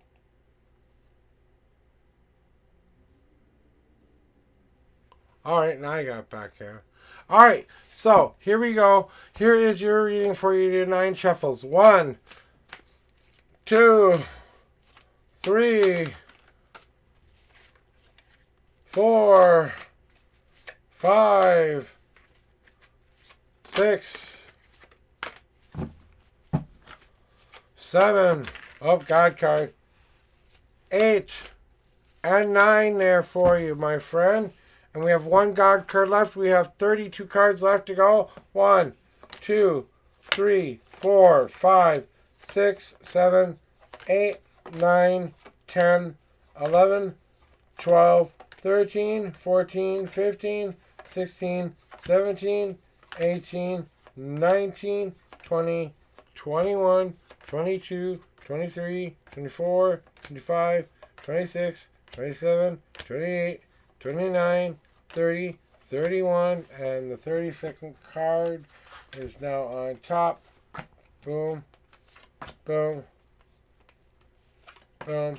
Alright, now I got back here. Alright, so here we go. Here is your reading for your 9 shuffles. 1, 2, 3, 4, 5, 6, 7. Oh, God card. 8 and 9 there for you, my friend. And we have 1 God card left. We have 32 cards left to go. 1, 2, 3, 4, 5, 6, 7, 8, 9, 10, 11, 12, 13, 14, 15, 16, 17, 18, 19, 20, 21, 22, 23, 24, 25, 26, 27, 28, 29, 30, 31, and the 32nd card is now on top. Boom, boom, boom,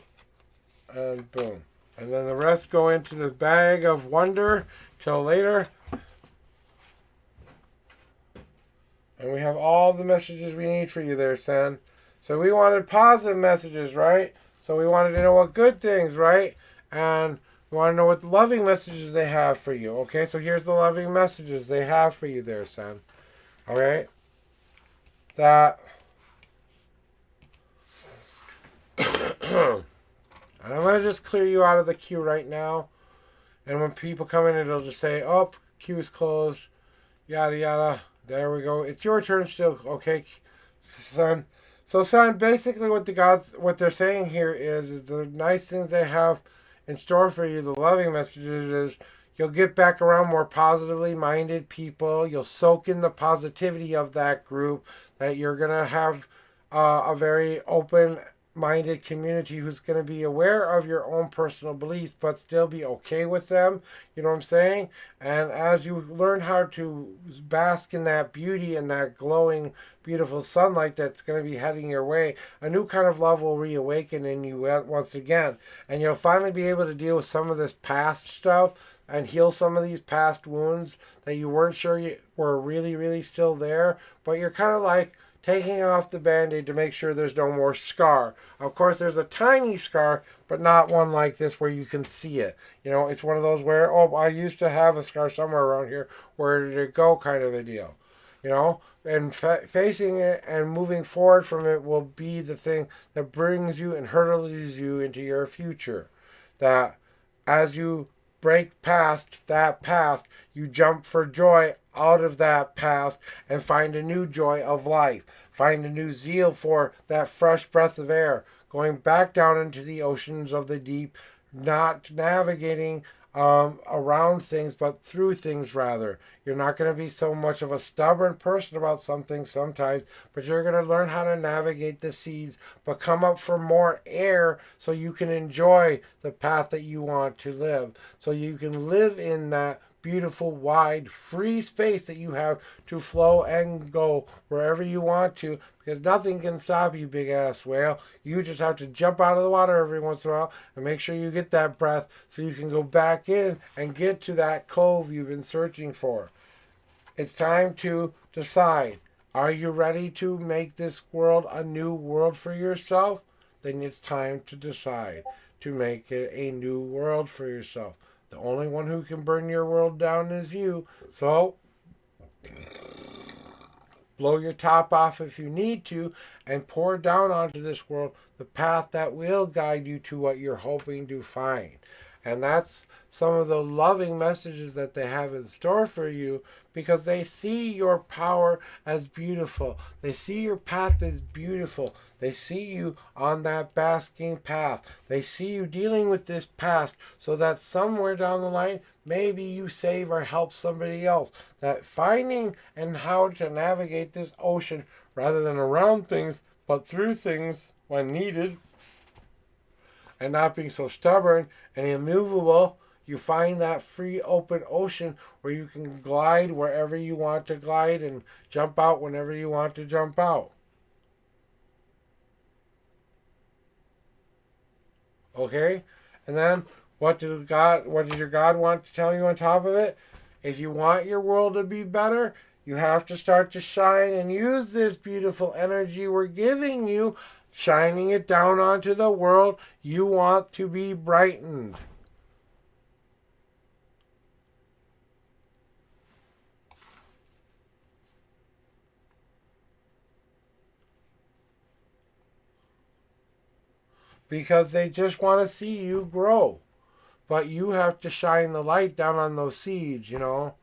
and boom. And then the rest go into the bag of wonder till later. And we have all the messages we need for you there, Sen. So we wanted positive messages, right? So we wanted to know what good things, right? And we want to know what loving messages they have for you. Okay, so here's the loving messages they have for you there, Sen. All right? That... And I'm going to just clear you out of the queue right now. And when people come in, it'll just say, oh, queue is closed. Yada, yada. There we go. It's your turn still. Okay, son. So, son, basically what they're saying here is the nice things they have in store for you, the loving messages, is you'll get back around more positively minded people. You'll soak in the positivity of that group. That you're going to have a very open minded community who's going to be aware of your own personal beliefs but still be okay with them. You know what I'm saying? And as you learn how to bask in that beauty and that glowing beautiful sunlight that's going to be heading your way, a new kind of love will reawaken in you once again, and you'll finally be able to deal with some of this past stuff and heal some of these past wounds that you weren't sure you were really still there, but you're kind of like taking off the band-aid to make sure there's no more scar. Of course, there's a tiny scar, but not one like this where you can see it. You know, it's one of those where, oh, I used to have a scar somewhere around here. Where did it go kind of a deal. You know, and facing it and moving forward from it will be the thing that brings you and hurdles you into your future. That as you break past that past, you jump for joy out of that past and find a new joy of life. Find a new zeal for that fresh breath of air, going back down into the oceans of the deep, not navigating around things, but through things rather. You're not going to be so much of a stubborn person about something sometimes, but you're going to learn how to navigate the seas, but come up for more air so you can enjoy the path that you want to live. So you can live in that beautiful, wide, free space that you have to flow and go wherever you want to, because nothing can stop you, big ass whale. You just have to jump out of the water every once in a while and make sure you get that breath so you can go back in and get to that cove you've been searching for. It's time to decide. Are you ready to make this world a new world for yourself? Then it's time to decide to make it a new world for yourself. The only one who can burn your world down is you. So, blow your top off if you need to and pour down onto this world the path that will guide you to what you're hoping to find. And that's some of the loving messages that they have in store for you, because they see your power as beautiful. They see your path as beautiful. They see you on that basking path. They see you dealing with this past so that somewhere down the line, maybe you save or help somebody else. That finding and how to navigate this ocean rather than around things, but through things when needed, and not being so stubborn and immovable, you find that free open ocean where you can glide wherever you want to glide and jump out whenever you want to jump out. Okay? And then what does your God want to tell you on top of it? If you want your world to be better, you have to start to shine and use this beautiful energy we're giving you, shining it down onto the world you want to be brightened. Because they just want to see you grow. But you have to shine the light down on those seeds, you know.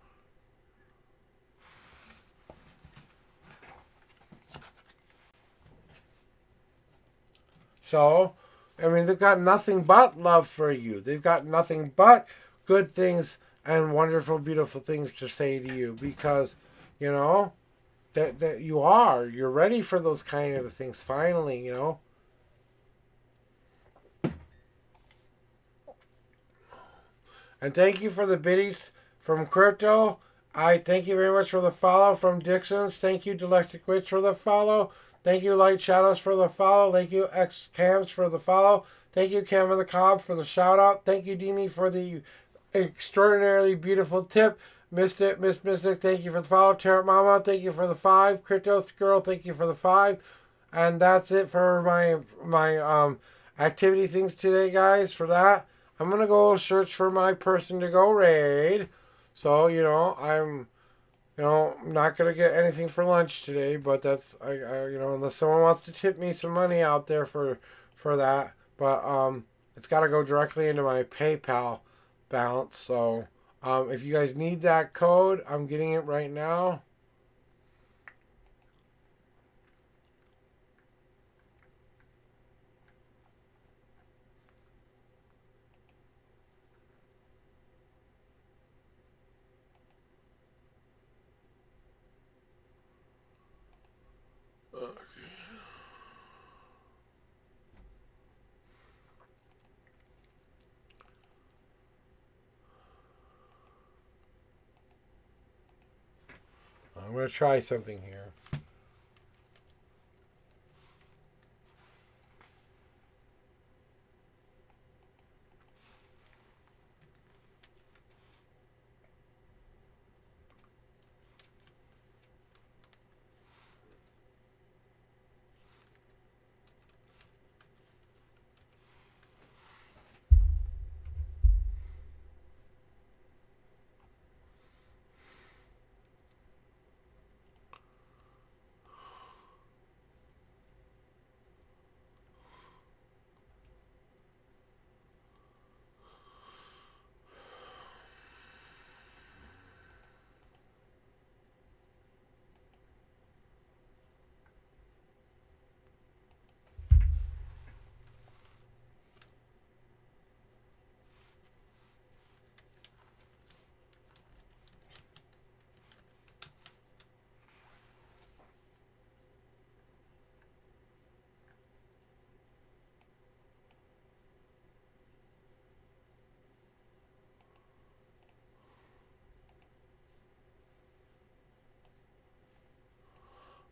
So, I mean, they've got nothing but love for you. They've got nothing but good things and wonderful, beautiful things to say to you, because, you know, that you're ready for those kind of things finally, you know. And thank you for the biddies from Crypto. I thank you very much for the follow from Dixon's. Thank you, Dyslexic Witch, for the follow. Thank you, Light Shadows, for the follow. Thank you, X Cams, for the follow. Thank you, Cam of the Cobb, for the shout out. Thank you, Demi, for the extraordinarily beautiful tip. Miss Mystic, thank you for the follow. Tarot Mama, thank you for the 5. Crypto Girl, thank you for the 5. And that's it for my activity things today, guys. For that, I'm gonna go search for my person to go raid. So I'm not gonna get anything for lunch today, but that's unless someone wants to tip me some money out there for that. But it's got to go directly into my PayPal balance. So if you guys need that code, I'm getting it right now. I'm gonna try something here.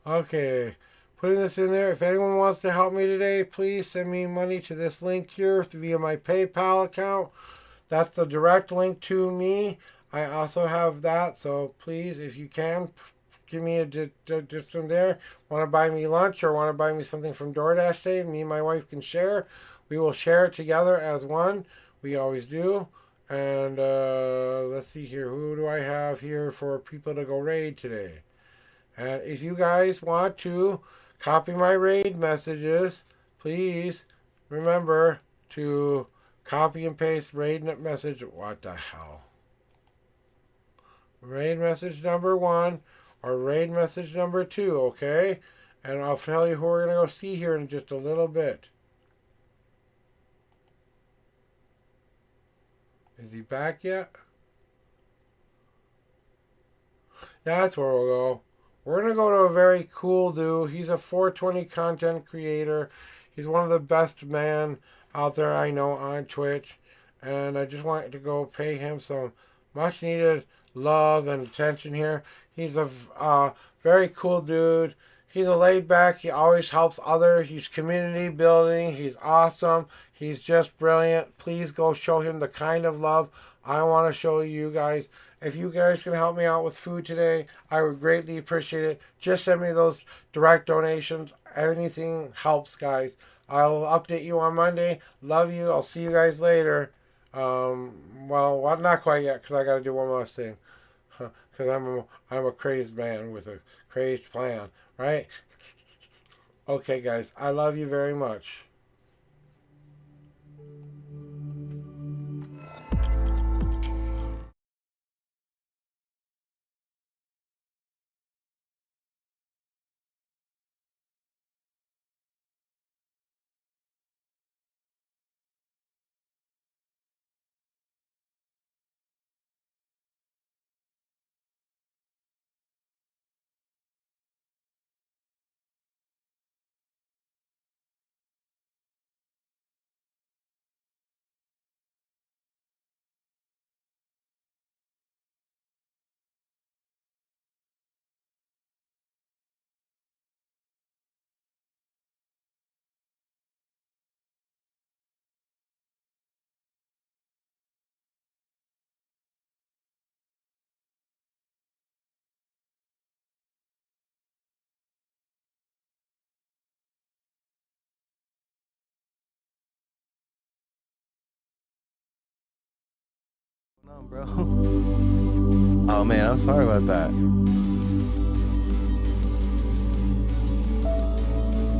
Okay, putting this in there. If anyone wants to help me today, please send me money to this link here via my PayPal account. That's the direct link to me. I also have that, so please, if you can, give me a just in there. Want to buy me lunch or want to buy me something from DoorDash today? Me and my wife can share. We will share it together as one. We always do. And let's see here. Who do I have here for people to go raid today? And if you guys want to copy my raid messages, please remember to copy and paste raid message. What the hell? Raid message number 1 or raid message number 2, okay? And I'll tell you who we're going to go see here in just a little bit. Is he back yet? Yeah, that's where we'll go. We're going to go to a very cool dude. He's a 420 content creator. He's one of the best man out there I know on Twitch. And I just wanted to go pay him some much needed love and attention here. He's a very cool dude. He's a laid back. He always helps others. He's community building. He's awesome. He's just brilliant. Please go show him the kind of love I want to show you guys. If you guys can help me out with food today, I would greatly appreciate it. Just send me those direct donations. Anything helps, guys. I'll update you on Monday. Love you. I'll see you guys later. Well, not quite yet because I got to do one more thing. Because I'm a crazed man with a crazed plan, right? Okay, guys. I love you very much. bro. Oh man, I'm sorry about that.